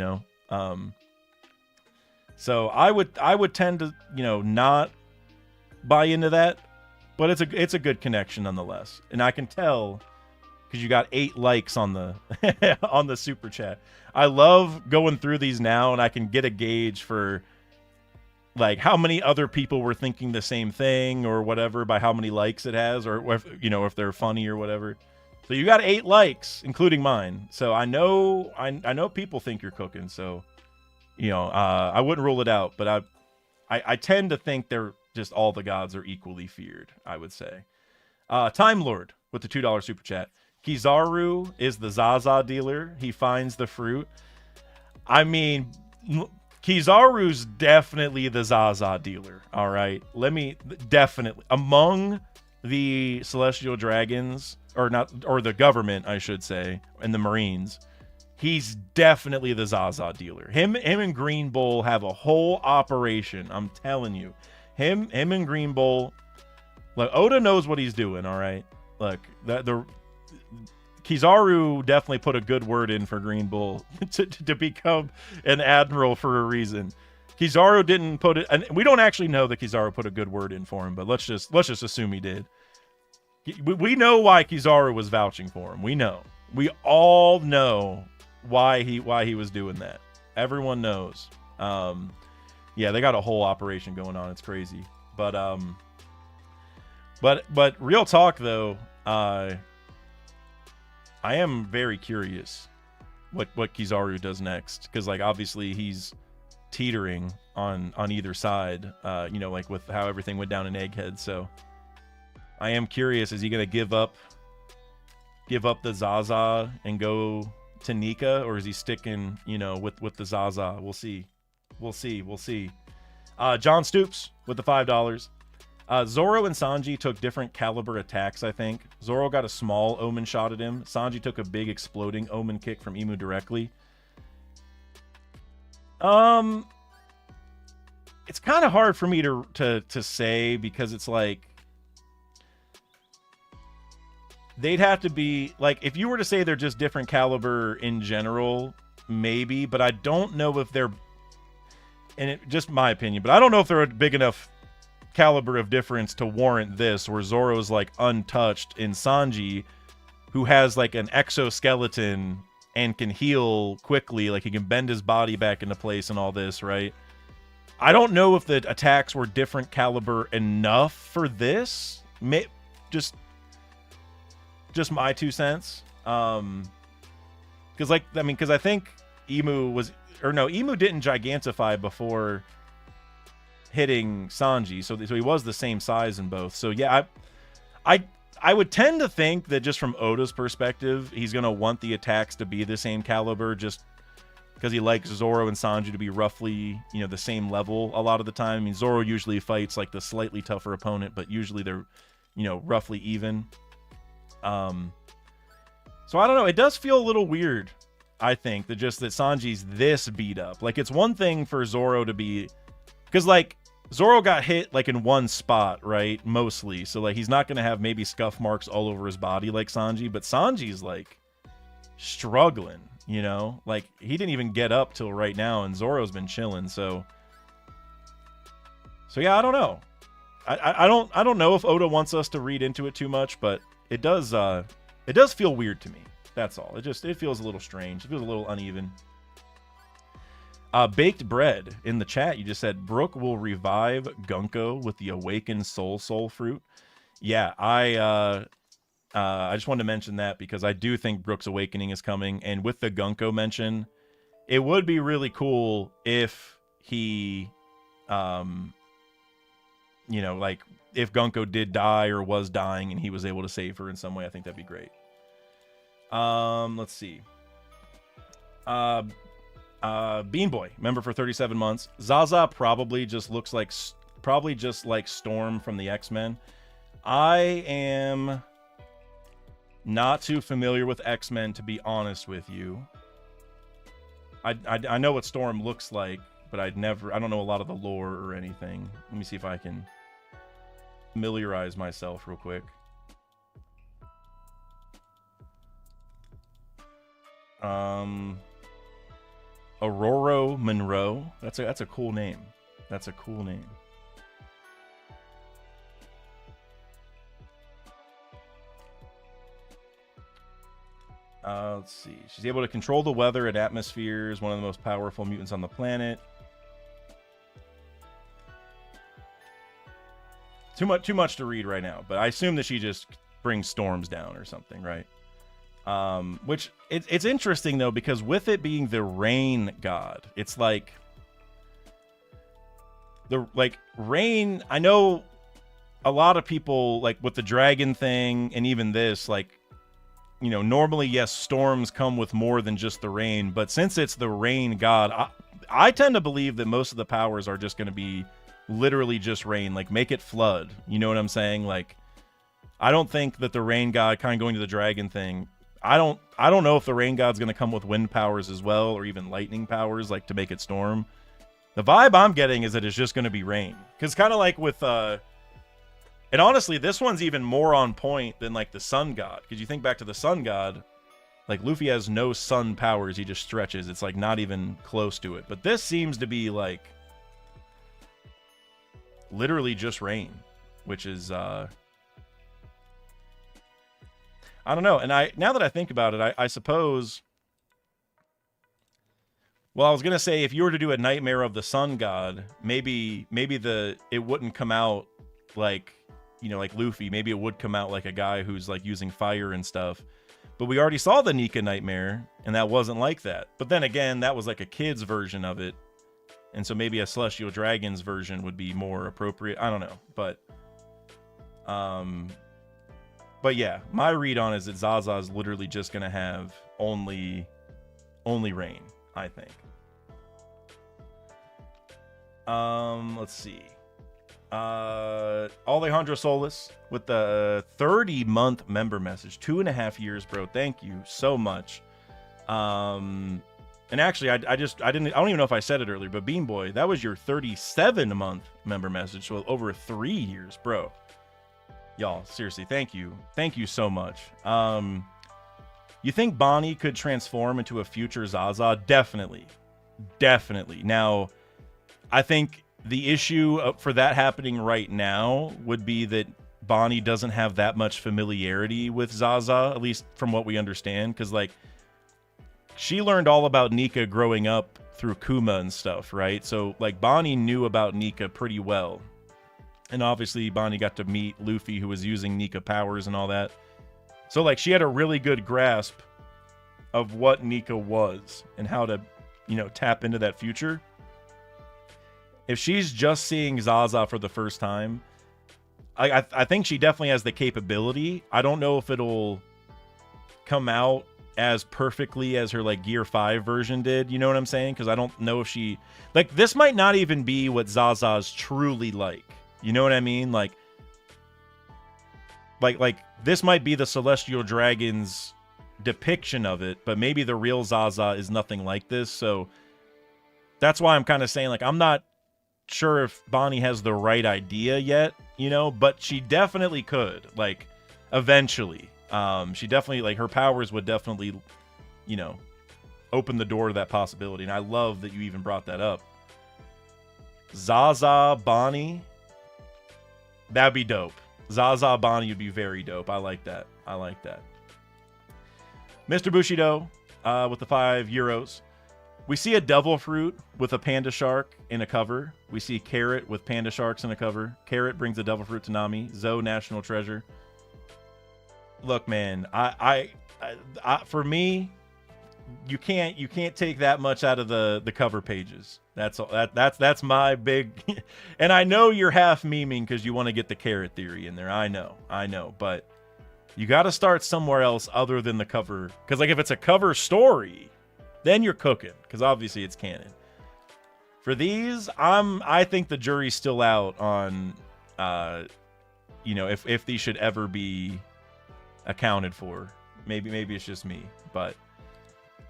So I would tend to, not buy into that, but it's a good connection nonetheless. And I can tell because you got 8 likes on the on the super chat. I love going through these now, and I can get a gauge for like how many other people were thinking the same thing or whatever by how many likes it has, or if they're funny or whatever. So you got 8 likes, including mine. So I know people think you're cooking. So I wouldn't rule it out, but I tend to think they're just all the gods are equally feared, I would say. Time Lord with the $2 super chat. Kizaru is the ZAZA dealer. He finds the fruit. I mean, Kizaru's definitely the ZAZA dealer. All right. Definitely. Among the celestial dragons, or the government, I should say, and the Marines, he's definitely the ZAZA dealer. Him and Green Bull have a whole operation. I'm telling you. Him and Green Bull. Look, Oda knows what he's doing, all right? Look, Kizaru definitely put a good word in for Green Bull to become an admiral for a reason. Kizaru didn't put it, and we don't actually know that Kizaru put a good word in for him, but let's just assume he did. We know why Kizaru was vouching for him. We all know why he was doing that. Everyone knows. Yeah, they got a whole operation going on. It's crazy. But real talk though, I am very curious what Kizaru does next, because like obviously he's teetering on either side, like with how everything went down in Egghead. So I am curious, is he gonna give up the ZAZA and go to Nika, or is he sticking with the ZAZA? We'll see. John Stoops with the $5. Zoro and Sanji took different caliber attacks, I think. Zoro got a small omen shot at him. Sanji took a big exploding omen kick from Imu directly. It's kind of hard for me to say, because it's like they'd have to be like, if you were to say they're just different caliber in general, maybe, but I don't know if they're, and it just my opinion, but I don't know if they're a big enough caliber of difference to warrant this, where Zoro's like untouched, and Sanji, who has like an exoskeleton and can heal quickly, like he can bend his body back into place and all this, right? I don't know if the attacks were different caliber enough for this. Just my 2 cents. Because I think Imu didn't gigantify before hitting Sanji, so he was the same size in both. So yeah, I would tend to think that just from Oda's perspective, he's gonna want the attacks to be the same caliber, just because he likes Zoro and Sanji to be roughly the same level a lot of the time. I mean, Zoro usually fights like the slightly tougher opponent, but usually they're roughly even. So I don't know. It does feel a little weird, I think, that Sanji's this beat up. Like, it's one thing for Zoro to be... Because, like, Zoro got hit, like, in one spot, right? Mostly. So, like, he's not going to have maybe scuff marks all over his body like Sanji. But Sanji's, like, struggling, Like, he didn't even get up till right now, and Zoro's been chilling, so yeah, I don't know. I don't know if Oda wants us to read into it too much, but it does feel weird to me. That's all. It feels a little strange. It feels a little uneven. Baked Bread in the chat, you just said Brook will revive Gunko with the awakened soul fruit. Yeah, I just wanted to mention that because I do think Brook's awakening is coming, and with the Gunko mention, it would be really cool if he like if Gunko did die or was dying and he was able to save her in some way. I think that'd be great. Let's see. Bean Boy, member for 37 months. Zaza probably just looks like Storm from the X-Men. I am not too familiar with X-Men, to be honest with you. I know what Storm looks like, but I don't know a lot of the lore or anything. Let me see if I can familiarize myself real quick. Aurora Monroe. That's a cool name. That's a cool name. Let's see. She's able to control the weather and atmospheres. One of the most powerful mutants on the planet. Too much to read right now, but I assume that she just brings storms down or something, right? Which it's interesting though, because with it being the rain god, it's like rain. I know a lot of people, like with the dragon thing and even this, like, normally, yes, storms come with more than just the rain, but since it's the rain god, I tend to believe that most of the powers are just going to be literally just rain, like make it flood. You know what I'm saying? Like, I don't think that the rain god, kind of going to the dragon thing, I don't know if the rain god's going to come with wind powers as well, or even lightning powers, like to make it storm. The vibe I'm getting is that it's just going to be rain, because kind of like with and honestly, this one's even more on point than like the sun god, because you think back to the sun god, like Luffy has no sun powers, he just stretches. It's like not even close to it. But this seems to be like literally just rain, which is I don't know. And now that I think about it, I suppose, well, I was gonna say, if you were to do a Nightmare of the Sun God, maybe it wouldn't come out like, like Luffy. Maybe it would come out like a guy who's like using fire and stuff. But we already saw the Nika Nightmare, and that wasn't like that. But then again, that was like a kid's version of it. And so maybe a Celestial Dragon's version would be more appropriate. I don't know. But yeah, my read on it is that Zaza is literally just going to have only rain, I think. Let's see. Alejandro Solis with the 30-month member message. 2.5 years, bro. Thank you so much. And actually, I don't even know if I said it earlier, but Bean Boy, that was your 37-month member message. So over 3 years, bro. Y'all, seriously, thank you. Thank you so much. You think Bonnie could transform into a future Zaza? Definitely. Definitely. Now, I think the issue for that happening right now would be that Bonnie doesn't have that much familiarity with Zaza, at least from what we understand, because, like, she learned all about Nika growing up through Kuma and stuff, right? So, like, Bonnie knew about Nika pretty well. And obviously, Bonnie got to meet Luffy, who was using Nika powers and all that. So, like, she had a really good grasp of what Nika was and how to, tap into that future. If she's just seeing Zaza for the first time, I think she definitely has the capability. I don't know if it'll come out as perfectly as her, like, Gear 5 version did. You know what I'm saying? Because I don't know if she... Like, this might not even be what Zaza's truly like. You know what I mean? Like, like this might be the Celestial Dragon's depiction of it, but maybe the real ZAZA is nothing like this. So that's why I'm kind of saying, like, I'm not sure if Bonnie has the right idea yet, you know, but she definitely could, like, eventually. She definitely, like, her powers would definitely, you know, open the door to that possibility. And I love that you even brought that up. ZAZA Bonnie, that'd be dope. ZAZA Bonnie would be very dope. I like that. I like that. Mr. Bushido with the €5. We see a devil fruit with a panda shark in a cover. We see Carrot with panda sharks in a cover. Carrot brings a devil fruit to Nami. Zoe, national treasure. Look, man, I for me, you can't take that much out of the cover pages. That's my big. And I know you're half memeing because you want to get the Carrot theory in there. I know, but you got to start somewhere else other than the cover, because like if it's a cover story, then you're cooking, because obviously it's canon. For these, I think the jury's still out on, you know, if these should ever be accounted for. Maybe it's just me, but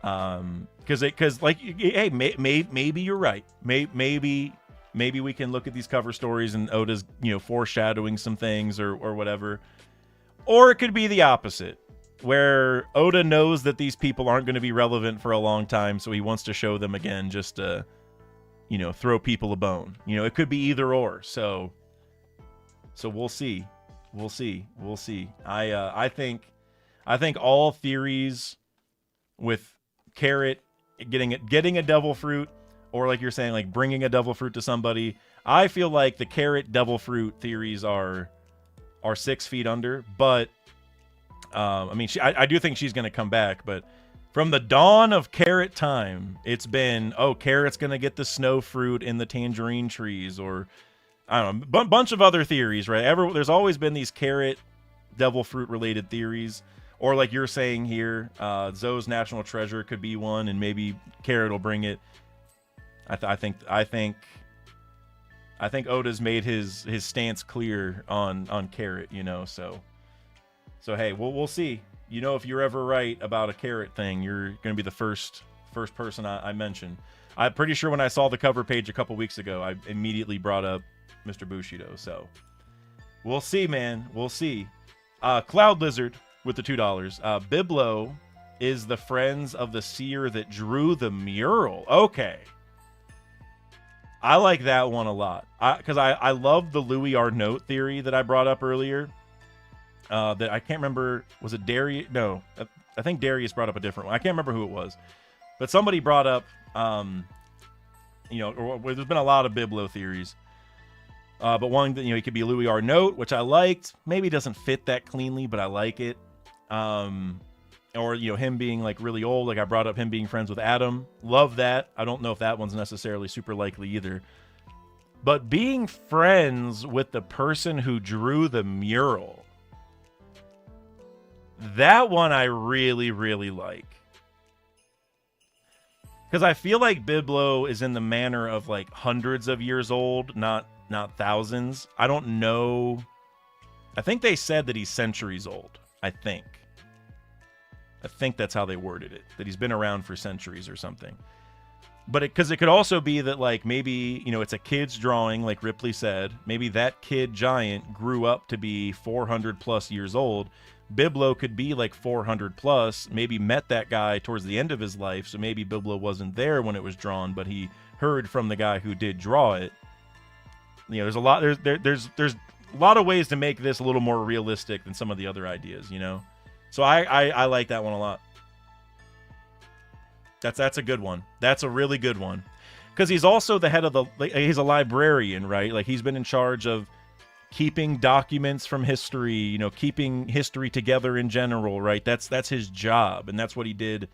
because like, hey, maybe you're right. Maybe we can look at these cover stories and Oda's, you know, foreshadowing some things or whatever, or it could be the opposite, where Oda knows that these people aren't going to be relevant for a long time, so he wants to show them again just to, you know, throw people a bone. You know, it could be either or. So we'll see. I think all theories with Carrot getting a devil fruit, or like you're saying, like bringing a devil fruit to somebody, I feel like the Carrot devil fruit theories are 6 feet under. But I mean, I do think she's going to come back, but from the dawn of Carrot time, it's been, oh, Carrot's going to get the snow fruit in the tangerine trees, or I don't know, bunch of other theories, right? There's always been these Carrot devil fruit related theories, or like you're saying here, Zoe's national treasure could be one, and maybe Carrot will bring it. I think Oda's made his stance clear on Carrot, you know, so hey, we'll see. You know, if you're ever right about a Carrot thing, you're going to be the first person I mention. I'm pretty sure when I saw the cover page a couple weeks ago, I immediately brought up Mr. Bushido. So we'll see, man. We'll see. Cloud Lizard with the $2. Biblo is the friends of the seer that drew the mural. Okay. I like that one a lot. Because I love the Louis Arnault theory that I brought up earlier. That I can't remember. Was it Darius? No, I think Darius brought up a different one. I can't remember who it was. But somebody brought up, you know, there's been a lot of Biblo theories. But one that, you know, he could be Louis Arnault, which I liked. Maybe doesn't fit that cleanly, but I like it. Or, you know, him being like really old. Like I brought up him being friends with Adam. Love that. I don't know if that one's necessarily super likely either. But being friends with the person who drew the mural, that one I really, really like. Because I feel like Biblo is in the manner of like hundreds of years old, not thousands. I don't know. I think they said that he's centuries old. I think that's how they worded it. That he's been around for centuries or something. But because it could also be that, like, maybe, you know, it's a kid's drawing, like Ripley said. Maybe that kid giant grew up to be 400 plus years old. Biblo could be like 400 plus, maybe met that guy towards the end of his life, so maybe Biblo wasn't there when it was drawn, but he heard from the guy who did draw it. You know, there's a lot of ways to make this a little more realistic than some of the other ideas, you know. So I like that one a lot. That's a good one. That's a really good one. Because he's also the head of he's a librarian, right? Like he's been in charge of keeping documents from history, you know, keeping history together in general, right? That's his job, and that's what he did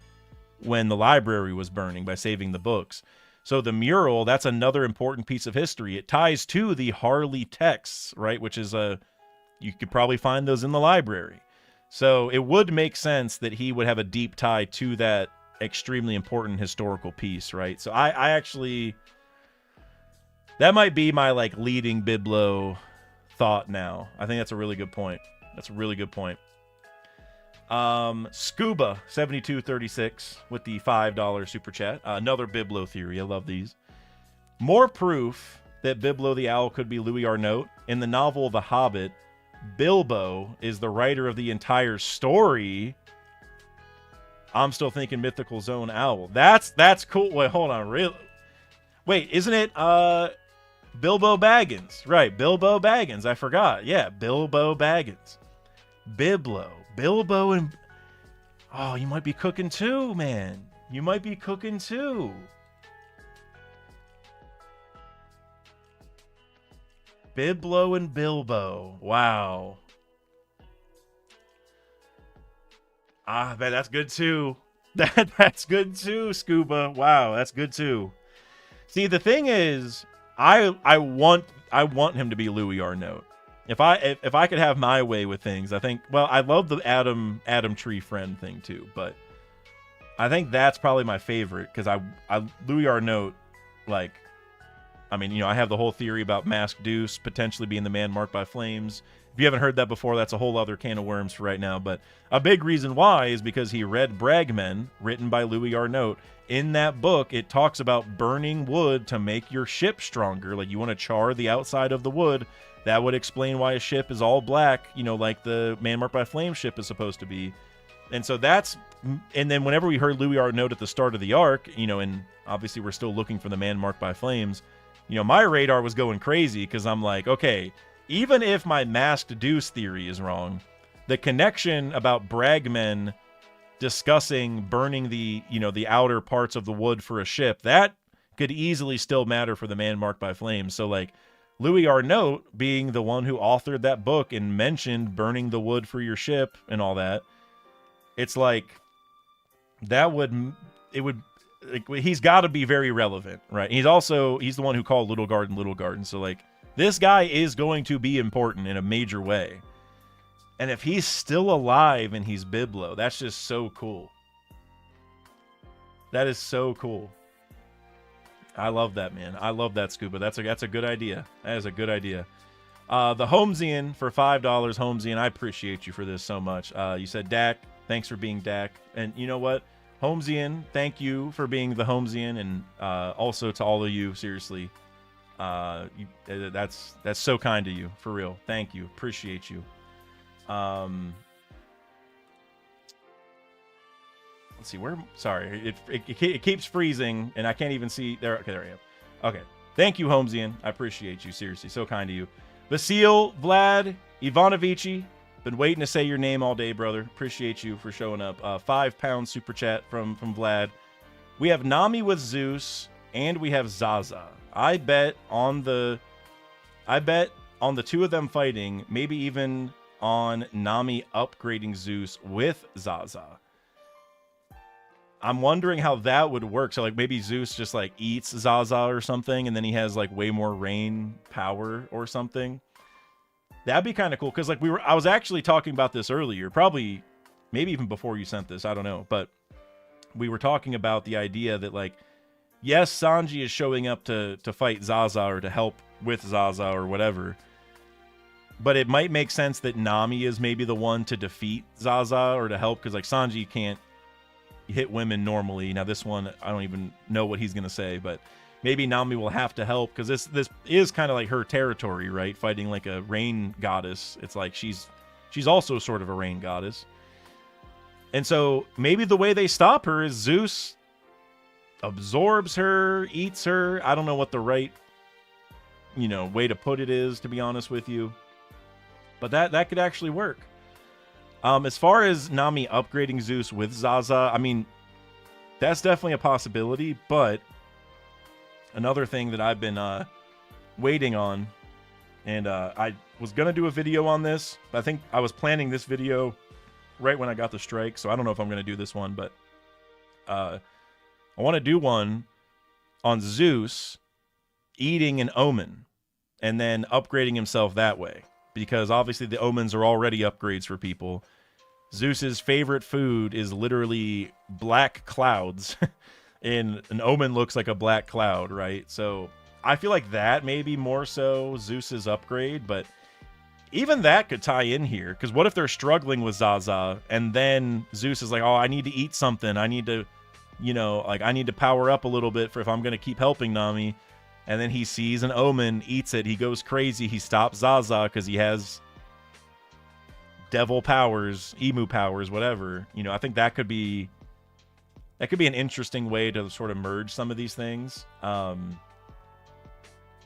when the library was burning, by saving the books. So the mural, that's another important piece of history. It ties to the Harley texts, right? Which is you could probably find those in the library. So it would make sense that he would have a deep tie to that extremely important historical piece, right? So I actually, that might be my like leading Biblo thought now. I think that's a really good point. That's a really good point. Scuba 7236 with the $5 super chat. Another Biblo theory. I love these. More proof that Biblo the Owl could be Louis Arnault. In the novel The Hobbit, Bilbo is the writer of the entire story. I'm still thinking Mythical Zone Owl. That's cool. Wait, hold on. Really? Wait, isn't it Bilbo Baggins? Right, Bilbo Baggins. I forgot. Yeah, Bilbo Baggins. Bilbo and... Oh, you might be cooking too, man. You might be cooking too. Biblo and Bilbo. Wow. Ah, man, that's good too. That's good too, Scuba. Wow, that's good too. See, the thing is, I want him to be Louis Arnault. If I could have my way with things, I think. Well, I love the Adam Tree Friend thing too, but I think that's probably my favorite because I Louis Arnault, like, I mean, you know, I have the whole theory about Masked Deuce potentially being the man marked by flames. If you haven't heard that before, that's a whole other can of worms for right now. But a big reason why is because he read Bragmen, written by Louis Arnault. In that book, it talks about burning wood to make your ship stronger. Like, you want to char the outside of the wood. That would explain why a ship is all black, you know, like the man marked by flame ship is supposed to be. And so that's... And then whenever we heard Louis Arnault at the start of the arc, you know, and obviously we're still looking for the man marked by flames, you know, my radar was going crazy because I'm like, okay, even if my Masked Deuce theory is wrong, the connection about Bragmen discussing burning the, you know, the outer parts of the wood for a ship, that could easily still matter for the man marked by flames. So, like, Louis Arnault being the one who authored that book and mentioned burning the wood for your ship and all that, it's like, that would, it would, like, he's got to be very relevant, right? He's the one who called Little Garden. So, like, this guy is going to be important in a major way. And if he's still alive and he's Biblo, that's just so cool. That is so cool. I love that, man. I love that, Scuba. That's a good idea. That is a good idea. The Holmesian for $5. Holmesian, I appreciate you for this so much. You said Dak, thanks for being Dak. And you know what? Holmesian, thank you for being the Holmesian, and also to all of you, seriously. That's so kind of you, for real. Thank you. Appreciate you. Let's see, where... Sorry, it keeps freezing, and I can't even see... There, okay, there I am. Okay. Thank you, Holmesian. I appreciate you, seriously. So kind of you. Vasil, Vlad, Ivanovici. Been waiting to say your name all day, brother. Appreciate you for showing up. £5 super chat from Vlad. We have Nami with Zeus, and we have ZAZA. I bet on the two of them fighting, maybe even on Nami upgrading Zeus with ZAZA. I'm wondering how that would work. So, like, maybe Zeus just, like, eats ZAZA or something, and then he has, like, way more rain power or something. That'd be kind of cool, because, like, I was actually talking about this earlier, probably, maybe even before you sent this, I don't know, but we were talking about the idea that, like, yes, Sanji is showing up to fight ZAZA or to help with ZAZA or whatever, but it might make sense that Nami is maybe the one to defeat ZAZA or to help, because, like, Sanji can't hit women normally. Now, this one, I don't even know what he's going to say, but maybe Nami will have to help, because this is kind of like her territory, right? Fighting like a rain goddess. It's like she's also sort of a rain goddess. And so maybe the way they stop her is Zeus absorbs her, eats her. I don't know what the right, you know, way to put it is, to be honest with you. But that could actually work. As far as Nami upgrading Zeus with ZAZA, I mean, that's definitely a possibility, but another thing that I've been waiting on, and I was going to do a video on this, but I think I was planning this video right when I got the strike, so I don't know if I'm going to do this one, but I want to do one on Zeus eating an omen and then upgrading himself that way, because obviously the omens are already upgrades for people. Zeus's favorite food is literally black clouds, and an omen looks like a black cloud, right? So I feel like that may be more so Zeus's upgrade, but Even that could tie in here, because what if they're struggling with Zaza, and then Zeus is like, oh, I need to eat something. I need to, you know, like, I need to power up a little bit for if I'm going to keep helping Nami. And then he sees an omen, eats it, he goes crazy, he stops Zaza because he has devil powers, emu powers, whatever. You know, I think that could be an interesting way to sort of merge some of these things.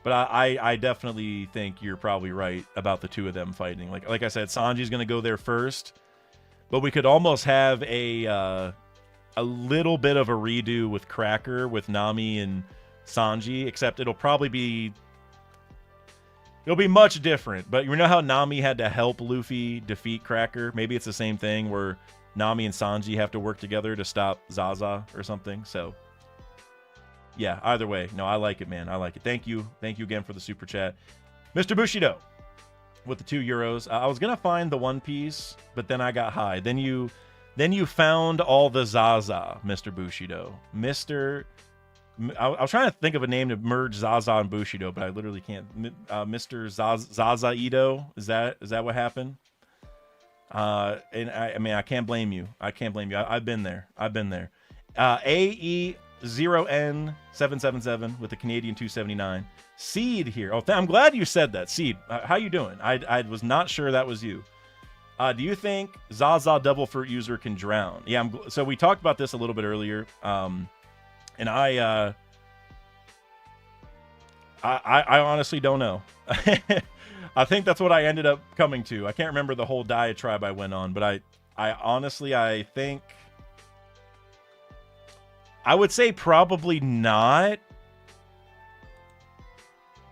But I definitely think you're probably right about the two of them fighting. Like I said, Sanji's going to go there first, but we could almost have a little bit of a redo with Cracker, with Nami and Sanji, except it'll be much different. But you know how Nami had to help Luffy defeat Cracker? Maybe it's the same thing where Nami and Sanji have to work together to stop Zaza or something. So yeah, either way. No, I like it, man. I like it. Thank you. Thank you again for the super chat. Mr. Bushido with the €2. I was going to find the One Piece, but then I got high. Then you found all the Zaza, Mr. Bushido. I was trying to think of a name to merge Zaza and Bushido, but I literally can't. Mr. Zaza Ito, is that what happened? And I mean, I can't blame you. I've been there. AE0N777 with the Canadian 279. Seed here. Oh, I'm glad you said that. Seed, how you doing? I was not sure that was you. Do you think Zaza Devil Fruit user can drown? Yeah, so we talked about this a little bit earlier. And I honestly don't know. I think that's what I ended up coming to. I can't remember the whole diatribe I went on, but I honestly, I think I would say probably not.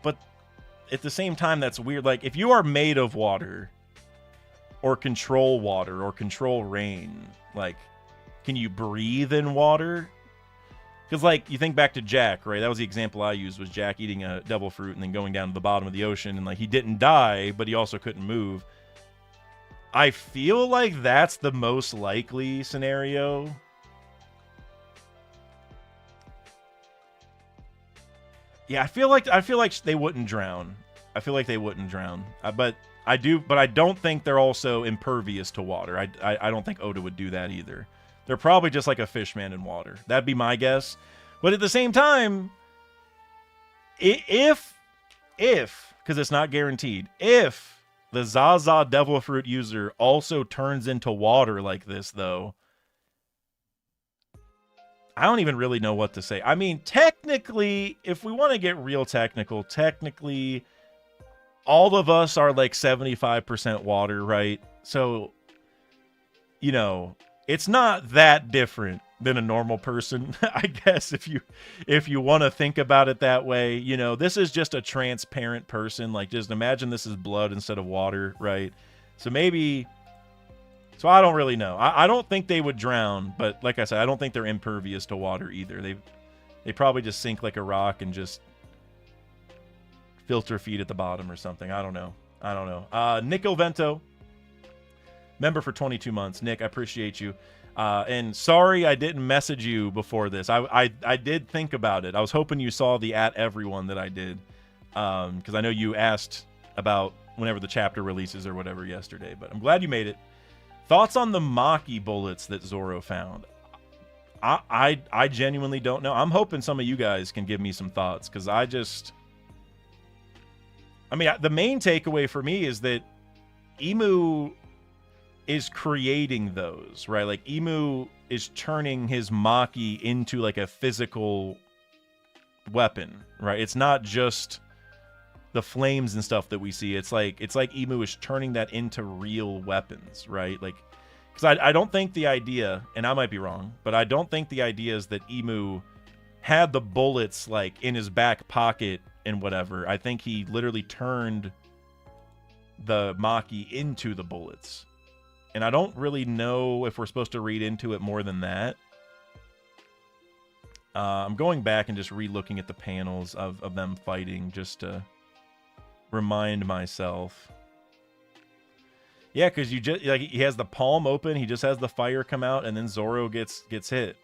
But at the same time, that's weird. Like, if you are made of water or control rain, like, can you breathe in water? Because, like, you think back to Jack, right? That was the example I used, was Jack eating a devil fruit and then going down to the bottom of the ocean. And, like, he didn't die, but he also couldn't move. I feel like that's the most likely scenario. Yeah, I feel like they wouldn't drown. But I don't think they're also impervious to water. I don't think Oda would do that either. They're probably just like a fish man in water. That'd be my guess. But at the same time, if because it's not guaranteed, if the Zaza Devil Fruit user also turns into water like this, though, I don't even really know what to say. I mean, technically, if we want to get real technical, technically, all of us are like 75% water, right? So, you know, it's not that different than a normal person, I guess, if you want to think about it that way. You know, this is just a transparent person. Like, just imagine this is blood instead of water, right? So maybe... So I don't really know. I don't think they would drown, but like I said, I don't think they're impervious to water either. They probably just sink like a rock and just filter feed at the bottom or something. I don't know. Nick Ovento, member for 22 months. Nick, I appreciate you. And sorry I didn't message you before this. I did think about it. I was hoping you saw the @everyone that I did, because I know you asked about whenever the chapter releases or whatever yesterday. But I'm glad you made it. Thoughts on the Maki bullets that Zoro found? I genuinely don't know. I'm hoping some of you guys can give me some thoughts, because I mean, the main takeaway for me is that Imu is creating those, right? Like, Imu is turning his Maki into like a physical weapon, right? It's not just the flames and stuff that we see. It's like Imu is turning that into real weapons, right? Like, because I don't think the idea, and I might be wrong, but I don't think the idea is that Imu had the bullets like in his back pocket and whatever. I think he literally turned the Maki into the bullets. And I don't really know if we're supposed to read into it more than that. I'm going back and just re-looking at the panels of them fighting just to remind myself. Yeah, because you just like, he has the palm open, he just has the fire come out, and then Zoro gets hit.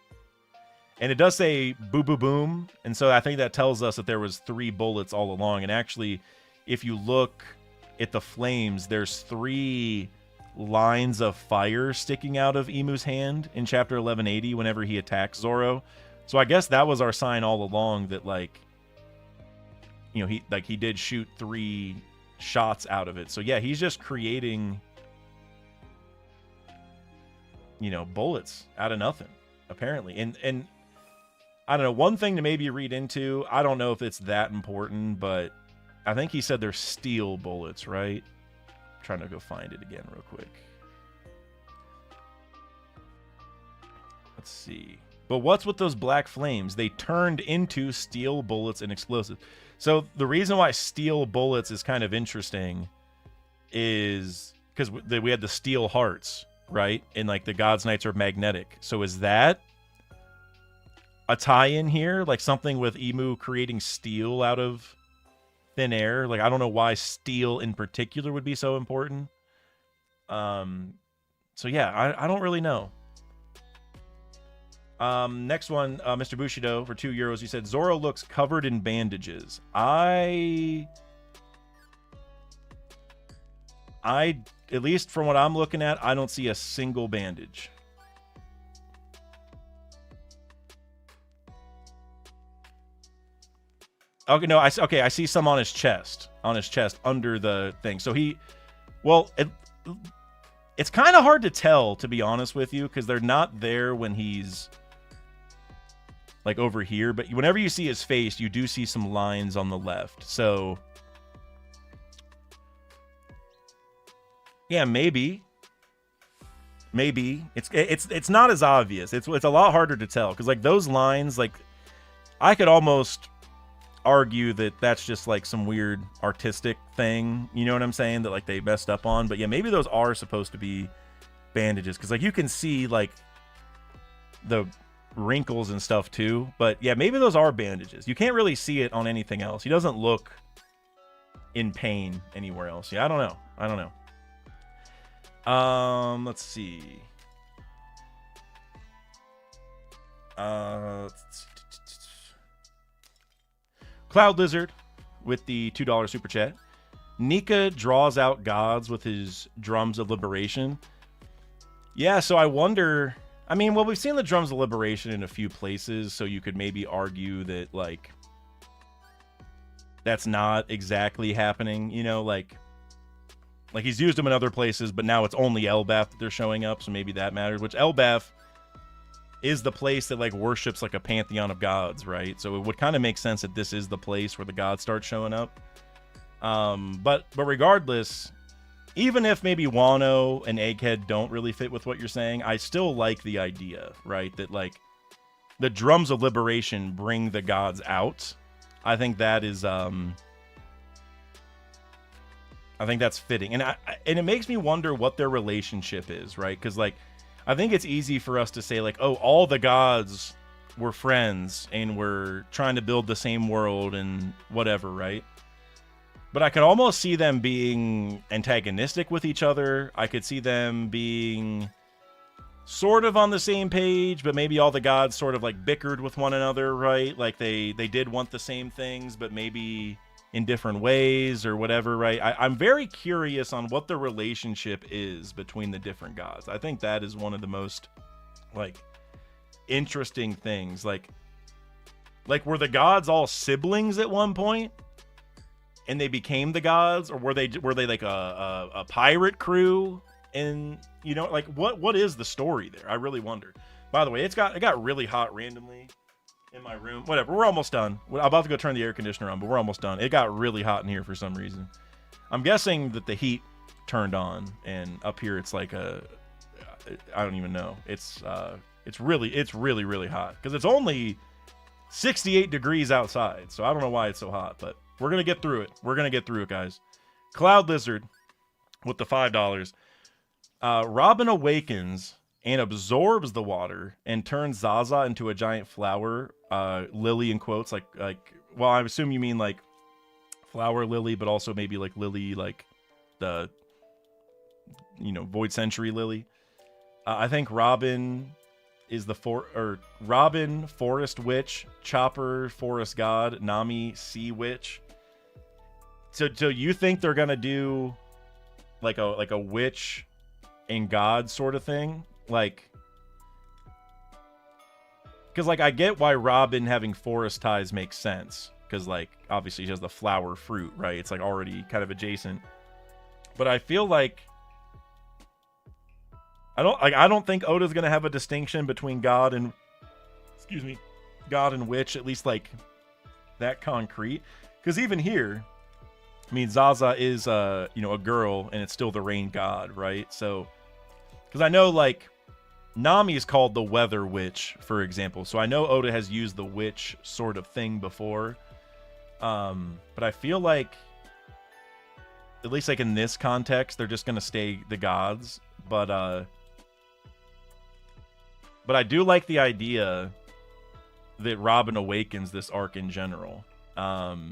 And it does say boo boo boom, and so I think that tells us that there was 3 bullets all along. And actually, if you look at the flames, there's 3 lines of fire sticking out of Emu's hand in chapter 1180 whenever he attacks Zoro. So I guess that was our sign all along that, like, you know, he did shoot 3 shots out of it. So yeah, he's just creating, you know, bullets out of nothing, apparently. And I don't know, one thing to maybe read into, I don't know if it's that important, but I think he said they're steel bullets, right? I'm trying to go find it again real quick. Let's see. But what's with those black flames? They turned into steel bullets and explosives. So the reason why steel bullets is kind of interesting is because we had the steel hearts, right? And like the God's Knights are magnetic. So is that a tie-in here? Like something with Emu creating steel out of thin air? Like, I don't know why steel in particular would be so important. So yeah, I don't really know. Next one, Mr. Bushido for €2. He said, Zoro looks covered in bandages. I, at least from what I'm looking at, I don't see a single bandage. Okay, no, I see some on his chest, under the thing. So it's kind of hard to tell, to be honest with you, because they're not there when he's like over here, but whenever you see his face, you do see some lines on the left. So yeah, maybe it's not as obvious. It's a lot harder to tell because like those lines, like I could almost argue that that's just like some weird artistic thing, you know what I'm saying, that like they messed up on. But yeah, maybe those are supposed to be bandages because like you can see like the wrinkles and stuff too. But yeah, maybe those are bandages. You can't really see it on anything else. He doesn't look in pain anywhere else. Yeah, I don't know. Let's see. Cloud Lizard with the $2 super chat. Nika draws out gods with his drums of liberation. Yeah, so I wonder, I mean, well, we've seen the drums of liberation in a few places, so you could maybe argue that, like, that's not exactly happening, you know, like he's used them in other places, but now it's only Elbaf that they're showing up, so maybe that matters, which Elbaf is the place that like worships like a pantheon of gods, right? So it would kind of make sense that this is the place where the gods start showing up. But regardless, even if maybe Wano and Egghead don't really fit with what you're saying, I still like the idea, right? That like the drums of liberation bring the gods out. I think that is I think that's fitting. And and it makes me wonder what their relationship is, right? Because like I think it's easy for us to say like, oh, all the gods were friends and we're trying to build the same world and whatever, right? But I could almost see them being antagonistic with each other. I could see them being sort of on the same page, but maybe all the gods sort of like bickered with one another, right? Like they did want the same things, but maybe in different ways or whatever, right? I'm very curious on what the relationship is between the different gods. I think that is one of the most like interesting things. Like were the gods all siblings at one point and they became the gods, or were they like a pirate crew? And you know, like what is the story there? I really wonder. By the way, it got really hot randomly in my room. Whatever, we're almost done. I'm about to go turn the air conditioner on, but we're almost done. It got really hot in here for some reason. I'm guessing that the heat turned on, and up here it's like I don't even know. It's really, really hot because it's only 68 degrees outside. So I don't know why it's so hot, but we're gonna get through it. We're gonna get through it, guys. Cloud Lizard with the $5. Robin awakens and absorbs the water and turns ZAZA into a giant flower. Lily in quotes, like, well, I assume you mean like flower lily, but also maybe like lily, like the, you know, Void Century lily. I think Robin is the Robin, Forest Witch, Chopper, Forest God, Nami, Sea Witch. So you think they're gonna do like a witch and god sort of thing? Like, because like I get why Robin having forest ties makes sense, because like obviously she has the flower fruit, right? It's like already kind of adjacent. But I feel like I don't think Oda's gonna have a distinction between god and witch, at least like that concrete. Because even here, I mean, Zaza is a girl, and it's still the rain god, right? So, because I know like Nami is called the weather witch, for example. So I know Oda has used the witch sort of thing before. But I feel like, at least like in this context, they're just gonna stay the gods. But I do like the idea that Robin awakens this arc in general.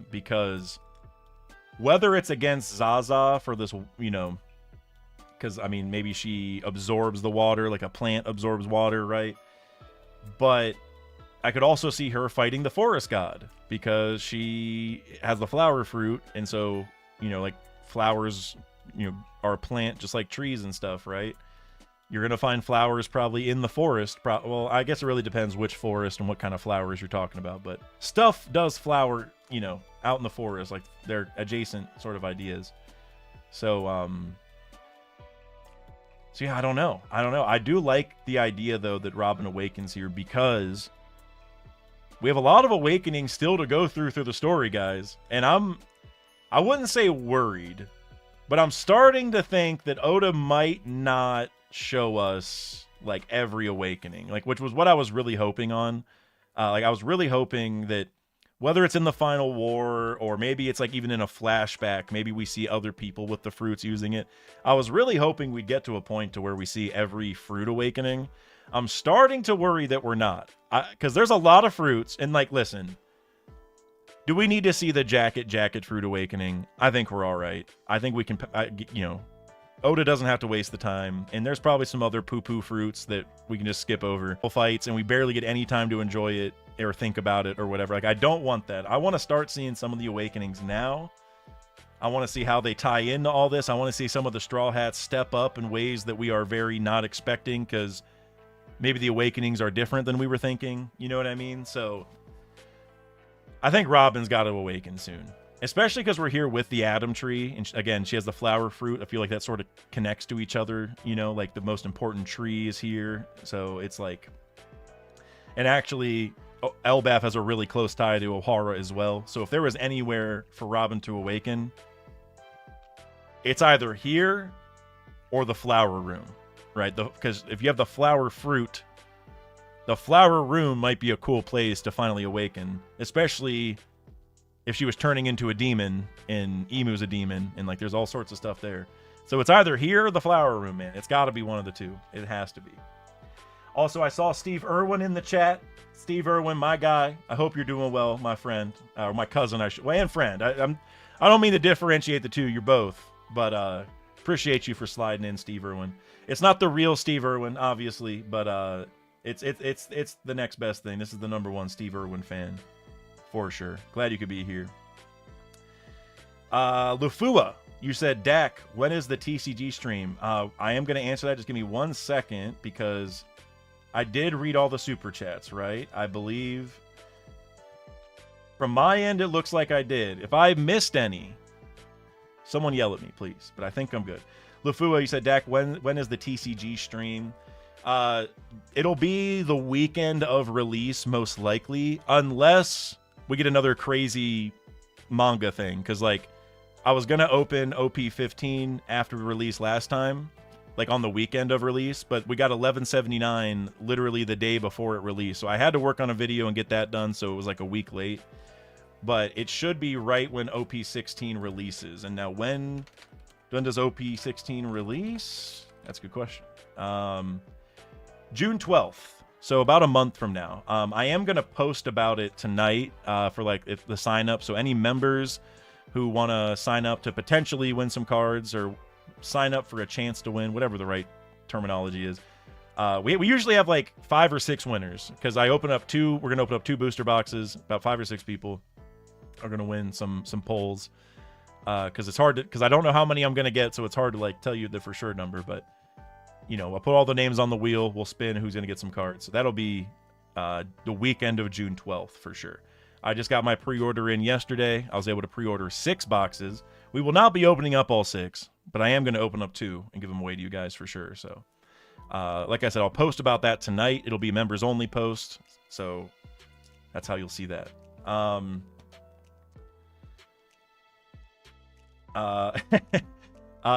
Because whether it's against Zaza for this, because I mean, maybe she absorbs the water like a plant absorbs water, right? But I could also see her fighting the forest god because she has the flower fruit, and so like flowers are a plant just like trees and stuff, right? You're gonna find flowers probably in the forest. Well, I guess it really depends which forest and what kind of flowers you're talking about, but stuff does flower out in the forest, like they're adjacent sort of ideas. So yeah, I don't know. I do like the idea, though, that Robin awakens here, because we have a lot of awakening still to go through the story, guys. And I wouldn't say worried, but I'm starting to think that Oda might not show us like every awakening, like, which was what I was really hoping on. Like I was really hoping that whether it's in the final war or maybe it's like even in a flashback, maybe we see other people with the fruits using it. I was really hoping we'd get to a point to where we see every fruit awakening. I'm starting to worry that we're not, because there's a lot of fruits. And like, listen, do we need to see the jacket fruit awakening? I think we're all right. I think we can, Oda doesn't have to waste the time, and there's probably some other poo-poo fruits that we can just skip over. Fights, and we barely get any time to enjoy it or think about it or whatever. Like, I don't want that. I want to start seeing some of the awakenings now. I want to see how they tie into all this. I want to see some of the Straw Hats step up in ways that we are very not expecting, because maybe the awakenings are different than we were thinking. You know what I mean? So I think Robin's got to awaken soon. Especially because we're here with the Adam Tree. And again, she has the flower fruit. I feel like that sort of connects to each other, like the most important tree is here. So it's like... And actually, Elbaf has a really close tie to Ohara as well. So if there was anywhere for Robin to awaken, it's either here or the flower room, right? Because if you have the flower fruit, the flower room might be a cool place to finally awaken. Especially if she was turning into a demon, and Emu's a demon, and like there's all sorts of stuff there. So it's either here or the flower room, man. It's got to be one of the two. It has to be. Also, I saw Steve Irwin in the chat. Steve Irwin, my guy. I hope you're doing well, my friend, or my cousin. And friend. I don't mean to differentiate the two. You're both, but appreciate you for sliding in, Steve Irwin. It's not the real Steve Irwin, obviously, but it's the next best thing. This is the #1 Steve Irwin fan. For sure. Glad you could be here. Lufua, you said, Dak, when is the TCG stream? I am going to answer that. Just give me 1 second, because I did read all the super chats, right? I believe from my end, it looks like I did. If I missed any, someone yell at me, please. But I think I'm good. Lufua, you said, Dak, when is the TCG stream? It'll be the weekend of release, most likely, unless we get another crazy manga thing, because like I was gonna open OP15 after release last time, like on the weekend of release, but we got 1179 literally the day before it released, so I had to work on a video and get that done, so it was like a week late. But it should be right when OP16 releases. And now when does OP16 release? That's a good question. June 12th. So about a month from now. I am going to post about it tonight for like if the sign up. So any members who want to sign up to potentially win some cards or sign up for a chance to win, whatever the right terminology is. We usually have like 5 or 6 winners, because I open up 2. We're going to open up 2 booster boxes. About 5 or 6 people are going to win some polls. because it's hard to, because I don't know how many I'm gonna get, so it's hard to like tell you the for sure number. But you know, I'll put all the names on the wheel. We'll spin who's gonna get some cards. So that'll be the weekend of June 12th for sure. I just got my pre-order in yesterday. I was able to pre-order 6 boxes. We will not be opening up all 6, but I am going to open up 2 and give them away to you guys for sure. So, like I said, I'll post about that tonight. It'll be a members only post, so that's how you'll see that.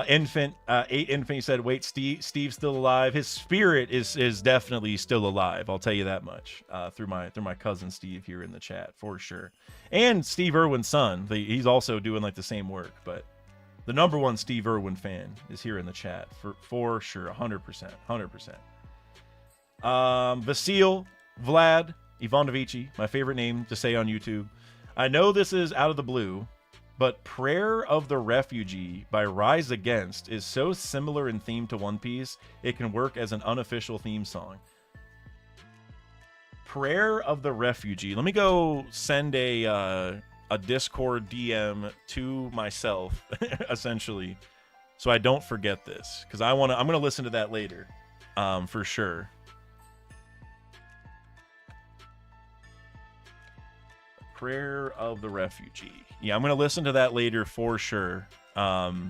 Infant 8 Infant said, "Wait, Steve's still alive. His spirit is definitely still alive. I'll tell you that much. Through my cousin Steve here in the chat for sure, and Steve Irwin's son. He's also doing like the same work. But the #1 Steve Irwin fan is here in the chat for sure, 100%, 100%. Vasil, Vlad, Ivanovici, my favorite name to say on YouTube. I know this is out of the blue, but Prayer of the Refugee by Rise Against is so similar in theme to One Piece, it can work as an unofficial theme song. Prayer of the Refugee. Let me go send a Discord DM to myself, essentially, so I don't forget this, because I'm gonna listen to that later, for sure. Prayer of the Refugee. Yeah, I'm going to listen to that later for sure. Because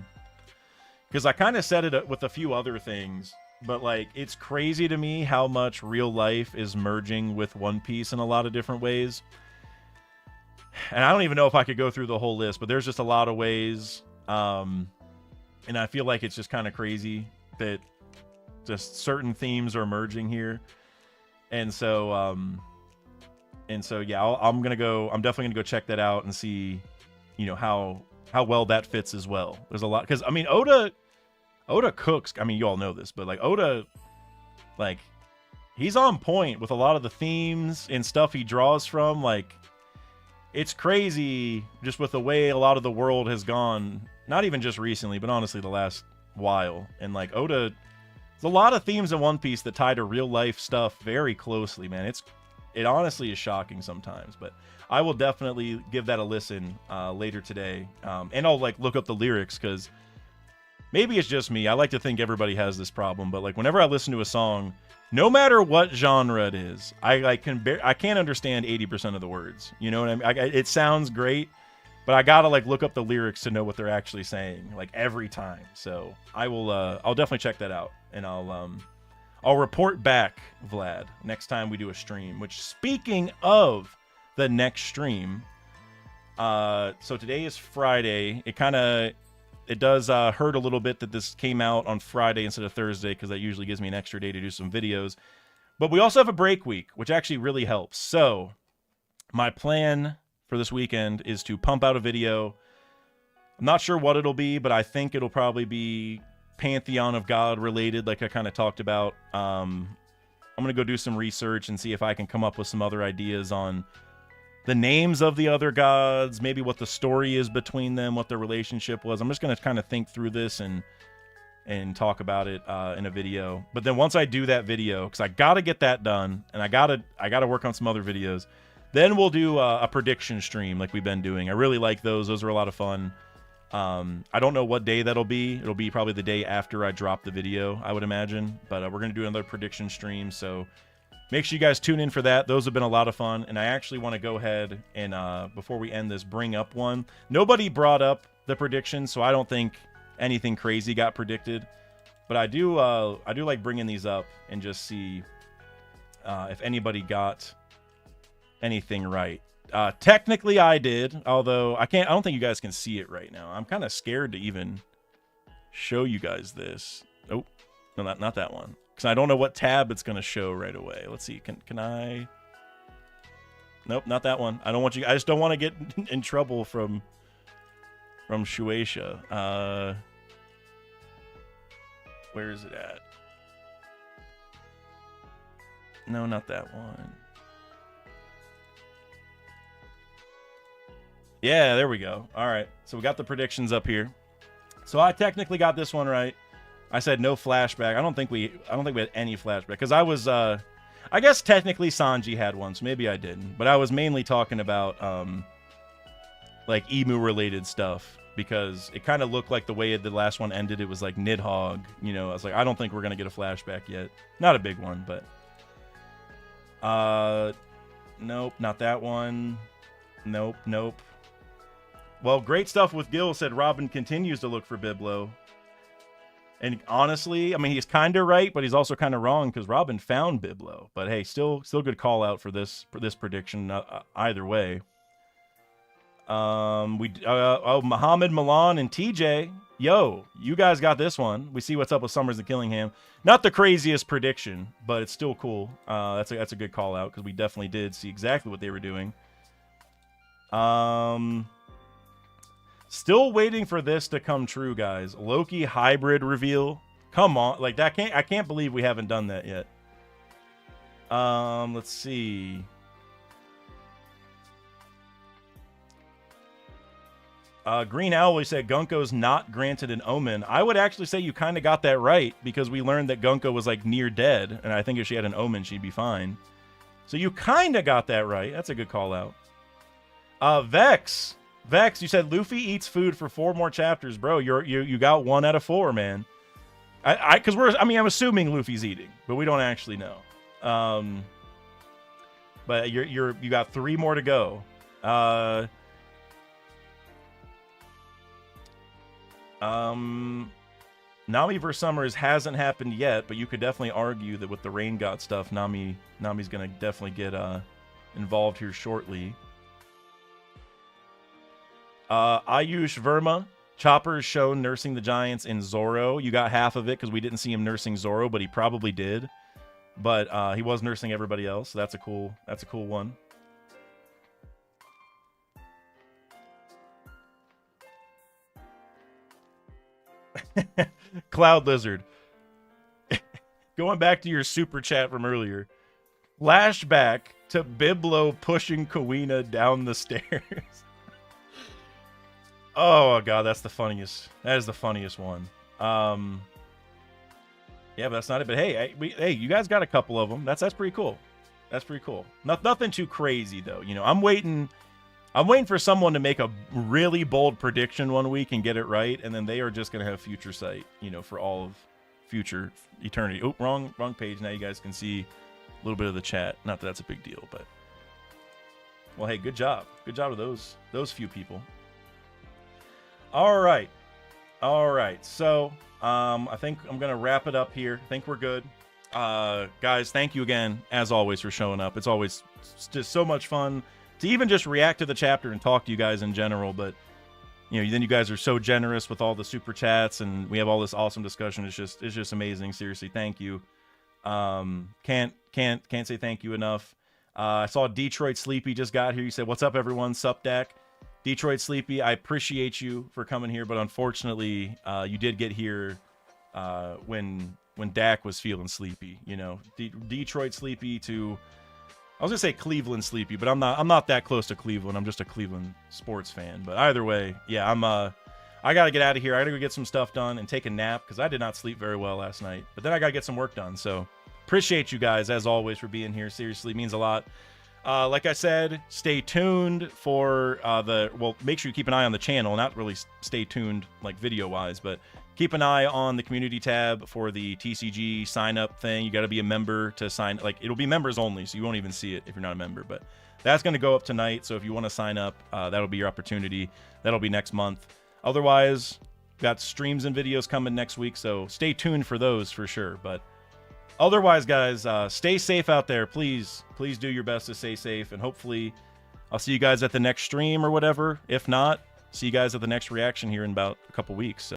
I kind of said it with a few other things, but like, it's crazy to me how much real life is merging with One Piece in a lot of different ways. And I don't even know if I could go through the whole list, but there's just a lot of ways. And I feel like it's just kind of crazy that just certain themes are merging here. And so, yeah, I'm definitely gonna go check that out and see, you know, how well that fits as well. There's a lot, because I mean, Oda cooks. I mean, you all know this, but like Oda, like, he's on point with a lot of the themes and stuff he draws from. Like, it's crazy just with the way a lot of the world has gone. Not even just recently, but honestly the last while. And like Oda, there's a lot of themes in One Piece that tie to real life stuff very closely, man. It honestly is shocking sometimes, but I will definitely give that a listen later today. And I'll like look up the lyrics, because maybe it's just me. I like to think everybody has this problem, but like whenever I listen to a song, no matter what genre it is, I can't understand 80% of the words. You know what I mean? It sounds great, but I gotta like look up the lyrics to know what they're actually saying, like every time. So I'll definitely check that out, and I'll report back, Vlad, next time we do a stream. Which, speaking of the next stream, so today is Friday. It does hurt a little bit that this came out on Friday instead of Thursday, because that usually gives me an extra day to do some videos. But we also have a break week, which actually really helps. So my plan for this weekend is to pump out a video. I'm not sure what it'll be, but I think it'll probably be Pantheon of God related, like I kind of talked about. I'm gonna go do some research and see if I can come up with some other ideas on the names of the other gods, maybe what the story is between them, what their relationship was. I'm just gonna kind of think through this and talk about it in a video. But then once I do that video, because I gotta get that done, and I gotta work on some other videos, then we'll do a prediction stream like we've been doing. I really like those. Those are a lot of fun. I don't know what day that'll be. It'll be probably the day after I drop the video, I would imagine. But we're going to do another prediction stream, so make sure you guys tune in for that. Those have been a lot of fun, and I actually want to go ahead and, before we end this, bring up one. Nobody brought up the prediction, so I don't think anything crazy got predicted. But I do like bringing these up and just see if anybody got anything right. Technically I did, although I don't think you guys can see it right now. I'm kind of scared to even show you guys this. Oh, no, not that one, because I don't know what tab it's going to show right away. Let's see. Can I? Nope, not that one. I just don't want to get in trouble from Shueisha. Where is it at? No, not that one. Yeah, there we go. All right, so we got the predictions up here. So I technically got this one right. I said no flashback. I don't think we had any flashback, because I was I guess technically Sanji had one, so maybe I didn't. But I was mainly talking about like Emu related stuff. because it kind of looked like the way the last one ended. It was like Nidhogg, you know. I was like, I don't think we're gonna get a flashback yet. Not a big one, but nope, not that one. Nope. Well, great stuff with Gil. Said Robin continues to look for Biblo. And honestly, I mean, he's kind of right, but he's also kind of wrong because Robin found Biblo. But hey, still good call out for this prediction. Either way, Muhammad Milan and TJ, yo, you guys got this one. We see what's up with Summers and Killingham. Not the craziest prediction, but it's still cool. That's a good call out because we definitely did see exactly what they were doing. Still waiting for this to come true, guys. Loki hybrid reveal. Come on, like that I can't believe we haven't done that yet. Let's see. Green Owl said Gunko's not granted an omen. I would actually say you kind of got that right because we learned that Gunko was like near dead, and I think if she had an omen, she'd be fine. So you kind of got that right. That's a good call out. Vex, you said Luffy eats food for 4 more chapters, bro. You got 1 out of 4, man. I'm assuming Luffy's eating, but we don't actually know. But you got 3 more to go. Nami vs. Summers hasn't happened yet, but you could definitely argue that with the Rain God stuff, Nami's gonna definitely get involved here shortly. Ayush Verma, Chopper is shown nursing the Giants in Zoro. You got half of it because we didn't see him nursing Zoro, but he probably did. But he was nursing everybody else, so that's a cool one. Cloud Lizard. Going back to your super chat from earlier. Flashback to Biblo pushing Kawina down the stairs. Oh god, that's the funniest. That is the funniest one. Yeah, but that's not it. But hey, you guys got a couple of them. That's pretty cool. That's pretty cool. Nothing too crazy though. You know, I'm waiting for someone to make a really bold prediction one week and get it right, and then they are just gonna have future sight, you know, for all of future eternity. Oh, wrong page. Now you guys can see a little bit of the chat. Not that that's a big deal, but well, hey, good job. Good job to those few people. All right. So, I think I'm going to wrap it up here. I think we're good. Guys, thank you again, as always, for showing up. It's always just so much fun to even just react to the chapter and talk to you guys in general. But, you know, then you guys are so generous with all the super chats, and we have all this awesome discussion. It's just amazing. Seriously, thank you. Can't say thank you enough. I saw Detroit Sleepy just got here. You said, "What's up, everyone? Sup, Dak?" Detroit Sleepy, I appreciate you for coming here, but unfortunately, you did get here when Dak was feeling sleepy. You know, Detroit Sleepy to, I was gonna say Cleveland Sleepy, but I'm not that close to Cleveland. I'm just a Cleveland sports fan. But either way, yeah, I gotta get out of here. I gotta go get some stuff done and take a nap because I did not sleep very well last night. But then I gotta get some work done. So appreciate you guys as always for being here. Seriously, it means a lot. Like I said, stay tuned for make sure you keep an eye on the channel. Not really stay tuned like video wise, but keep an eye on the community tab for the TCG sign up thing. You got to be a member to sign. Like, it'll be members only, so you won't even see it if you're not a member. But that's going to go up tonight. So if you want to sign up, that'll be your opportunity. That'll be next month. Otherwise, got streams and videos coming next week. So stay tuned for those for sure. But otherwise, guys, stay safe out there. Please do your best to stay safe. And hopefully I'll see you guys at the next stream or whatever. If not, see you guys at the next reaction here in about a couple weeks. So.